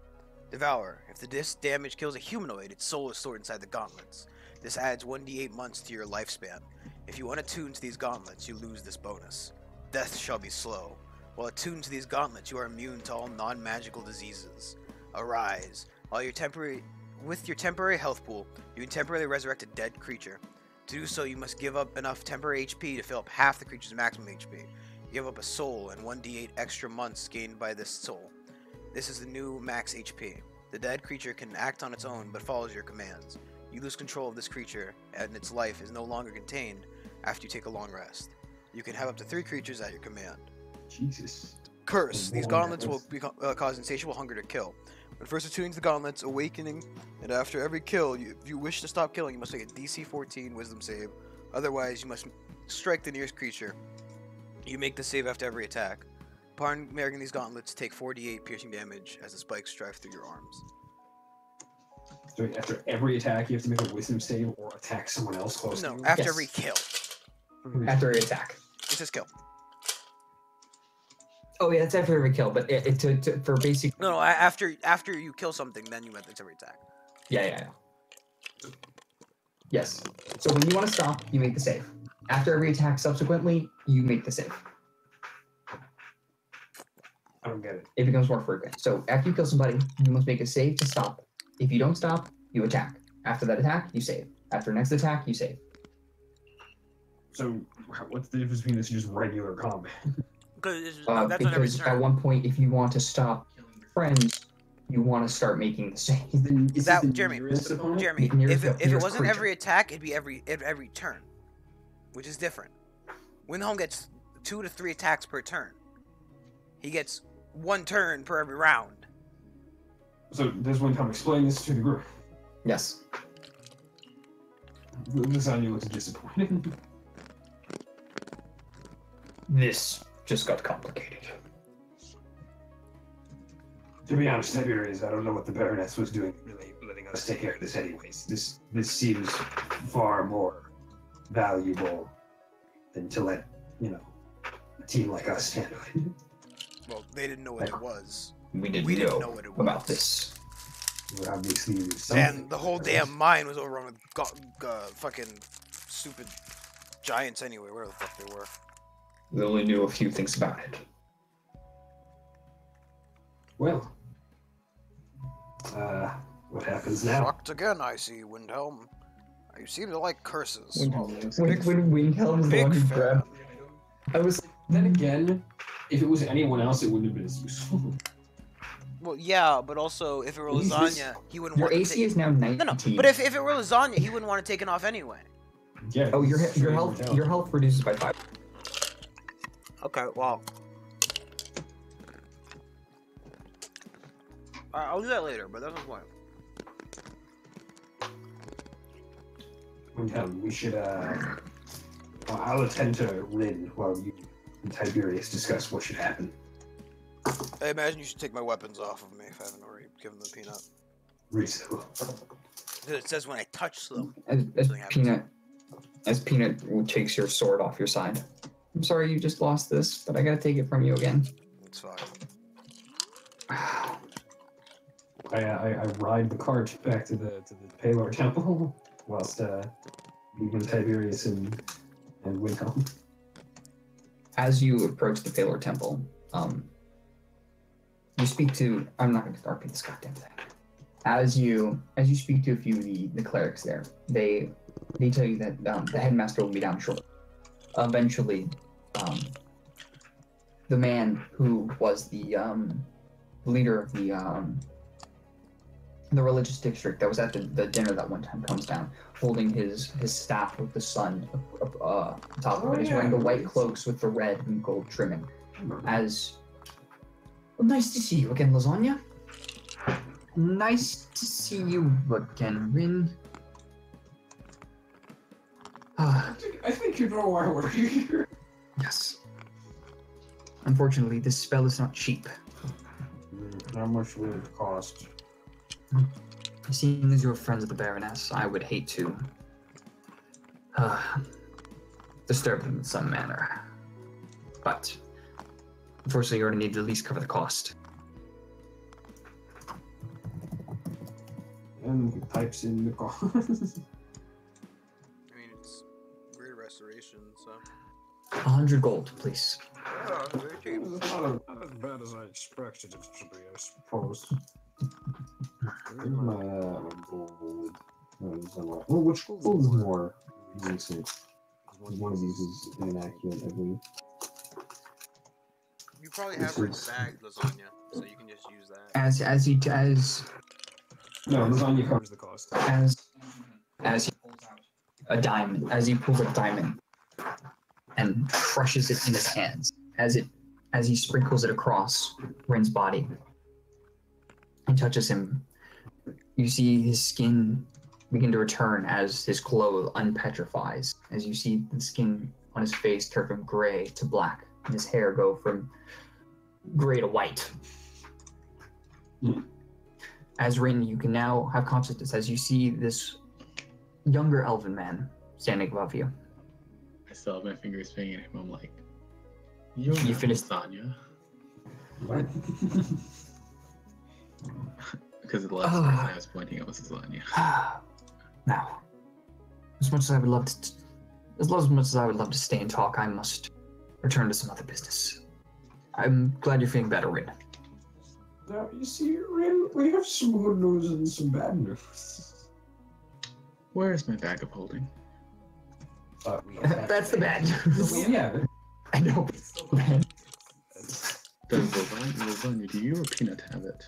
Devour. If this damage kills a humanoid, its soul is stored inside the gauntlets. This adds 1d8 months to your lifespan. If you unattune to these gauntlets, you lose this bonus. Death shall be slow. While attuned to these gauntlets, you are immune to all non-magical diseases. Arise. With your temporary health pool, you can temporarily resurrect a dead creature. To do so, you must give up enough temporary HP to fill up half the creature's maximum HP. Give up a soul and 1d8 extra months gained by this soul. This is the new max HP. The dead creature can act on its own, but follows your commands. You lose control of this creature, and its life is no longer contained after you take a long rest. You can have up to 3 creatures at your command. Jesus. Curse. These gauntlets will cause insatiable hunger to kill. When first attuning to the gauntlets, awakening, and after every kill, if you wish to stop killing, you must make a DC 14 Wisdom save. Otherwise, you must strike the nearest creature. You make the save after every attack. Upon marrying these gauntlets, take 48 piercing damage as the spikes drive through your arms. So after every attack, you have to make a wisdom save or attack someone else close to No, you? after Yes. every kill. After every attack. It says kill. Oh yeah, that's after every kill, but for basic. No, after you kill something, then you it's every attack. Yeah. Yes. So when you want to stop, you make the save. After every attack subsequently, you make the save. I don't get it. It becomes more frequent. So after you kill somebody, you must make a save to stop. If you don't stop, you attack. After that attack, you save. After next attack, you save. So what's the difference between this and just regular combat? Because that's on every Because at turn. one point, if you want to stop killing your friends, you want to start making the save. Is That- this the Jeremy, nearest opponent? Jeremy, Nearest- if it nearest wasn't creature. every attack, it'd be every turn, which is different. Windhelm gets 2 to 3 attacks per turn. He gets 1 turn per every round. So does one time explain this to the group? Yes. Lasagna looks disappointed. This just got complicated. To be honest, Tiberius, I don't know what the Baroness was doing, really letting us take care of this anyways. This seems far more valuable than to let, a team like us handle it. Well, they didn't know what it was. We didn't, We didn't know, know what it about was. this. Well, obviously, there's something. And the whole damn mine was overrun with fucking stupid giants anyway, where the fuck they were. We only knew a few things about it. Well, What happens now? Fucked again, I see, Windhelm. You seem to like curses. When Windhelm's the Big one who fan. grabbed, I was like, Then again, if it was anyone else, it wouldn't have been as useful. Well, yeah, but also if it were At least this- lasagna, he wouldn't your want to AC take. is now 19. No, but if it were lasagna, he wouldn't want to take it off anyway. Yeah. Oh, your it's health down. your health reduces by 5. Okay, well. I'll do that later, but that's the point. We should. I'll attend to Rin while you and Tiberius discuss what should happen. I imagine you should take my weapons off of me if I haven't already given them peanut. Reasonable. Because it says when I touch them. As Something happens. Peanut takes your sword off your side. I'm sorry you just lost this, but I gotta take it from you again. It's fine. I ride the cart back to the Palor Temple whilst leaving Tiberius and Windhelm. As you approach the Palor Temple, you speak to. I'm not going to darken this goddamn thing. As you speak to a few of the clerics there, they tell you that the headmaster will be down shortly. Eventually, the man who was the leader of the religious district that was at the dinner that one time comes down, holding his staff with the sun on top of it. He's wearing the white cloaks with the red and gold trimming. As well, nice to see you again, Lasagna. Nice to see you again, Rin. I think you know why we're here. Yes. Unfortunately, this spell is not cheap. How much will it cost? Seeing as you're friends of the Baroness, I would hate to disturb them in some manner. But unfortunately, you're going to need to at least cover the cost. And he types in the cost. I mean, it's great restoration, so. 100 gold, please. Oh, very cheap. It's not as bad as I expected it to be, I suppose. Where's my gold? Well, which gold is more recent? One of these is inaccurate, I believe. You probably have it bagged lasagna, so you can just use that. No, lasagna covers the cost. As he pulls out a diamond, and crushes it in his hands, as he sprinkles it across Rin's body and touches him, you see his skin begin to return as his glow unpetrifies, as you see the skin on his face turn from gray to black, and his hair go from gray to white. As Rin, you can now have consciousness as you see this younger elven man standing above you. I still have my fingers pointing at him. I'm like, You finished- lasagna. What? Because the last person I was pointing at was lasagna. Now, as much as I would love to stay and talk, I must return to some other business. I'm glad you're feeling better, Rin. Now, you see, Rin, we have some good news and some bad news. Where is my bag of holding? That's the bad news. Yeah. I know, but it's still bad. Does lasagna, do you or Peanut have it?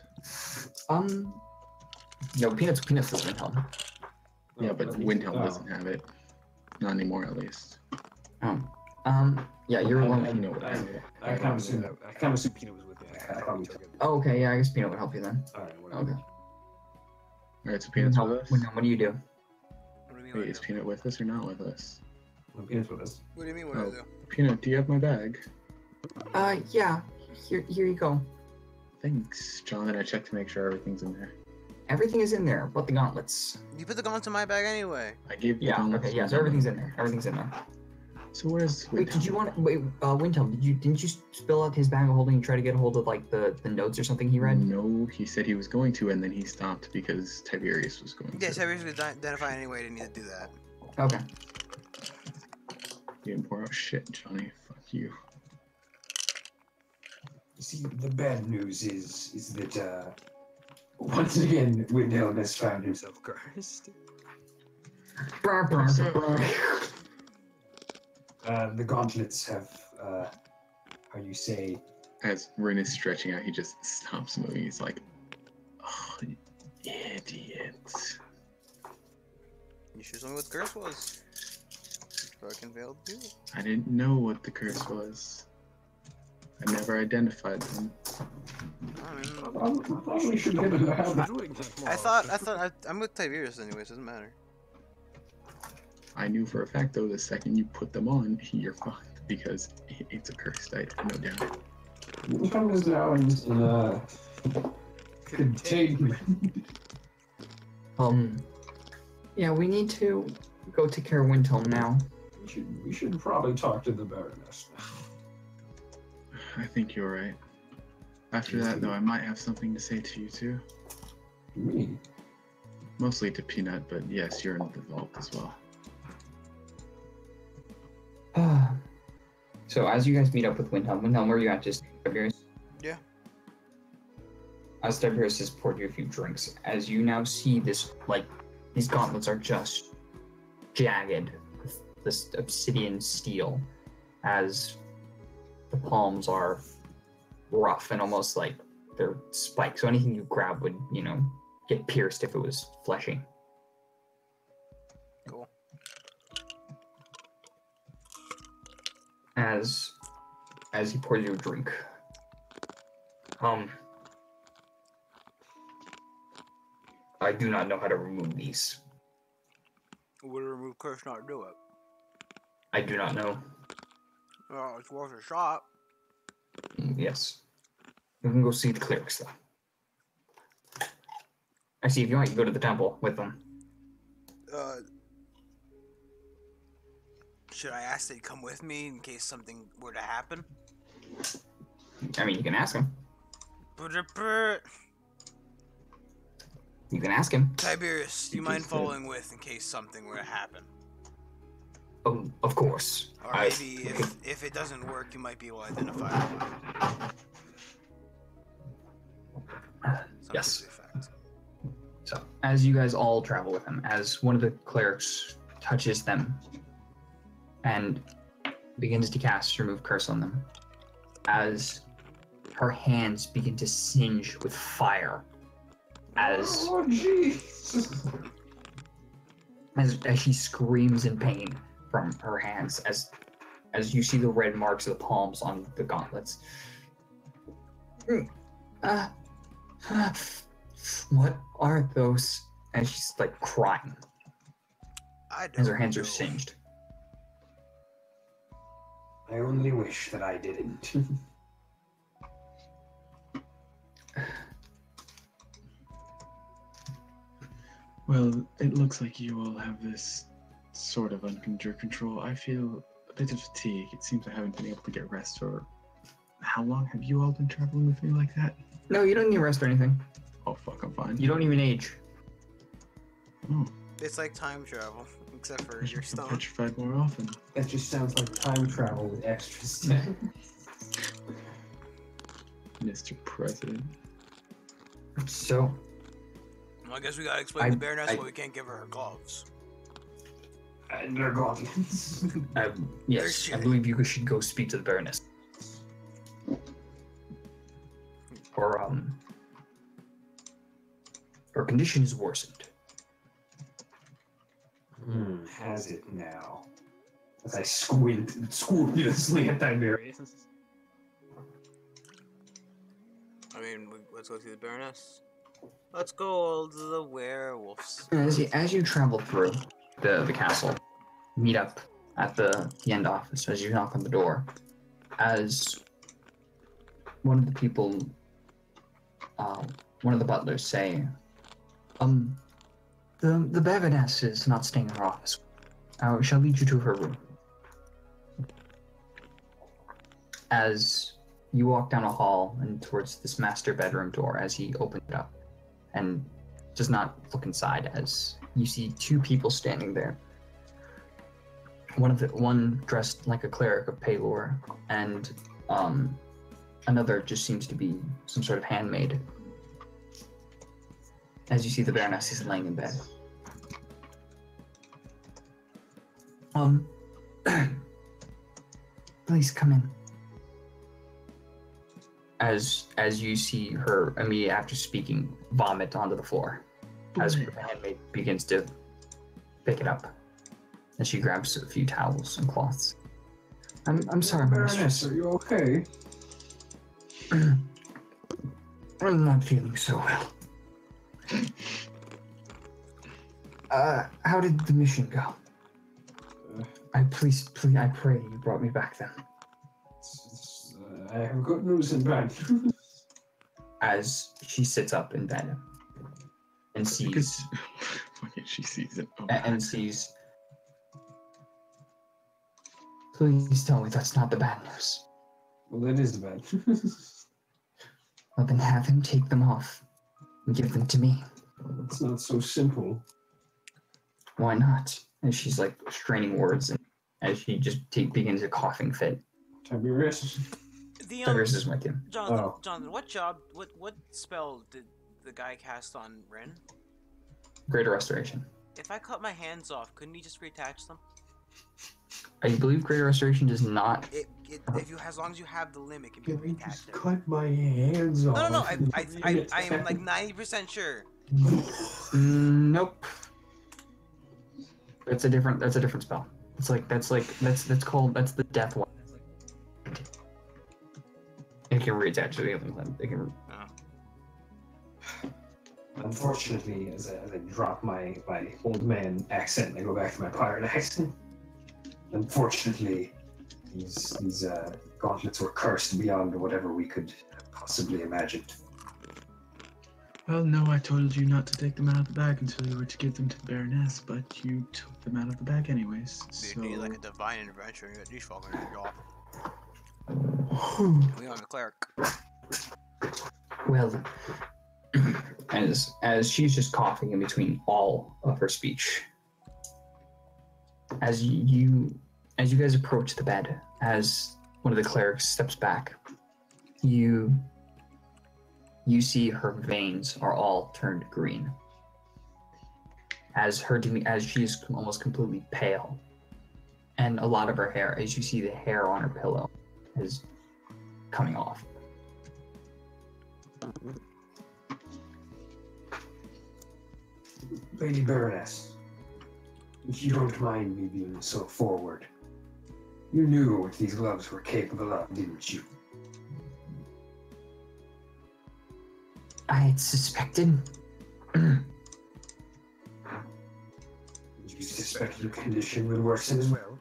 No, Peanut's for Windhelm. Yeah, but Windhelm doesn't have it. Not anymore, at least. Yeah, you're I one. know what I have. I kind of assumed Peanut was with me. I thought we took it. Oh, okay, yeah, I guess Peanut would help you then. Alright, whatever. Okay. Alright, so Peanut's with us? Windhelm, what do you do? What do you mean? Wait, is Peanut with us or not with us? When Peanut's with us. What do you mean? What do I do? Peanut, do you have my bag? Yeah. Here you go. Thanks. John, and I checked to make sure everything's in there. Everything is in there, but the gauntlets. You put the gauntlets in my bag anyway. I gave the Yeah. gauntlets Okay. to Yeah. So John. everything's in there. Everything's in there. So where's Wait, did you want? Wait, Windhelm, didn't you spill out his bag of holding and try to get a hold of like the notes or something he read? No, he said he was going to, and then he stopped because Tiberius was going Yeah, to. Tiberius was identifying anyway. Didn't need to do that. Okay. You didn't pour out shit, Johnny. Fuck you. You see, the bad news is that Once again, Windhelm has found himself cursed. The gauntlets have, how you say, As Rin is stretching out, he just stops moving. He's like, oh, idiot. You should tell me what the curse was. Fucking failed to do it. I didn't know what the curse was. I never identified them. I mean, probably should get it out. I'm with Tiberius anyway, so it doesn't matter. I knew for a fact, though, the second you put them on, you're fucked because it's a cursed item, no doubt. Windhelm is now in containment. Yeah, we need to go take care of Windhelm now. We should probably talk to the Baroness. I think you're right. After that, though, I might have something to say to you, too. Me? Mostly to Peanut, but yes, you're in the vault as well. So as you guys meet up with Windhelm, where are you at? Just Tiberius? Yeah. As Tiberius has poured you a few drinks, as you now see this, like, these gauntlets are just jagged with this obsidian steel, as the palms are rough and almost like they're spiked. So anything you grab would, get pierced if it was fleshy. Cool. As he pours you a drink, I do not know how to remove these. Would a remove curse not do it? I do not know. Well, it's worth a shot. Yes. We can go see the clerics, though. I see, if you want, you can go to the temple with them. Should I ask that you come with me in case something were to happen? I mean, you can ask him. You can ask him. Tiberius, do you mind following with in case something were to happen? Oh, of course. Or maybe if it doesn't work, you might be able to identify it. Yes. So, as you guys all travel with him, as one of the clerics touches them and begins to cast Remove Curse on them, as her hands begin to singe with fire, as she screams in pain from her hands, as you see the red marks of the palms on the gauntlets. What are those? And she's like crying as her hands are singed. I only wish that I didn't. Well, it looks like you all have this sort of under control. I feel a bit of fatigue. It seems I haven't been able to get rest for... How long have you all been traveling with me like that? No, you don't need rest or anything. Oh, fuck, I'm fine. You don't even age. Oh. It's like time travel, except for I your should stone. petrified more often. That just sounds like time travel with extra steps. Mr. President. So, Well, I guess we gotta explain to Baroness why we can't give her gloves. And they're gauntlets. yes, I believe you should go speak to the Baroness. Her condition is worsened. Has it now? As I squint scrupulously at Tiberius. I mean, let's go see the Baroness. Let's go all to the werewolves. As you travel through the castle, meet up at the end office as you knock on the door. As one of the people, one of the butlers say, the Baroness is not staying in her office. I shall lead you to her room. As you walk down a hall and towards this master bedroom door, as he opens it up and does not look inside, as you see two people standing there. One dressed like a cleric of Pelor, and another just seems to be some sort of handmaid. as you see the Baroness is laying in bed. Please come in. As you see her immediately after speaking vomit onto the floor, as her handmaid begins to pick it up, and she grabs a few towels and cloths. I'm sorry, my mistress. Are you okay? I'm not feeling so well. How did the mission go? I pray you brought me back then. I have good news and bad news. As she sits up in bed and sees, she sees it. Oh, and sees. Please tell me that's not the bad news. Well, that is the bad news. Well, then have him take them off and give them to me. It's not so simple. Why not? And she's like straining words, and as she just begins a coughing fit. Tiberius. Tiberius is with you. Jonathan, what spell did the guy cast on Ren? Greater Restoration. If I cut my hands off, couldn't he just reattach them? I believe Greater Restoration does not. As long as you have the limb, it can be reattached. Cut my hands off. No. I am like 90% sure. Nope. That's a different spell. That's the death one. It can reattach to the other limb. It can. Unfortunately, as I drop my old man accent and I go back to my pirate accent, unfortunately, these gauntlets were cursed beyond whatever we could have possibly imagined. Well, no, I told you not to take them out of the bag until you were to give them to the Baroness, but you took them out of the bag anyways. You need like a divine intervention. You got these fucking off. We don't have a cleric. Well, as she's just coughing in between all of her speech, as you guys approach the bed, as one of the clerics steps back, you see her veins are all turned green. As she is almost completely pale, and a lot of her hair, as you see the hair on her pillow, is coming off. Lady Baroness, if you don't mind me being so forward, you knew what these gloves were capable of, didn't you? I had suspected. Did you suspect your condition would worsen as well?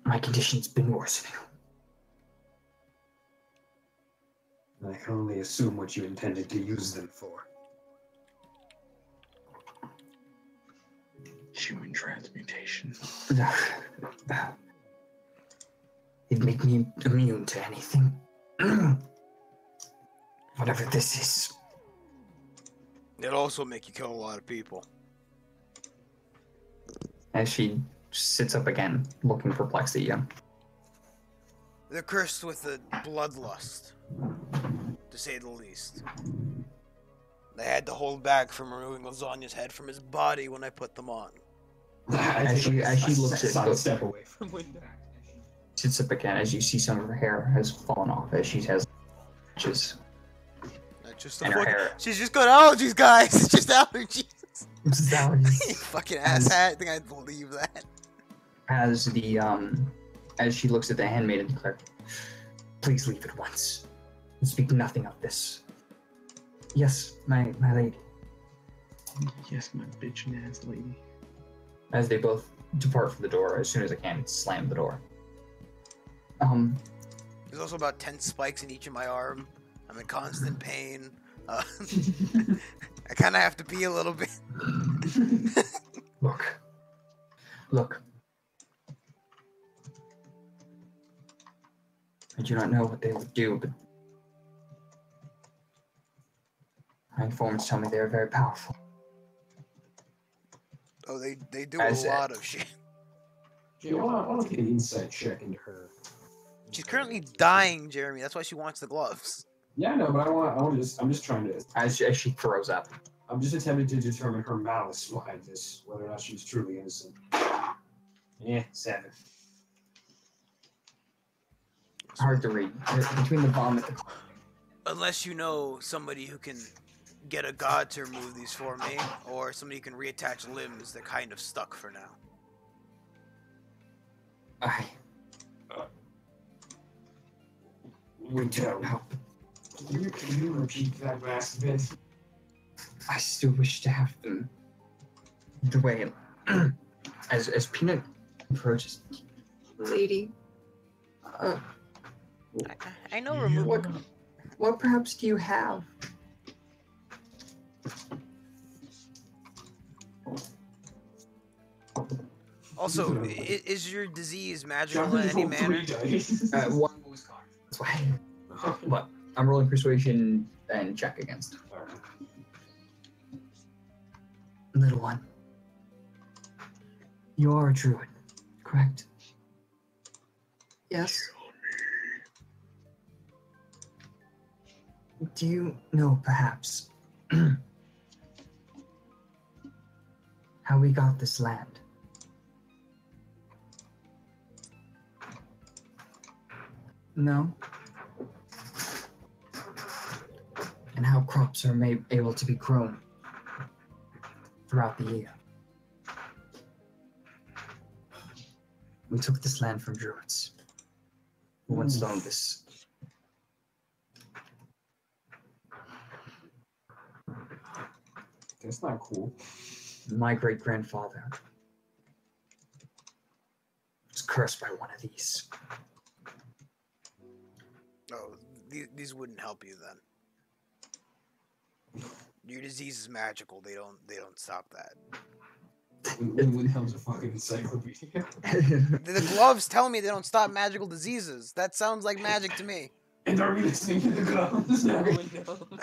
My condition's been worsening. I can only assume what you intended to use them for. Human transmutation. It'd make me immune to anything. Whatever this is. It'll also make you kill a lot of people. As she sits up again, looking perplexed at you. They're cursed with a bloodlust, to say the least. They had to hold back from removing Lasagna's head from his body when I put them on. As she looks at both, step away from window. sits up again, as you see some of her hair has fallen off, as she has patches. Just and her hair. She's just got allergies, guys. It's just allergies. It's allergies. You fucking asshat. I think I'd believe that. As she looks at the handmaid and declares, "Please leave at once, and speak nothing of this." Yes, my lady. Yes, my bitchin' ass lady. As they both depart from the door, as soon as I can, slam the door. There's also about 10 spikes in each of my arm. I'm in constant pain. I kind of have to pee a little bit. Look. I do not know what they would do, but my informants tell me they are very powerful. Oh, they do a lot of shit. I want to get an insight check into her. She's currently dying, Jeremy. That's why she wants the gloves. Yeah, no, but I'm just trying to. As she throws up, I'm just attempting to determine her malice behind this, whether or not she's truly innocent. 7. Hard to read. Between the bomb and the Unless you know somebody who can get a god to remove these for me, or somebody who can reattach limbs that kind of stuck for now. We don't know. Can you repeat that last bit? I still wish to have them. The way, as Peanut approaches, lady, I know remove. what perhaps do you have? Also, is your disease magical in any manner? One was gone. That's why. What? I'm rolling persuasion and check against. Little one, you are a druid, correct? Yes. Do you know, perhaps, how we got this land? No? And how crops are able to be grown throughout the year? We took this land from druids who once owned this. That's not cool. My great-grandfather was cursed by one of these. Oh, these wouldn't help you then. Your disease is magical. They don't stop that. Wilhelm's a fucking encyclopedia. The gloves tell me they don't stop magical diseases. That sounds like magic to me. And are we listening to the gloves?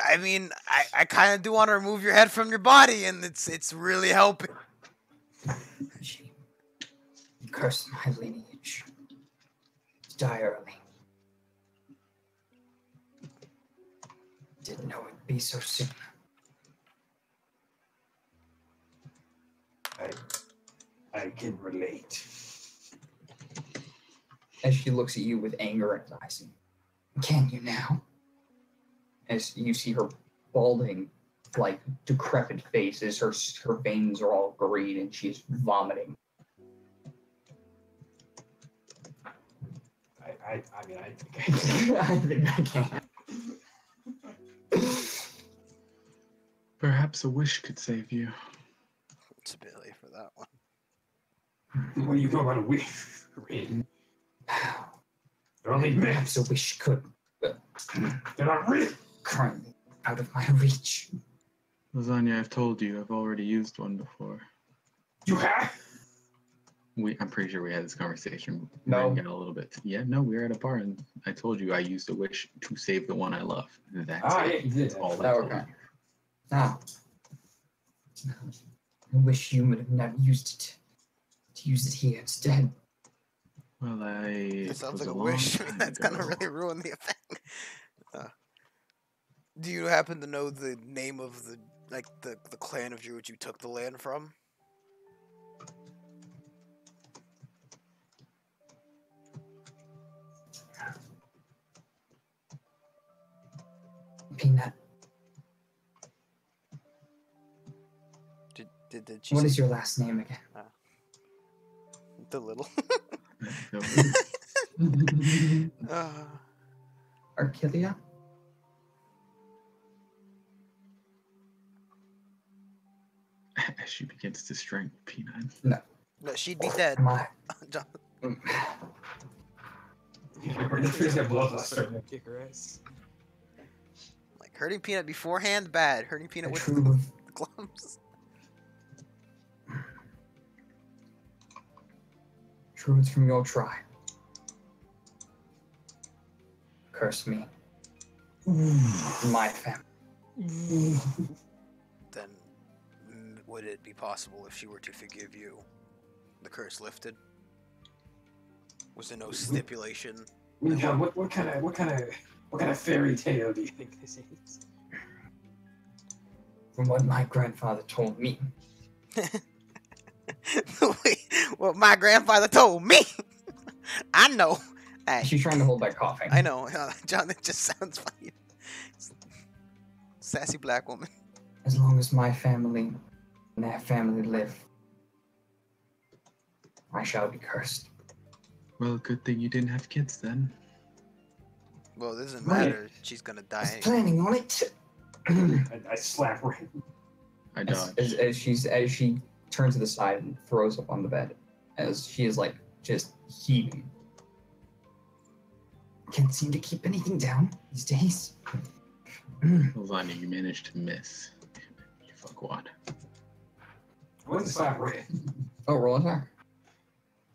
I mean, I kind of do want to remove your head from your body, and it's really helping. She cursed my lineage to die early. Didn't know it'd be so soon. I can relate. As she looks at you with anger in her eyes. Can you now? As you see her balding, like, decrepit face as her veins are all green and she's vomiting. I mean, I think I think I can. Perhaps a wish could save you. It's a bit late for that one. What do you know about a wish? They're only Perhaps a wish could, but they're not real. currently out of my reach. Lasagna, I've told you, I've already used one before. You have? I'm pretty sure we had this conversation. No. We got a little bit. Yeah, no, we were at a bar and I told you I used a wish to save the one I love. That's Ah, it. yeah, you did. That's all I Oh, told okay. you. Now, I wish you would have never used it. To use it here instead. Well, It sounds like a long wish. time That's gonna ago. really ruin the effect. Do you happen to know the name of the clan of Druids you took the land from? Peanut, Did she what say is your last name again? the little? Archilia? As she begins to strength, Peanut. No, she'd be dead. Am I? John- Kick her ass. Like hurting Peanut beforehand, bad. Hurting Peanut A with true the gloves. druids from your tribe. Curse me. My family. Then would it be possible if she were to forgive you, the curse lifted? Was there no stipulation? Wilhelm, what kind of fairy tale do you think this is? From what my grandfather told me. Wait, what my grandfather told me. I know. Hey, She's trying to hold back coughing. I know, John. That just sounds funny. Sassy black woman. As long as my family and their family live, I shall be cursed. Well, good thing you didn't have kids then. Well, it doesn't Right. matter. She's gonna I was die. planning on it. I slap her. I As, dodged. as she turns to the side and throws up on the bed, as she is like just heaving. Can't seem to keep anything down these days. Lasagna, you managed to miss. You fuckwad. I went to slap her. Oh, roll attack.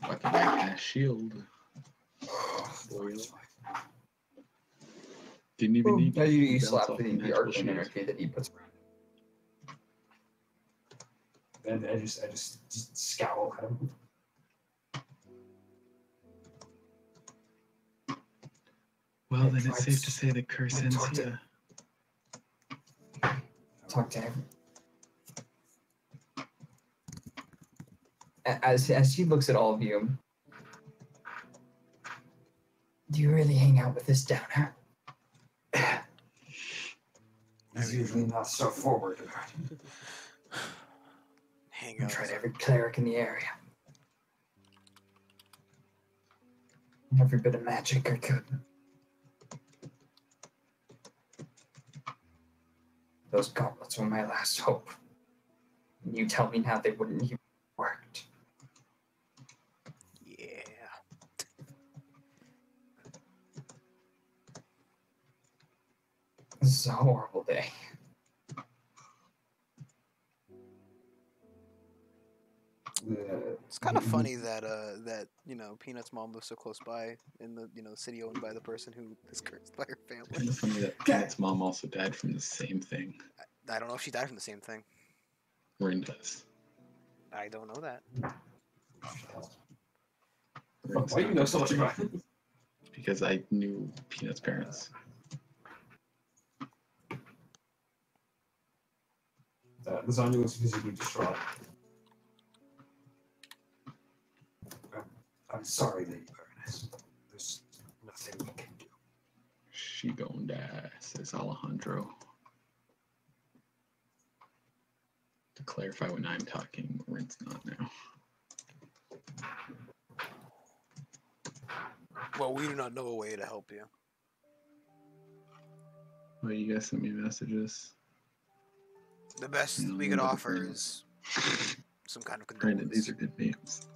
Weapon ass shield. Loyal. Didn't even need Yeah, you bounce slap off the magical arcane shield. energy that he puts around. And I just scowl at him. Well, then it's safe to say the curse ends here. Talk to him. As he looks at all of you, do you really hang out with this downer? He's usually not so forward. Hang I on. tried every cleric in the area. Every bit of magic I could. Those gauntlets were my last hope. And you tell me now they wouldn't even worked. Yeah. This is a horrible day. It's kind of funny that that Peanut's mom lives so close by in the city owned by the person who is cursed by her family. Kind of funny that Peanut's mom also died from the same thing. I don't know if she died from the same thing. Rin does. I don't know that. Rin's Why do you not know so much about it? because I knew Peanut's parents. Lasagna was visibly distraught. I'm sorry, Lady Baroness. There's nothing we can do. She gon' die, says Alejandro. To clarify, when I'm talking, Rin's not now. Well, we do not know a way to help you. Well, you guys sent me messages. The best No, we could no, offer no. is some kind of Granted, condolence. these are good names.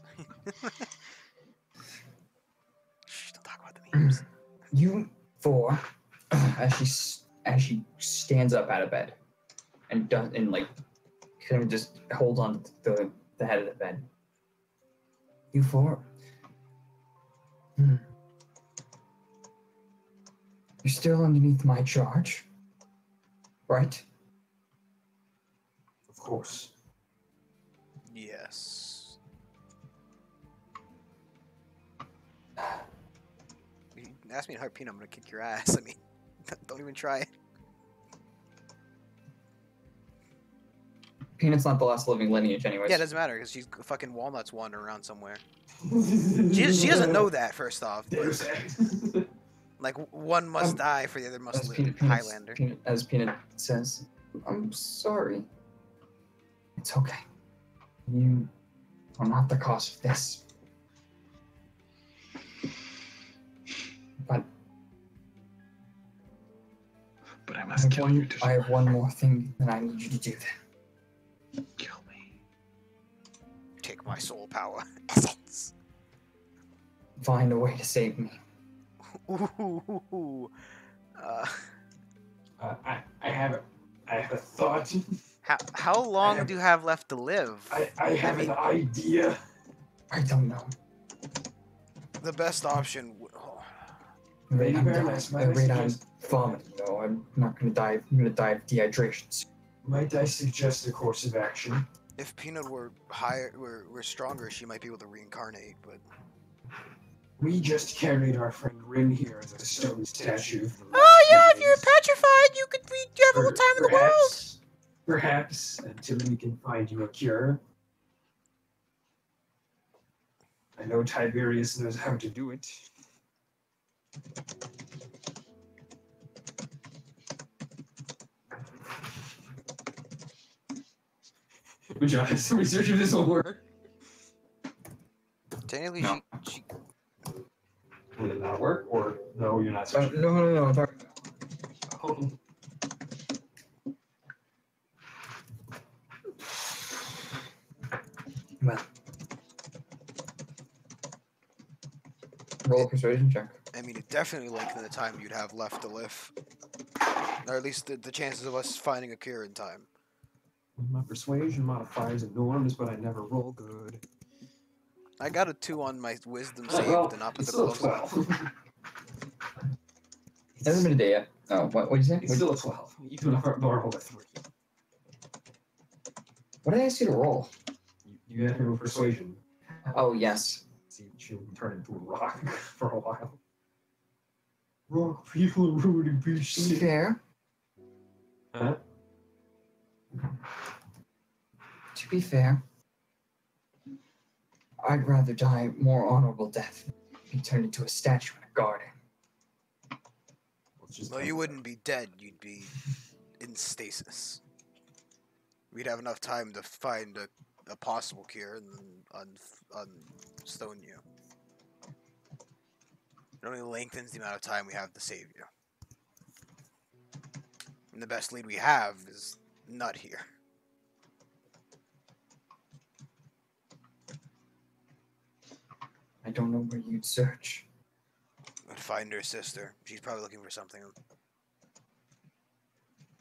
Shh, don't talk about the memes. You four, as she stands up out of bed and kind of just holds on to the head of the bed. You four. You're still underneath my charge, right? Of course. Yes. You ask me to hurt Peanut, I'm gonna kick your ass. I mean, don't even try it. Peanut's not the last living lineage, anyways. Yeah, it doesn't matter because she's fucking walnuts wandering around somewhere. She doesn't know that, first off. Deus But, Ex. like, one must die for the other must As live. Highlander. As Peanut says, I'm sorry. It's okay. You are not the cause of this. But But I must kill you to I have one more thing that I need you to do then. kill me. Take my soul power. Essence. Find a way to save me. Ooh. I have a thought. How long do you have left to live? I have an idea. I don't know. The best option. The rate Lady I'm Baroness, dying, might the I rate I'm suggest- vomiting, though, I'm not gonna die. I'm gonna die of dehydration soon. Might I suggest a course of action? If Peanut were higher, were stronger, she might be able to reincarnate. But We just carried our friend Rin here as a stone statue. oh yeah, if you're petrified, you have all the time in the world. Perhaps Perhaps until we can find you a cure. I know Tiberius knows how to do it. Would you have some research if this will work? Technically, No. she Will it not work? Or no, you're not searching? No. Oh. Well. Roll a persuasion check. I mean, it definitely lengthen the time you'd have left to live. Or at least the chances of us finding a cure in time. My persuasion modifier is enormous, but I never roll good. I got a 2 on my wisdom Oh, save well, to not put it's the still a close. 12. It hasn't been a day yet. Oh, what did you say? It's still a 12, even if I roll a 3. What did I ask you to roll? You have to persuasion. Oh, yes. See, she'll turn into a rock for a while. Rock people are ruining beaches. Fair. Huh? To be fair, I'd rather die a more honorable death than be turned into a statue in a garden. No, you wouldn't be dead. You'd be in stasis. We'd have enough time to find a possible cure and then unstone you. It only lengthens the amount of time we have to save you. And the best lead we have is not here. I don't know where you'd search. I'd find her sister. She's probably looking for something.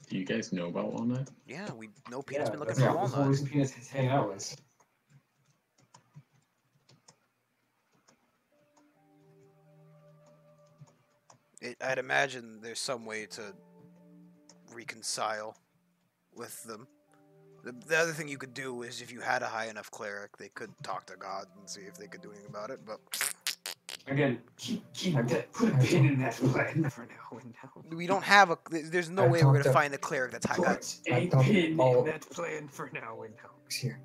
Do you guys know about Walnut? Yeah, we know Peanut's been looking that's for the whole Walnut. reason Peanuts hang out with. I'd imagine there's some way to reconcile with them. The other thing you could do is if you had a high enough cleric, they could talk to God and see if they could do anything about it, but Again, put a pin in that plan for now and now. we don't have a. There's no I've way we're talked gonna to- find a cleric that's high. Put I a thought pin all- in that plan for now and now. Here.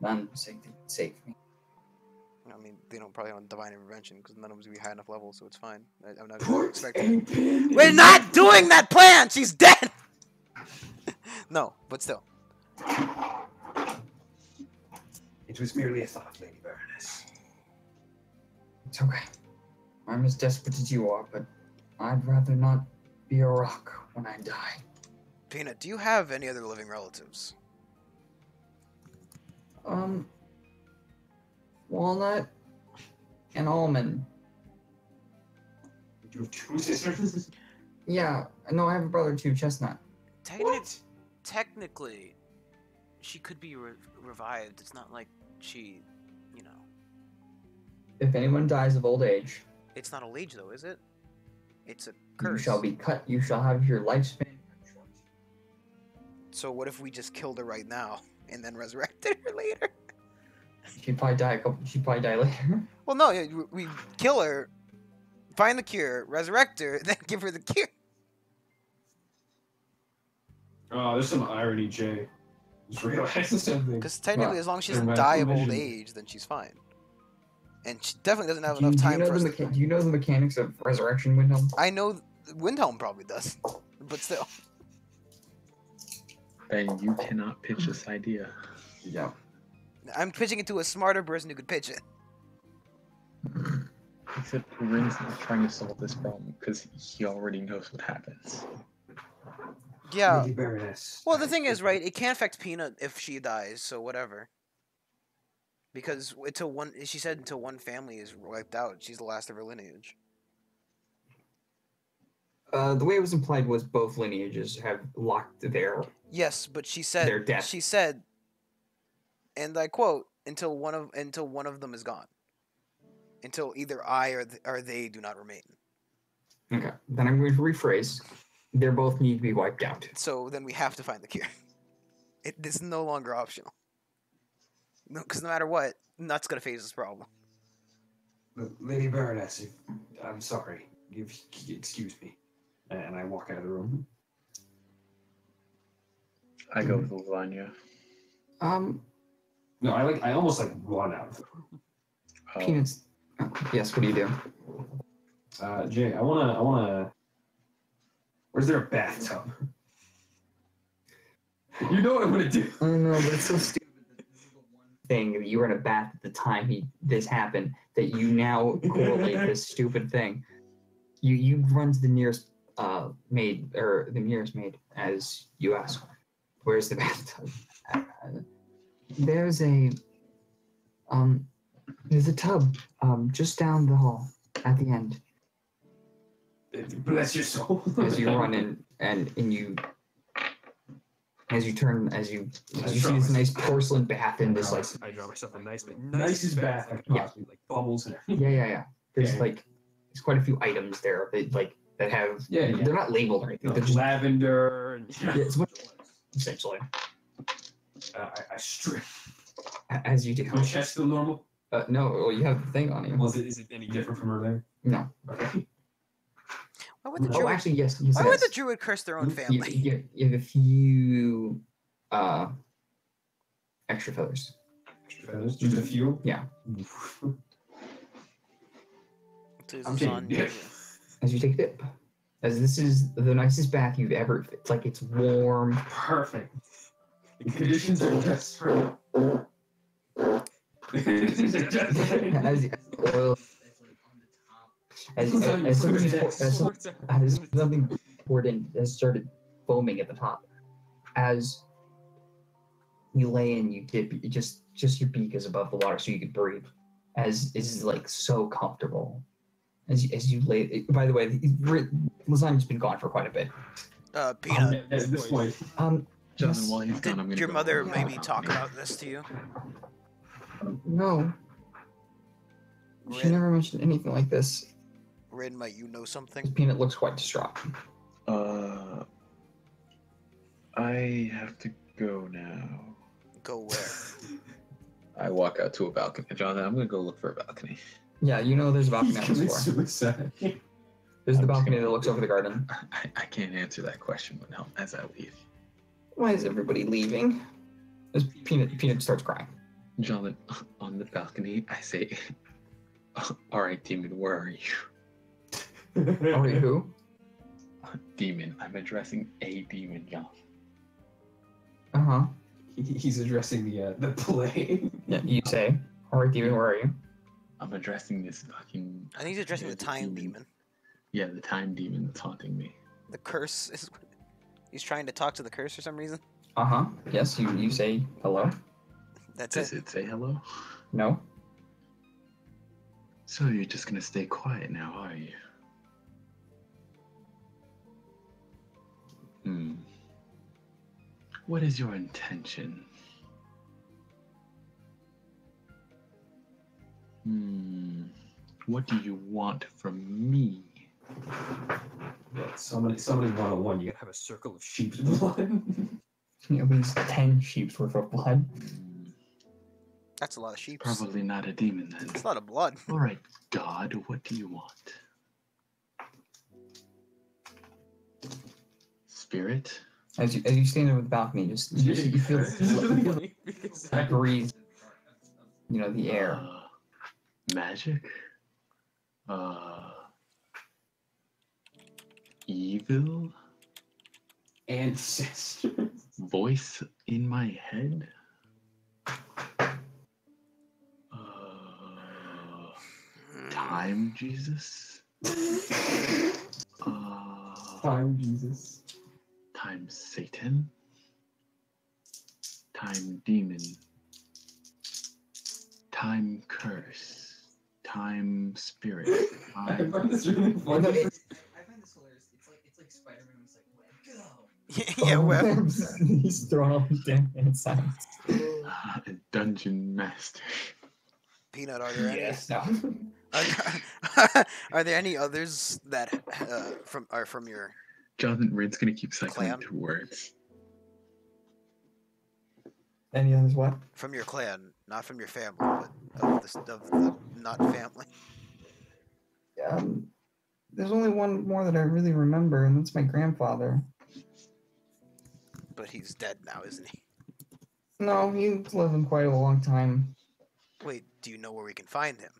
None saying they can save me. I mean, they don't probably on divine intervention because none of us would be high enough level, so it's fine. I'm not Put expecting. a pin We're in not doing that plan. She's dead. No, but still. It was merely a thought, Lady Baroness. It's okay. I'm as desperate as you are, but I'd rather not be a rock when I die. Peanut, do you have any other living relatives? Walnut and Almond. You have 2 sisters? Yeah, no, I have a brother too, Chestnut. Technically, she could be revived. It's not like she, you know. If anyone dies of old age, It's not old age though, is it? It's a you curse. shall be cut. You shall have your lifespan cut short. So what if we just killed her right now and then resurrected her later? She'd probably die She'd probably die later. Well, no, we kill her, find the cure, resurrect her, then give her the cure. Oh, there's some irony, Jay. Just realized something. Because technically, Well, as long as she never doesn't mind. die of old Vision. age, then she's fine. And she definitely doesn't have Do you, enough do you time know for us the to... do you know the mechanics of resurrection, Windhelm? I know Windhelm probably does, but still. Ben, you cannot pitch this idea. Yeah. I'm pitching it to a smarter person who could pitch it. Except Rin's not trying to solve this problem because he already knows what happens. Yeah. Lady Baroness. Well, the thing is, right, it can't affect Peanut if she dies, so whatever. Because she said until one family is wiped out, she's the last of her lineage. The way it was implied was both lineages have locked their. Yes, but she Their said, death. and I quote, until one of them is gone. Until either I or they do not remain. Okay, then I'm going to rephrase. They both need to be wiped out. So then we have to find the cure. It's no longer optional. No, because no matter what, Nut's gonna face this problem. Lady Baroness, I'm sorry. Excuse me. And I walk out of the room. I go with Lasagna. No, I almost like run out. Peanuts. Oh, yes, what do you do? Jay, I wanna. Where's there a bathtub? You know what I'm gonna do. I know, but it's so stupid that this is the one thing that you were in a bath at the time this happened that you now correlate this stupid thing. You run to the nearest maid or the nearest maid as you ask, "Where's the bathtub?" There's a tub just down the hall at the end. Bless your soul. As you run in and you as you see this nice porcelain bath in this like I draw myself a nicest bath I could Yeah. possibly, like bubbles and yeah. There's Yeah. like there's quite a few items there that have Yeah. they're not labeled or anything. They're just lavender and yeah, it's what essentially I strip. as you do. My chest still normal? No, well, you have the thing on you. Is it any different from earlier? No. Okay. Why would the Oh, druid? actually, yes. Why would the druid curse their own family? You have a few extra feathers. Extra feathers, just a few. Yeah. I'm taking a dip. As you take a dip. As this is the nicest bath you've ever. It's like it's warm. Perfect. The conditions are just right. The conditions are just right. As oil. As something poured in has started foaming at the top. As you lay in, you dip. Just your beak is above the water, so you can breathe. As is like so comfortable. As you lay. By the way, lasagna's been gone for quite a bit. Peanut. At this point, Jonathan, yes, while he's gone, I'm Did gonna your go mother over maybe the talk balcony. about this to you? no, she never mentioned anything like this. Rin, might you know something? Peanut looks quite distraught. I have to go now. Go where? I walk out to a balcony. Jonathan, I'm gonna go look for a balcony. Yeah, you know there's a balcony on he's this floor. suicide. There's the balcony that looks over the garden. I can't answer that question as I leave. Why is everybody leaving? As Peanut starts crying. Jonathan, on the balcony, I say, "All right, demon, where are you?" Oh, wait, who? Demon. I'm addressing a demon, Jonathan. Uh-huh. He's addressing the play. Yeah, you say. Alright, demon, where are you? I'm addressing this fucking. I think he's addressing the time demon. Yeah, the time demon that's haunting me. The curse is. He's trying to talk to the curse for some reason. Uh-huh. Yes, you say hello? That's Does it. it say hello? No? So you're just gonna stay quiet now, are you? What is your intention? What do you want from me? Yeah, somebody 101. You gotta have a circle of sheep's blood. At least 10 sheep's worth of blood. That's a lot of sheep. Probably not a demon then. It's a lot of blood. All right, God, what do you want? Spirit? As you stand over the balcony, you feel the breeze, the air. Magic? Evil? Ancestors. Voice in my head? Time Jesus? Time Jesus. Time Satan? Time demon? Time curse? Time spirit? I Time... find this really I funny. find this hilarious. It's like Spider-Man was like, let go. Yeah, well. He's throwing all his damn inside. Dungeon Master. Peanut, are there any? Yes, no. Are there any others that are from your? Jonathan Rin's gonna keep cycling Clan? through words. Any others what? From your clan, not from your family, but of the not family. There's only one more that I really remember, and that's my grandfather. But he's dead now, isn't he? No, he's living quite a long time. Wait, do you know where we can find him?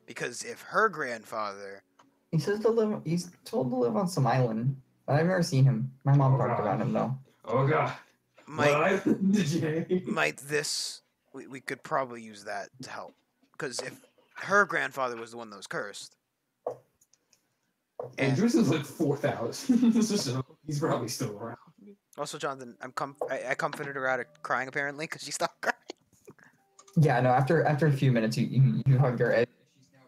Because if her grandfather... He says to live. He's told to live on some island, but I've never seen him. My mom Oh, talked God. about him though. Oh god. Might, Jay? might this... We could probably use that to help. Because if her grandfather was the one that was cursed... And And Drew's is like 4,000. So he's probably still around. also, Jonathan, I comforted her out of crying, apparently, because she stopped crying. Yeah, no. After a few minutes, you hugged her. She's now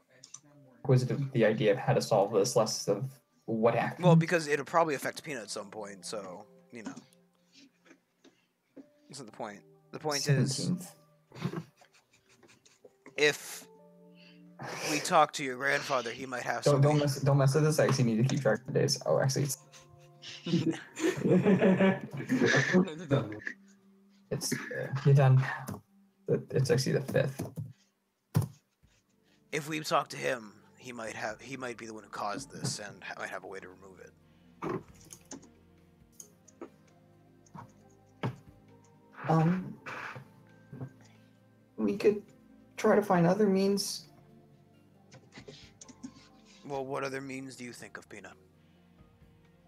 more inquisitive of the idea of how to solve this, less of what happened. Well, because it'll probably affect Peanut at some point, so, you know. That's not the point. The point is, 17th. if we talk to your grandfather, he might have Don't something. mess with this. I actually need to keep track of the days. Oh, actually, it's you're done. It's actually the 5th. If we talk to him, he might be the one who caused this and might have a way to remove it. We could try to find other means. Well, what other means do you think of, Peanut?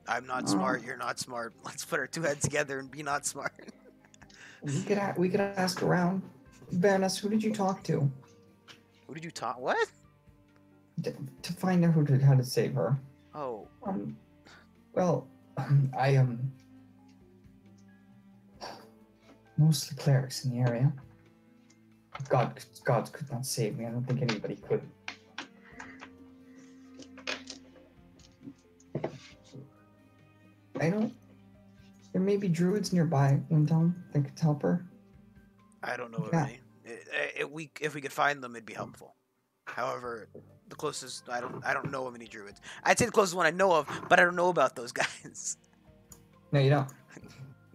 I'm not smart, you're not smart. Let's put our two heads together and be not smart. We could ask around. Baroness, who did you talk to? Who did you talk? What? To find out how to save her. Oh, Well, I mostly clerics in the area. God could not save me. I don't think anybody could. There may be druids nearby, Windhelm, that could help her. I don't know of Yeah. any. If we could find them, it'd be helpful. However, the closest I don't know of any druids. I'd say the closest one I know of, but I don't know about those guys. No, you don't.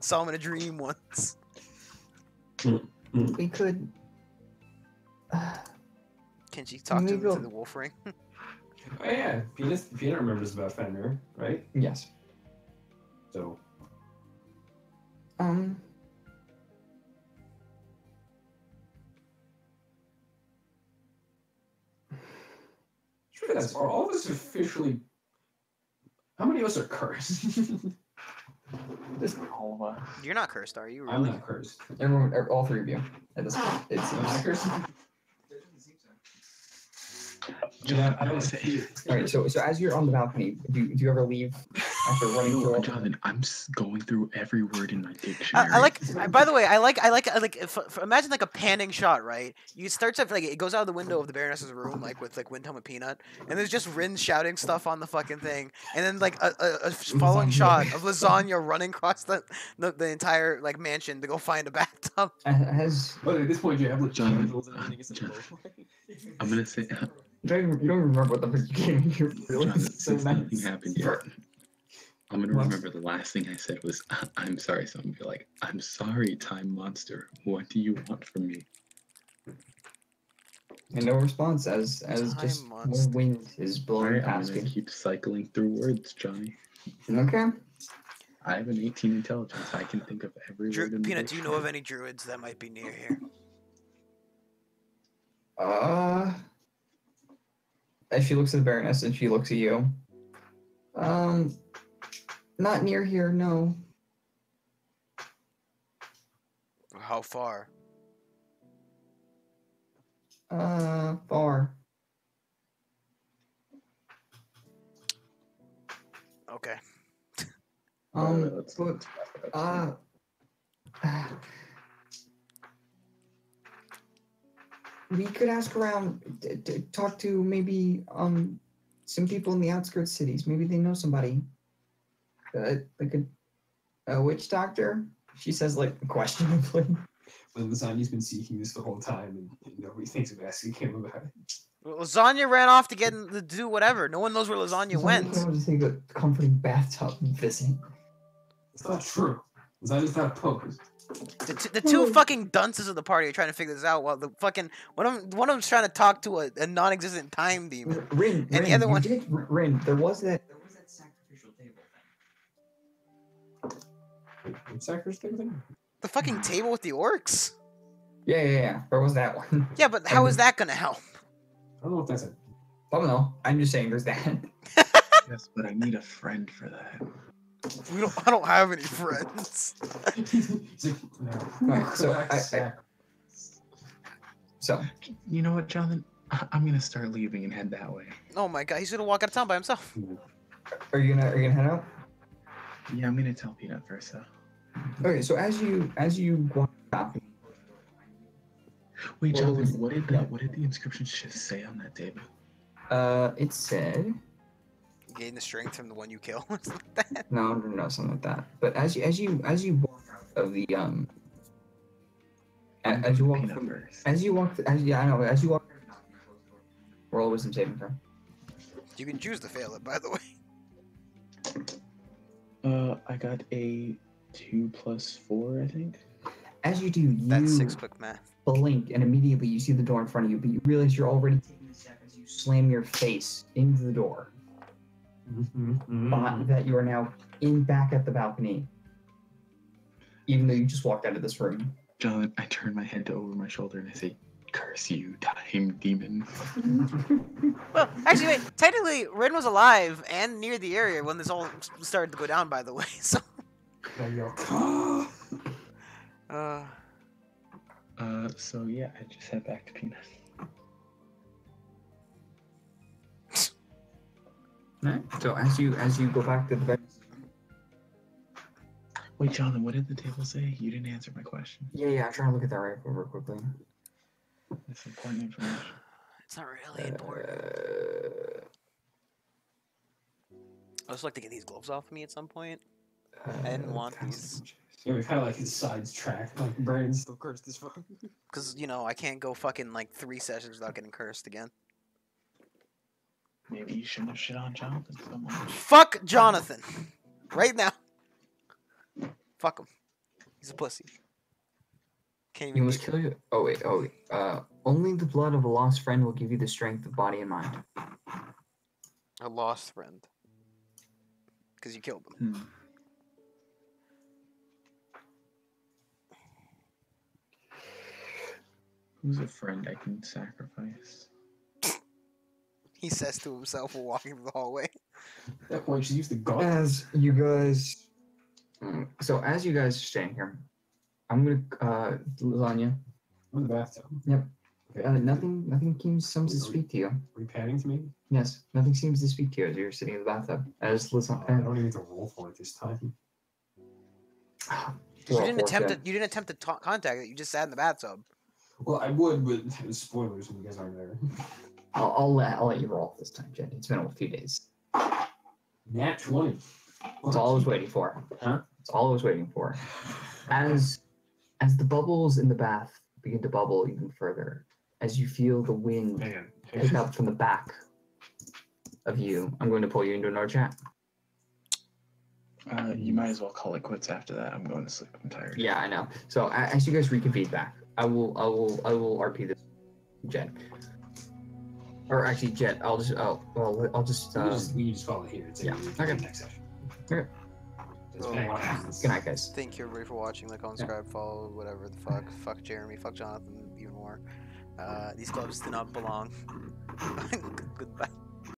Saw them in a dream once. We could. Can she talk to Maybe them through we'll- the wolf ring? Oh yeah, Peanut remembers about Fenrir, right? Yes. So sure, that's are all of us officially. How many of us are cursed? Just All of us. You're not cursed, are you? I'm Really? not cursed. everyone, all 3 of you. At this point, it I'm not seems. cursed. Jonathan, I don't say. All right. So as you're on the balcony, do you ever leave after running through? No, all- Jonathan, I'm going through every word in my dictionary. I like. By the way, I like. Imagine like a panning shot, right? You start to like it goes out of the window of the Baroness's room, like with like Windhelm and Peanut, and there's just Rin shouting stuff on the fucking thing, and then like a following Lasagna. shot of Lasagna running across the entire like mansion to go find a bathtub. Has But at this point, you have like John, candles and everything. John, I'm gonna say, you don't even remember what the fuck you came here. Really? John, So since nothing nice. happened yet, I'm gonna What? remember the last thing I said was, "I'm sorry." So I'm gonna be like, "I'm sorry, time monster. What do you want from me?" And no response as Time just more monster. wind is blowing Alright, I'm past gonna you. keep cycling through words, Johnny. Okay. I have an 18 intelligence. I can think of every word in the Peanut, do you know of dictionary. any druids that might be near here? As she looks at the Baroness and she looks at you. Not near here, no. How far? Far. Okay. Let's- But, let's wrap it up. we could ask around, talk to maybe, some people in the outskirts cities. Maybe they know somebody. Like a witch doctor? She says, like, questionably. When Lasagna's been seeking this the whole time, and nobody thinks of asking him about it. Well, Lasagna ran off to to do whatever. No one knows where Lasagna went. Someone came to take a comforting bathtub visit. It's not true. Lasagna's not posed. The two fucking dunces of the party are trying to figure this out while the fucking one of them's trying to talk to a non-existent time demon. Rin, And the other one- Rin, there was that sacrificial table What sector's the thing? The fucking table with the orcs. Yeah. Where was that one? Yeah, but how is that gonna help? I don't know if that's a. I don't know. I'm just saying there's that. Yes, but I need a friend for that. I don't have any friends. It's like, Alright, so So, You know what, Jonathan? I'm gonna start leaving and head that way. Oh my god, he's gonna walk out of town by himself. are you gonna head out? Yeah, I'm gonna tell Peanut first, though. Okay, so as you walk out, Wait, What Jonathan, was- what did the inscription just say on that table? it said Gain the strength from the one you kill. no, something like that. But as you walk out of the as you walk Peanut from, first. as you walk as you walk, roll a wisdom saving throw. You can choose to fail it, by the way. I got a 2 + 4, I think. As you do, you That's 6 quick math. blink, and immediately you see the door in front of you, but you realize you're already taking a step as you slam your face into the door. But that you are now back at the balcony, even though you just walked out of this room. Jonathan, I turn my head over my shoulder and I say, "Curse you, time demon." Well, actually, wait. Technically, Ren was alive and near the area when this all started to go down. By the way, so. So yeah, I just head back to Peanut. Alright. So as you go back to the bed. Wait, Jonathan, what did the table say? You didn't answer my question. Yeah, I'm trying to look at that right over quickly. That's important information. It's not really important. I just like to get these gloves off of me at some point. I didn't want these. Yeah, we kind of like his sides track. Like Brandon's still cursed as fuck. Because, you know, I can't go fucking like 3 sessions without getting cursed again. Maybe you shouldn't have shit on Jonathan so much. Fuck Jonathan! Right now. Fuck him. He's a pussy. Can't You even must kill you. Oh wait. Only the blood of a lost friend will give you the strength of body and mind. a lost friend. Because you killed him. Who's a friend I can sacrifice? He says to himself while walking through the hallway. At that point, she used the gun. As you guys, so as you guys are staying here, I'm gonna lasagna. I'm in the bathtub. Yep. Okay. Nothing seems to speak to you. Are you panning to me? Yes, nothing seems to speak to you as you're sitting in the bathtub. As I lasagna. don't even need to roll for it this time. You didn't attempt to contact it. You just sat in the bathtub. Well, I would, but spoilers when you guys aren't there. I'll let you roll this time, Jen. It's been a few days. Nat 20. That's all I was waiting for. Huh? That's all I was waiting for. As the bubbles in the bath begin to bubble even further, as you feel the wind Man. pick up from the back of you, I'm going to pull you into another chat. You might as well call it quits after that. I'm going to sleep. I'm tired. Yeah, I know. So as you guys reconvene back, I will RP this Jet. Or actually, Jet. I'll just We just call it here. It's yeah, like okay. next session. Okay. Just Oh. bang on happens. Good night, guys. Thank you everybody for watching. Like, comment, subscribe, follow, whatever the fuck. Fuck Jeremy. Fuck Jonathan even more. These gloves do not belong. Goodbye.